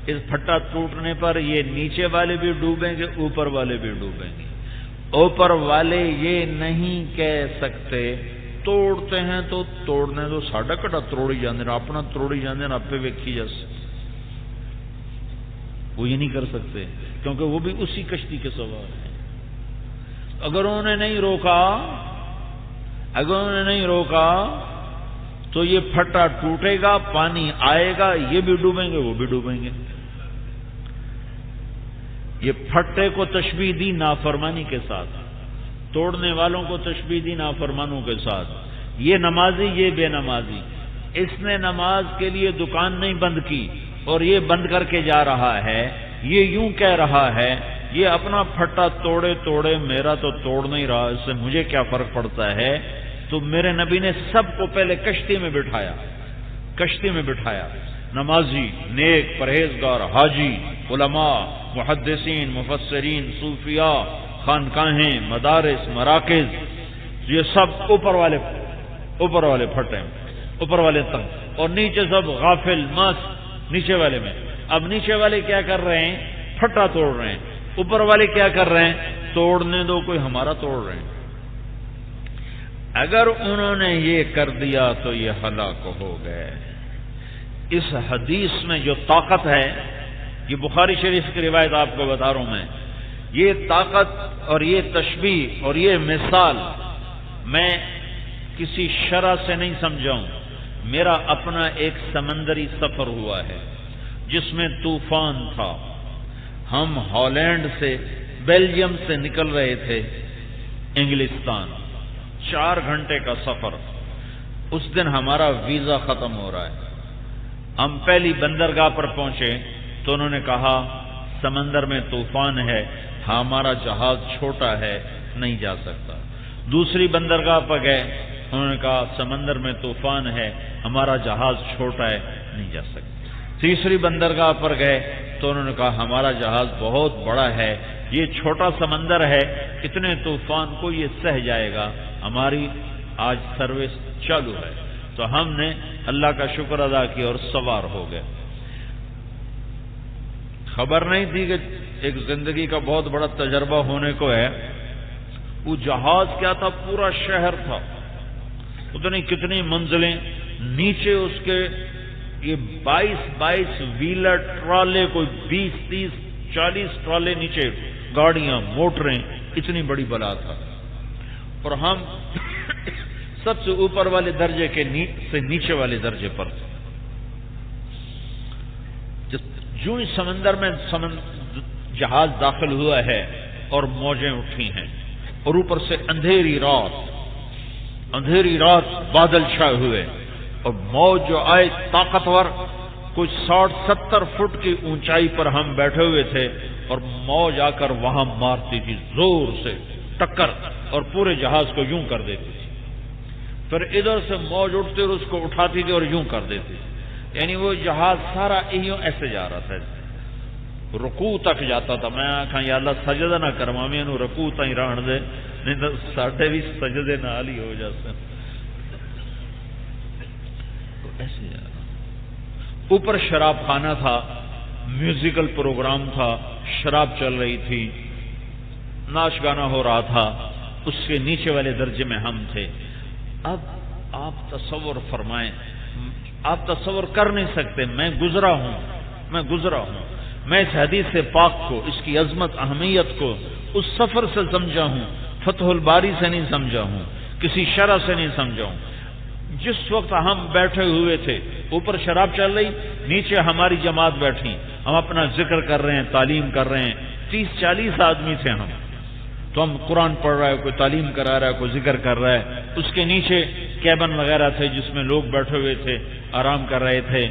اس پھٹا ٹوٹنے پر یہ نیچے والے بھی ڈوبیں گے، اوپر والے بھی ڈوبیں گے. اوپر والے یہ نہیں کہہ سکتے توڑتے ہیں تو توڑنے دو، ساڈا کٹا توڑی جاندے نا، اپنا توڑی جاندے نا، آپ پہ ویکھی جس. وہ یہ نہیں کر سکتے کیونکہ وہ بھی اسی کشتی کے سوار ہیں. اگر انہوں نے نہیں روکا تو یہ پھٹا ٹوٹے گا، پانی آئے گا، یہ بھی ڈوبیں گے، وہ بھی ڈوبیں گے. یہ پھٹے کو تشبیہ دی نافرمانی کے ساتھ، توڑنے والوں کو تشبیہ دی نافرمانوں کے ساتھ. یہ نمازی، یہ بے نمازی، اس نے نماز کے لیے دکان نہیں بند کی اور یہ بند کر کے جا رہا ہے. یہ یوں کہہ رہا ہے یہ اپنا پھٹا توڑے میرا تو توڑ نہیں رہا، اس سے مجھے کیا فرق پڑتا ہے. تو میرے نبی نے سب کو پہلے کشتی میں بٹھایا. نمازی، نیک، پرہیزگار، حاجی، علماء، محدثین، مفسرین، صوفیاء، خانقاہیں، مدارس، مراکز، یہ سب اوپر والے پھٹے، اوپر والے تنگ، اور نیچے سب غافل مست نیچے والے میں. اب نیچے والے کیا کر رہے ہیں؟ پھٹا توڑ رہے ہیں. اوپر والے کیا کر رہے ہیں؟ توڑنے دو، کوئی ہمارا توڑ رہے ہیں. اگر انہوں نے یہ کر دیا تو یہ ہلاک ہو گئے. اس حدیث میں جو طاقت ہے، یہ بخاری شریف کی روایت آپ کو بتا رہا ہوں میں، یہ طاقت اور یہ تشبیہ اور یہ مثال میں کسی شرح سے نہیں سمجھاؤں. میرا اپنا ایک سمندری سفر ہوا ہے جس میں طوفان تھا. ہم ہالینڈ سے، بیلجیم سے نکل رہے تھے انگلستان، 4 گھنٹے کا سفر. اس دن ہمارا ویزا ختم ہو رہا ہے. ہم پہلی بندرگاہ پر پہنچے تو انہوں نے کہا سمندر میں طوفان ہے، ہمارا جہاز چھوٹا ہے، نہیں جا سکتا. دوسری بندرگاہ پر گئے، انہوں نے کہا سمندر میں طوفان ہے، ہمارا جہاز چھوٹا ہے، نہیں جا سکتا. تیسری بندرگاہ پر گئے تو انہوں نے کہا ہمارا جہاز بہت بڑا ہے، یہ چھوٹا سمندر ہے، اتنے طوفان کو یہ سہ جائے گا، ہماری آج سروس چالو ہے. تو ہم نے اللہ کا شکر ادا کیا اور سوار ہو گئے. خبر نہیں تھی کہ ایک زندگی کا بہت بڑا تجربہ ہونے کو ہے. وہ جہاز کیا تھا؟ پورا شہر تھا، پتہ نہیں کتنی منزلیں، نیچے اس کے یہ 22 ویلر ٹرالے، کوئی 20 30 40 ٹرالے نیچے، گاڑیاں، موٹریں، اتنی بڑی بلا تھا. اور ہم سب سے اوپر والے درجے کے سے نیچے والے درجے پر. جو ہی سمندر میں جہاز داخل ہوا ہے اور موجیں اٹھی ہیں، اور اوپر سے اندھیری رات بادل چھائے ہوئے، اور موج جو آئے طاقتور، کچھ 60-70 فٹ کی اونچائی پر ہم بیٹھے ہوئے تھے، اور موج آ کر وہاں مارتی تھی زور سے ٹکر، اور پورے جہاز کو یوں کر دیتی تھی. پھر ادھر سے موج اٹھتی اور اس کو اٹھاتی تھی اور یوں کر دیتی تھی. یعنی وہ جہاز سارا یوں ایسے جا رہا تھا، رکوع تک جاتا تھا. میں آخا یا اللہ سجدہ نہ کروا میں رکوع تھی رہن دے، نہیں تو ساڈے بھی سجدے نال ہی ہو جاتے. ایسے جا رہا. اوپر شراب خانہ تھا، میوزیکل پروگرام تھا، شراب چل رہی تھی، ناچ گانا ہو رہا تھا. اس کے نیچے والے درجے میں ہم تھے. اب آپ تصور فرمائیں، آپ تصور کر نہیں سکتے. میں گزرا ہوں. میں اس حدیث سے پاک کو، اس کی عظمت، اہمیت کو اس سفر سے سمجھا ہوں، فتح الباری سے نہیں سمجھا ہوں، کسی شرح سے نہیں سمجھا ہوں. جس وقت ہم بیٹھے ہوئے تھے، اوپر شراب چل رہی، نیچے ہماری جماعت بیٹھی، ہم اپنا ذکر کر رہے ہیں، تعلیم کر رہے ہیں، 30-40 آدمی تھے ہم، تو ہم قرآن پڑھ رہا ہے، کوئی تعلیم کرا رہا ہے، کوئی ذکر کر رہا ہے، اس کے نیچے کیبن وغیرہ تھے جس میں لوگ بیٹھے ہوئے تھے، آرام کر رہے تھے۔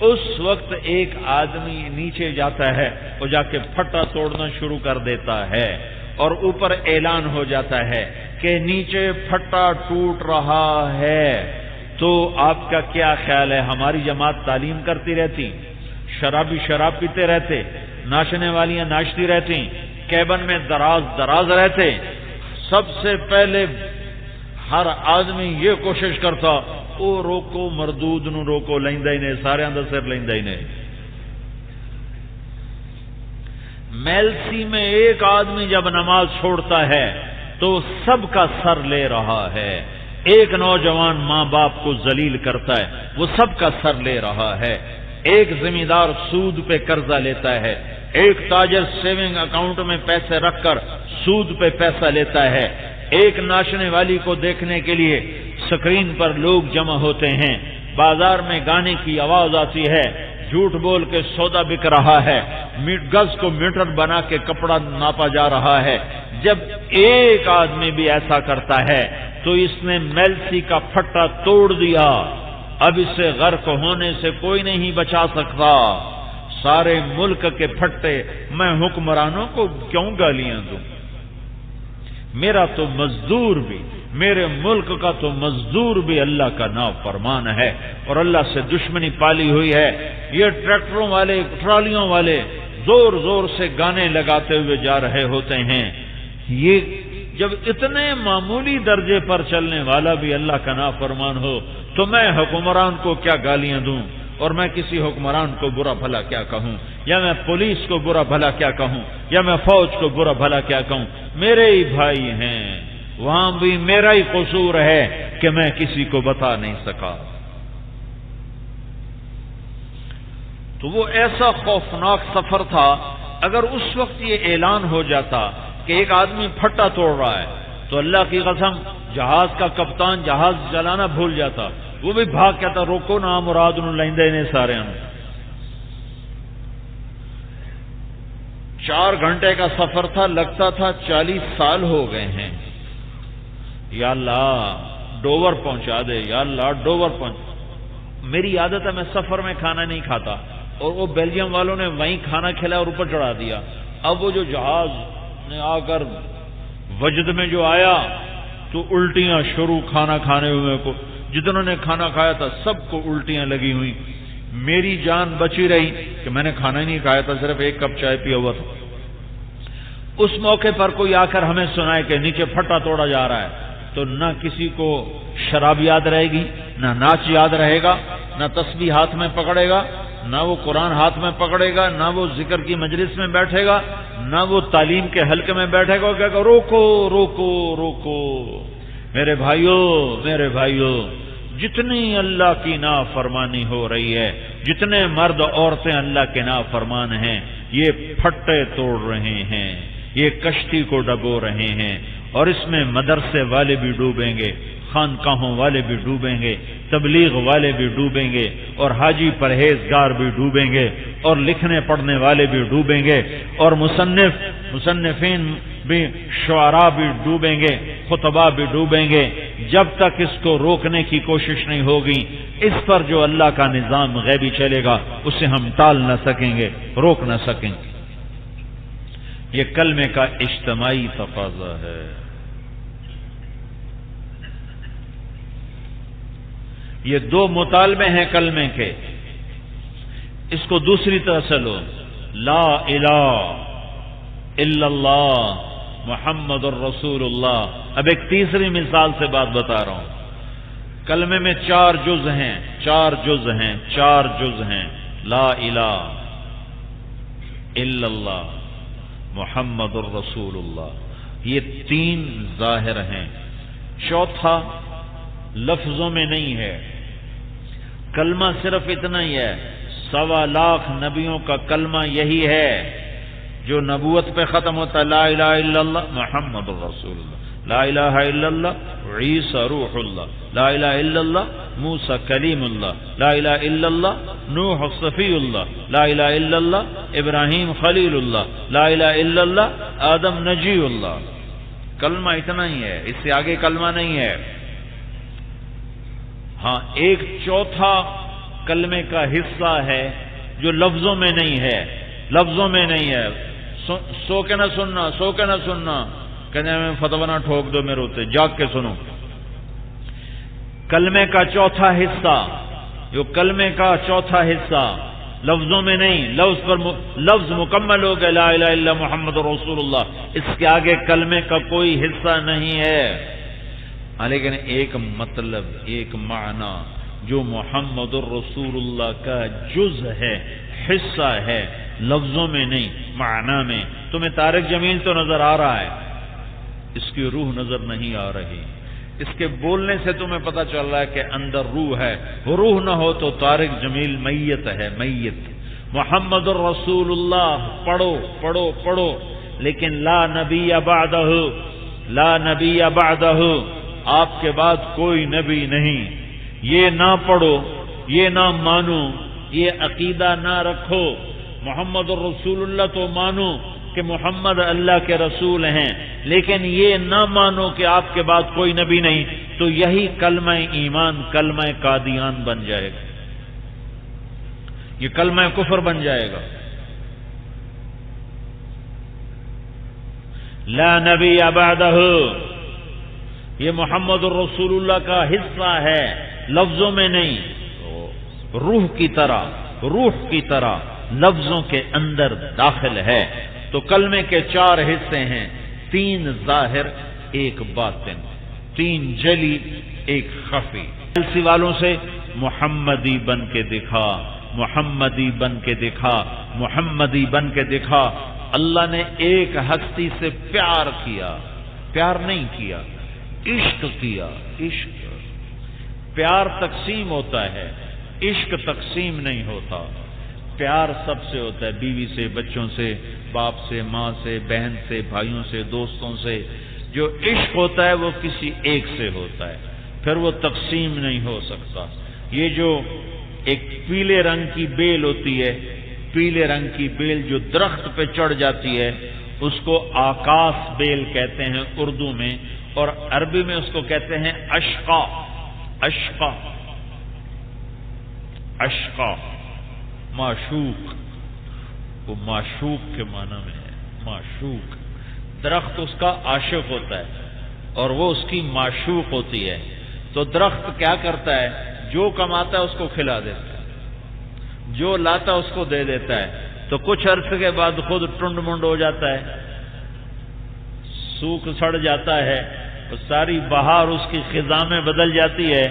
اس وقت ایک آدمی نیچے جاتا ہے، وہ جا کے پھٹا توڑنا شروع کر دیتا ہے، اور اوپر اعلان ہو جاتا ہے کہ نیچے پھٹا ٹوٹ رہا ہے۔ تو آپ کا کیا خیال ہے؟ ہماری جماعت تعلیم کرتی رہتی، شرابی شراب پیتے رہتے، ناچنے والیاں ناچتی رہتی، کیبن میں دراز رہتے؟ سب سے پہلے ہر آدمی یہ کوشش کرتا، او روکو مردود نو روکو، لیندہ ہی نہیں، سارے اندر سر لیندہ ہی نہیں۔ میلسی میں ایک آدمی جب نماز چھوڑتا ہے تو سب کا سر لے رہا ہے۔ ایک نوجوان ماں باپ کو ذلیل کرتا ہے، وہ سب کا سر لے رہا ہے۔ ایک زمیندار سود پہ قرضہ لیتا ہے، ایک تاجر سیونگ اکاؤنٹ میں پیسے رکھ کر سود پہ پیسہ لیتا ہے، ایک ناچنے والی کو دیکھنے کے لیے سکرین پر لوگ جمع ہوتے ہیں، بازار میں گانے کی آواز آتی ہے، جھوٹ بول کے سودا بک رہا ہے، گز کو میٹر بنا کے کپڑا ناپا جا رہا ہے۔ جب ایک آدمی بھی ایسا کرتا ہے تو اس نے میلسی کا پھٹا توڑ دیا، اب اسے غرق ہونے سے کوئی نہیں بچا سکتا۔ سارے ملک کے پھٹے، میں حکمرانوں کو کیوں گالیاں دوں؟ میرا تو مزدور بھی، میرے ملک کا تو مزدور بھی اللہ کا نافرمان ہے، اور اللہ سے دشمنی پالی ہوئی ہے۔ یہ ٹریکٹروں والے، ٹرالیوں والے زور زور سے گانے لگاتے ہوئے جا رہے ہوتے ہیں۔ یہ جب اتنے معمولی درجے پر چلنے والا بھی اللہ کا نافرمان ہو تو میں حکمران کو کیا گالیاں دوں، اور میں کسی حکمران کو برا بھلا کیا کہوں، یا میں پولیس کو برا بھلا کیا کہوں، یا میں فوج کو برا بھلا کیا کہوں؟ میرے ہی بھائی ہیں، وہاں بھی میرا ہی قصور ہے کہ میں کسی کو بتا نہیں سکا۔ تو وہ ایسا خوفناک سفر تھا، اگر اس وقت یہ اعلان ہو جاتا کہ ایک آدمی پھٹا توڑ رہا ہے تو اللہ کی قسم جہاز کا کپتان جہاز چلانا بھول جاتا، وہ بھی بھاگ کہتا روکو نا مراد نو لیندے نے سارے ہم۔ 4 گھنٹے کا سفر تھا، لگتا تھا 40 سال ہو گئے ہیں۔ یا اللہ ڈوور پہنچا دے، یا اللہ ڈوور پہنچا۔ میری عادت ہے میں سفر میں کھانا نہیں کھاتا، اور وہ بیلجیم والوں نے وہیں کھانا کھلایا اور اوپر چڑھا دیا۔ اب وہ جو جہاز نے آ کر وجد میں جو آیا تو الٹیاں شروع کھانا کھانے ہوئے کو، جتنوں نے کھانا کھایا تھا سب کو الٹیاں لگی ہوئی۔ میری جان بچی رہی کہ میں نے کھانا ہی نہیں کھایا تھا، صرف 1 کپ چائے پیا ہوا تھا۔ اس موقع پر کوئی آ کر ہمیں سنائے کہ نیچے پھٹا توڑا جا رہا ہے، تو نہ کسی کو شراب یاد رہے گی، نہ ناچ یاد رہے گا، نہ تسبیح ہاتھ میں پکڑے گا، نہ وہ قرآن ہاتھ میں پکڑے گا، نہ وہ ذکر کی مجلس میں بیٹھے گا، نہ وہ تعلیم کے حلقے میں بیٹھے گا، کہے گا روکو روکو روکو۔ میرے بھائیوں جتنی اللہ کی نافرمانی ہو رہی ہے، جتنے مرد عورتیں اللہ کے نافرمان ہیں، یہ پھٹے توڑ رہے ہیں، یہ کشتی کو ڈبو رہے ہیں، اور اس میں مدرسے والے بھی ڈوبیں گے، خانقاہوں والے بھی ڈوبیں گے، تبلیغ والے بھی ڈوبیں گے، اور حاجی پرہیزگار بھی ڈوبیں گے، اور لکھنے پڑھنے والے بھی ڈوبیں گے، اور مصنفین بھی، شعراء بھی ڈوبیں گے، خطباء بھی ڈوبیں گے۔ جب تک اس کو روکنے کی کوشش نہیں ہوگی، اس پر جو اللہ کا نظام غیبی چلے گا اسے ہم ٹال نہ سکیں گے، روک نہ سکیں گے۔ یہ کلمے کا اجتماعی تقاضا ہے۔ یہ 2 مطالبے ہیں کلمے کے، اس کو دوسری طرح سے لو، لا الہ الا اللہ محمد الرسول اللہ۔ اب ایک تیسری مثال سے بات بتا رہا ہوں۔ کلمے میں 4 جز ہیں، 4 جز ہیں، لا الہ الا اللہ محمد الرسول اللہ، یہ 3 ظاہر ہیں، چوتھا لفظوں میں نہیں ہے۔ کلمہ صرف اتنا ہی ہے، 1.25 لاکھ نبیوں کا کلمہ یہی ہے جو نبوت پہ ختم ہوتا ہے، لا الہ الا اللہ محمد الرسول اللہ، لا الہ الا اللہ عیسی روح اللہ، لا الہ الا اللہ موسیٰ کلیم اللہ لا الہ الا اللہ، نوح صفی اللہ لا الہ الا اللہ، ابراہیم خلیل اللہ لا الہ الا اللہ، آدم نجی اللہ۔ کلمہ اتنا ہی ہے، اس سے آگے کلمہ نہیں ہے۔ ہاں ایک چوتھا کلمے کا حصہ ہے جو لفظوں میں نہیں ہے، لفظوں میں نہیں ہے۔ سو کے نہ سننا، سو کے نہ سننا، کہنے میں فتویٰ نہ ٹھوک دو میرے ہوتے، جاگ کے سنو۔ کلمے کا چوتھا حصہ، جو کلمے کا چوتھا حصہ لفظوں میں نہیں، لفظ مکمل ہو گئے لا الہ الا محمد رسول اللہ، اس کے آگے کلمے کا کوئی حصہ نہیں ہے، لیکن ایک مطلب، ایک معنی جو محمد الرسول اللہ کا جز ہے، حصہ ہے، لفظوں میں نہیں معنی میں۔ تمہیں طارق جمیل تو نظر آ رہا ہے، اس کی روح نظر نہیں آ رہی، اس کے بولنے سے تمہیں پتہ چل رہا ہے کہ اندر روح ہے، روح نہ ہو تو طارق جمیل میت ہے، میت۔ محمد الرسول اللہ پڑھو پڑھو پڑھو، لیکن لا نبی بعدہ، لا نبی بعدہ، آپ کے بعد کوئی نبی نہیں، یہ نہ پڑھو، یہ نہ مانو، یہ عقیدہ نہ رکھو۔ محمد الرسول اللہ تو مانو کہ محمد اللہ کے رسول ہیں، لیکن یہ نہ مانو کہ آپ کے بعد کوئی نبی نہیں، تو یہی کلمہ ایمان، کلمہ قادیان بن جائے گا، یہ کلمہ کفر بن جائے گا۔ لا نبی بعدہ، یہ محمد الرسول اللہ کا حصہ ہے، لفظوں میں نہیں، روح کی طرح، روح کی طرح لفظوں کے اندر داخل ہے۔ تو کلمے کے چار حصے ہیں، تین ظاہر، ایک باطن، تین جلی، ایک خفی۔ ایلسی والوں سے محمدی بن کے دکھا، محمدی بن کے دکھا، محمدی بن کے دکھا۔ اللہ نے ایک ہستی سے پیار کیا، پیار نہیں کیا، عشق کیا، عشق۔ پیار تقسیم ہوتا ہے، عشق تقسیم نہیں ہوتا۔ پیار سب سے ہوتا ہے، بیوی سے، بچوں سے، باپ سے، ماں سے، بہن سے، بھائیوں سے، دوستوں سے۔ جو عشق ہوتا ہے وہ کسی ایک سے ہوتا ہے، پھر وہ تقسیم نہیں ہو سکتا۔ یہ جو ایک پیلے رنگ کی بیل ہوتی ہے، پیلے رنگ کی بیل جو درخت پہ چڑھ جاتی ہے، اس کو آکاس بیل کہتے ہیں اردو میں، اور عربی میں اس کو کہتے ہیں اشقا، اشقا، اشقا، معشوق۔ وہ معشوق کے معنی میں ہے، معشوق۔ درخت اس کا عاشق ہوتا ہے اور وہ اس کی معشوق ہوتی ہے۔ تو درخت کیا کرتا ہے؟ جو کماتا ہے اس کو کھلا دیتا ہے، جو لاتا ہے اس کو دے دیتا ہے، تو کچھ عرصے کے بعد خود ٹنڈ منڈ ہو جاتا ہے، سوکھ سڑ جاتا ہے، تو ساری بہار اس کی خزاں میں بدل جاتی ہے۔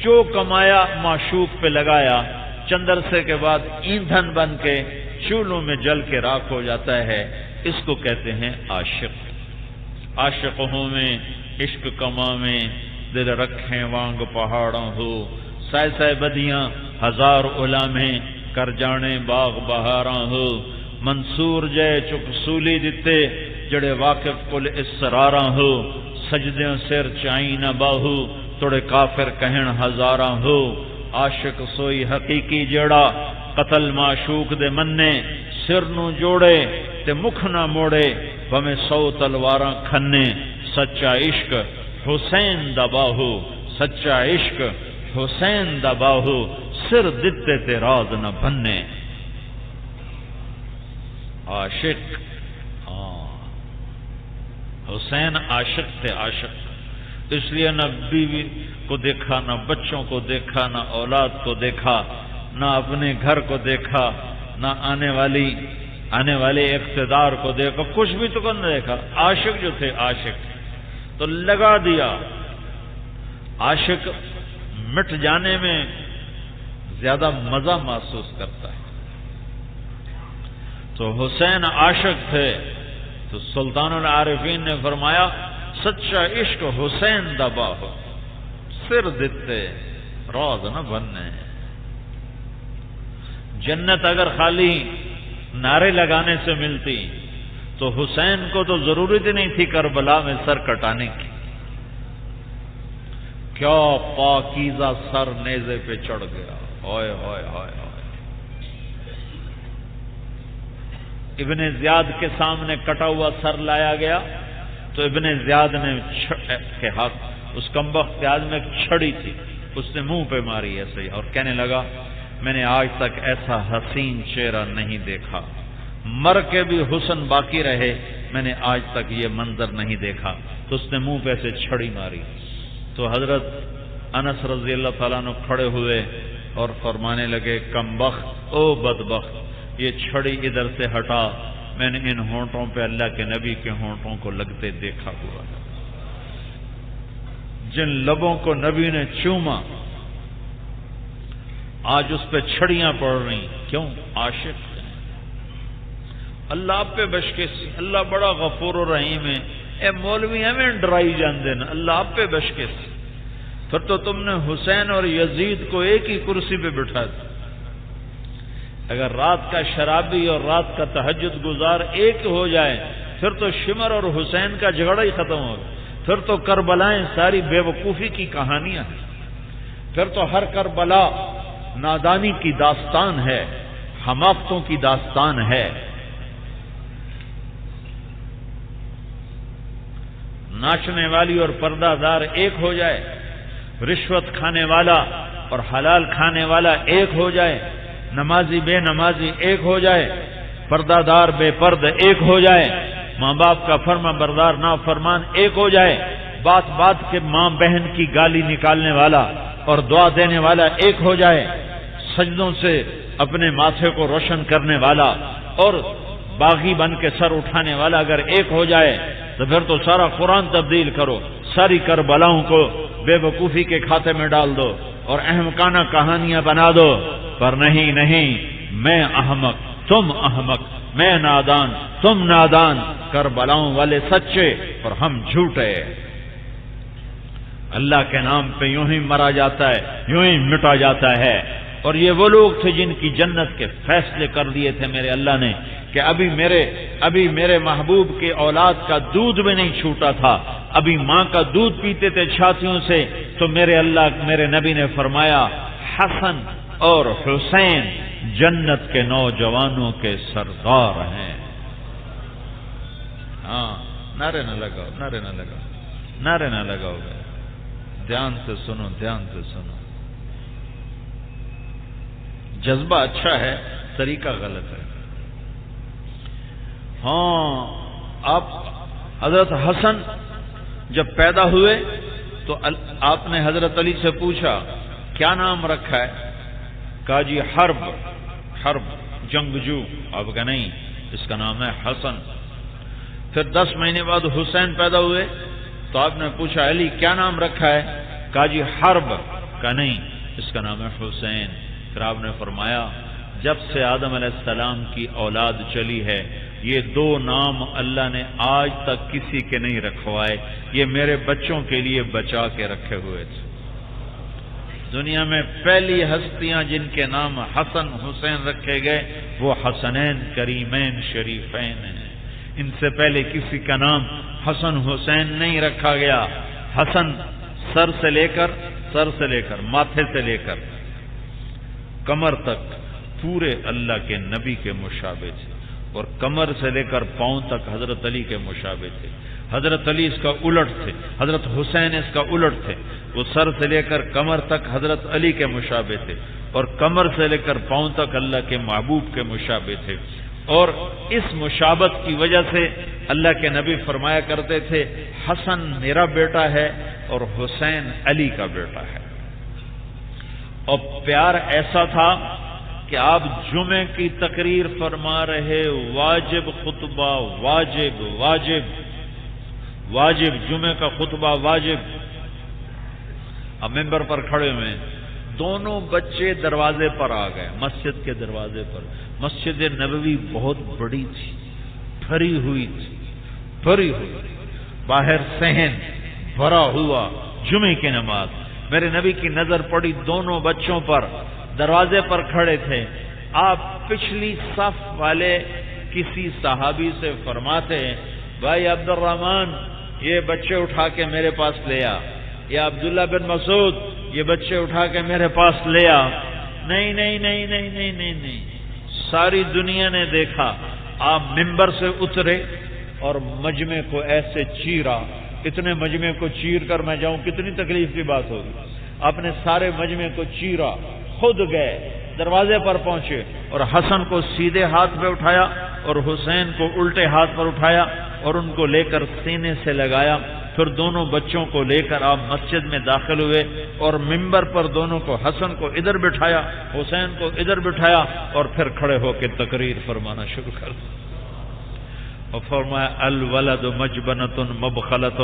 جو کمایا معشوق پہ لگایا، چند عرصے کے بعد ایندھن بن کے چولہوں میں جل کے راکھ ہو جاتا ہے۔ اس کو کہتے ہیں عاشق۔ عاشق ہوں میں عشق کما میں، دل رکھیں وانگ پہاڑاں ہو، سائے سائے بدیاں ہزار علامیں، کر جانے باغ بہاراں ہو، منصور جے چک سولی دتے، جڑے واقف کل اسراراں ہو، سجدیوں سر چائی نہ باہو، توڑے کافر کہن ہزاراں ہو۔ عاشق سوئی حقیقی جڑا، قتل معشوق دے مننے، سر نو جوڑے تے مکھ نہ موڑے، بھمیں 100 تلواراں کھنے۔ سچا عشق حسین دا باہو، سچا عشق حسین دا باہو، سر دتے تے راز نہ بننے۔ عاشق، حسین عاشق تھے، عاشق۔ اس لیے نہ بیوی کو دیکھا، نہ بچوں کو دیکھا، نہ اولاد کو دیکھا، نہ اپنے گھر کو دیکھا، نہ آنے والے اقتدار کو دیکھا، کچھ بھی تو نہ دیکھا۔ عاشق جو تھے، عاشق تو لگا دیا۔ عاشق مٹ جانے میں زیادہ مزہ محسوس کرتا ہے۔ تو حسین عاشق تھے، تو سلطان العارفین نے فرمایا سچا عشق حسین دا باہو، سر دتے راز نہ بننے۔ جنت اگر خالی نعرے لگانے سے ملتی تو حسین کو تو ضرورت ہی نہیں تھی کربلا میں سر کٹانے کی۔ کیا پاکیزہ سر نیزے پہ چڑھ گیا، ہائے ہائے ہائے ہائے۔ ابن زیاد کے سامنے کٹا ہوا سر لایا گیا تو ابن زیاد نے کے ہاتھ اس کمبخت کے ہاتھ میں ایک چھڑی تھی، اس نے منہ پہ ماری ایسے ہی، اور کہنے لگا میں نے آج تک ایسا حسین چہرہ نہیں دیکھا، مر کے بھی حسن باقی رہے، میں نے آج تک یہ منظر نہیں دیکھا۔ تو اس نے منہ پہ سے چھڑی ماری تو حضرت انس رضی اللہ تعالیٰ عنہ کھڑے ہوئے اور فرمانے لگے کمبخت، او بدبخت، یہ چھڑی ادھر سے ہٹا، میں نے ان ہونٹوں پہ اللہ کے نبی کے ہونٹوں کو لگتے دیکھا ہوا ہے، جن لبوں کو نبی نے چوما آج اس پہ چھڑیاں پڑ رہی، کیوں؟ عاشق ہیں اللہ آپ پہ بشکے سی، اللہ بڑا غفور و رحیم ہے، اے مولوی ہمیں ڈرائی جان دینا، اللہ آپ پہ بشکے سی۔ پھر تو تم نے حسین اور یزید کو ایک ہی کرسی پہ بٹھا دیا۔ اگر رات کا شرابی اور رات کا تہجد گزار ایک ہو جائے پھر تو شمر اور حسین کا جھگڑا ہی ختم ہوگا، پھر تو کربلائیں ساری بے وقوفی کی کہانیاں ہیں، پھر تو ہر کربلا نادانی کی داستان ہے، حماقتوں کی داستان ہے۔ ناچنے والی اور پردہ دار ایک ہو جائے، رشوت کھانے والا اور حلال کھانے والا ایک ہو جائے، نمازی بے نمازی ایک ہو جائے، پردہ دار بے پرد ایک ہو جائے، ماں باپ کا فرما بردار نافرمان ایک ہو جائے، بات بات کے ماں بہن کی گالی نکالنے والا اور دعا دینے والا ایک ہو جائے، سجدوں سے اپنے ماتھے کو روشن کرنے والا اور باغی بن کے سر اٹھانے والا اگر ایک ہو جائے تو پھر تو سارا قرآن تبدیل کرو، ساری کربلاؤں کو بے وقوفی کے کھاتے میں ڈال دو اور احمقانہ کہانیاں بنا دو، پر نہیں نہیں، میں احمق تم احمق، میں نادان تم نادان، کربلاؤں والے سچے اور ہم جھوٹے۔ اللہ کے نام پہ یوں ہی مرا جاتا ہے، یوں ہی مٹا جاتا ہے۔ اور یہ وہ لوگ تھے جن کی جنت کے فیصلے کر دیے تھے میرے اللہ نے کہ ابھی میرے محبوب کے اولاد کا دودھ بھی نہیں چھوٹا تھا، ابھی ماں کا دودھ پیتے تھے چھاتیوں سے، تو میرے نبی نے فرمایا حسن اور حسین جنت کے نوجوانوں کے سردار ہیں۔ ہاں، نعرے نہ لگاؤ، نعرے نہ لگاؤ، نعرے نہ لگاؤ، دھیان سے سنو، دھیان سے سنو۔ جذبہ اچھا ہے، طریقہ غلط ہے۔ ہاں، آپ حضرت حسن جب پیدا ہوئے تو آپ نے حضرت علی سے پوچھا کیا نام رکھا ہے؟ کہا جی حرب، جنگجو۔ آپ کہا نہیں، اس کا نام ہے حسن۔ پھر 10 مہینے بعد حسین پیدا ہوئے تو آپ نے پوچھا علی کیا نام رکھا ہے؟ کہا جی حرب۔ کہا نہیں، اس کا نام ہے حسین۔ پھر آپ نے فرمایا جب سے آدم علیہ السلام کی اولاد چلی ہے یہ 2 نام اللہ نے آج تک کسی کے نہیں رکھوائے، یہ میرے بچوں کے لیے بچا کے رکھے ہوئے تھے۔ دنیا میں پہلی ہستیاں جن کے نام حسن حسین رکھے گئے وہ حسنین کریمین شریفین ہیں، ان سے پہلے کسی کا نام حسن حسین نہیں رکھا گیا۔ حسن سر سے لے کر ماتھے سے لے کر کمر تک پورے اللہ کے نبی کے مشابہ تھے، اور کمر سے لے کر پاؤں تک حضرت علی کے مشابہ تھے۔ حضرت علی اس کا الٹ تھے، حضرت حسین اس کا الٹ تھے، وہ سر سے لے کر کمر تک حضرت علی کے مشابہ تھے، اور کمر سے لے کر پاؤں تک اللہ کے محبوب کے مشابہ تھے۔ اور اس مشابہت کی وجہ سے اللہ کے نبی فرمایا کرتے تھے حسن میرا بیٹا ہے اور حسین علی کا بیٹا ہے۔ اور پیار ایسا تھا کہ آپ جمعے کی تقریر فرما رہے، واجب خطبہ، واجب جمعے کا خطبہ واجب، اب ممبر پر کھڑے ہوئے، دونوں بچے دروازے پر آ گئے، مسجد کے دروازے پر۔ مسجد نبوی بہت بڑی تھی، بھری ہوئی تھی، باہر صحن بھرا ہوا، جمعے کی نماز۔ میرے نبی کی نظر پڑی دونوں بچوں پر، دروازے پر کھڑے تھے۔ آپ پچھلی صف والے کسی صحابی سے فرماتے ہیں بھائی عبد الرحمن یہ بچے اٹھا کے میرے پاس لے آ۔ یا عبداللہ بن مسعود یہ بچے اٹھا کے میرے پاس لے آ. نہیں نہیں نہیں نہیں نہیں نہیں نہیں. ساری دنیا نے دیکھا آپ ممبر سے اترے اور مجمع کو ایسے چیرا. اتنے مجمع کو چیر کر میں جاؤں کتنی تکلیف کی بات ہوگی. آپ نے سارے مجمع کو چیرا، خود گئے دروازے پر پہنچے اور حسن کو سیدھے ہاتھ پہ اٹھایا اور حسین کو الٹے ہاتھ پر اٹھایا اور ان کو لے کر سینے سے لگایا. پھر دونوں بچوں کو لے کر آپ مسجد میں داخل ہوئے اور ممبر پر دونوں کو، حسن کو ادھر بٹھایا، حسین کو ادھر بٹھایا اور پھر کھڑے ہو کے تقریر فرمانا شروع کر دیا. اور فرمایا الولد مجبنۃ مبخلۃ،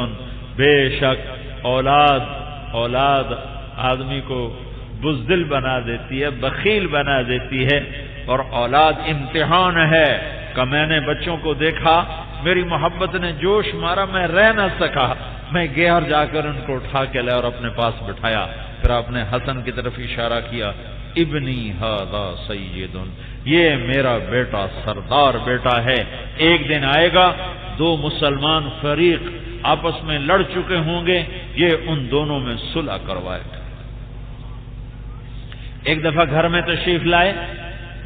بے شک اولاد آدمی کو بزدل بنا دیتی ہے، بخیل بنا دیتی ہے، اور اولاد امتحان ہے. کہ میں نے بچوں کو دیکھا، میری محبت نے جوش مارا، میں رہ نہ سکا، میں گیا اور جا کر ان کو اٹھا کے لیا اور اپنے پاس بٹھایا. پھر آپ نے حسن کی طرف اشارہ کیا، ابنی ھذا سید، یہ میرا بیٹا سردار بیٹا ہے. ایک دن آئے گا دو مسلمان فریق آپس میں لڑ چکے ہوں گے، یہ ان دونوں میں صلح کروائے گا. ایک دفعہ گھر میں تشریف لائے،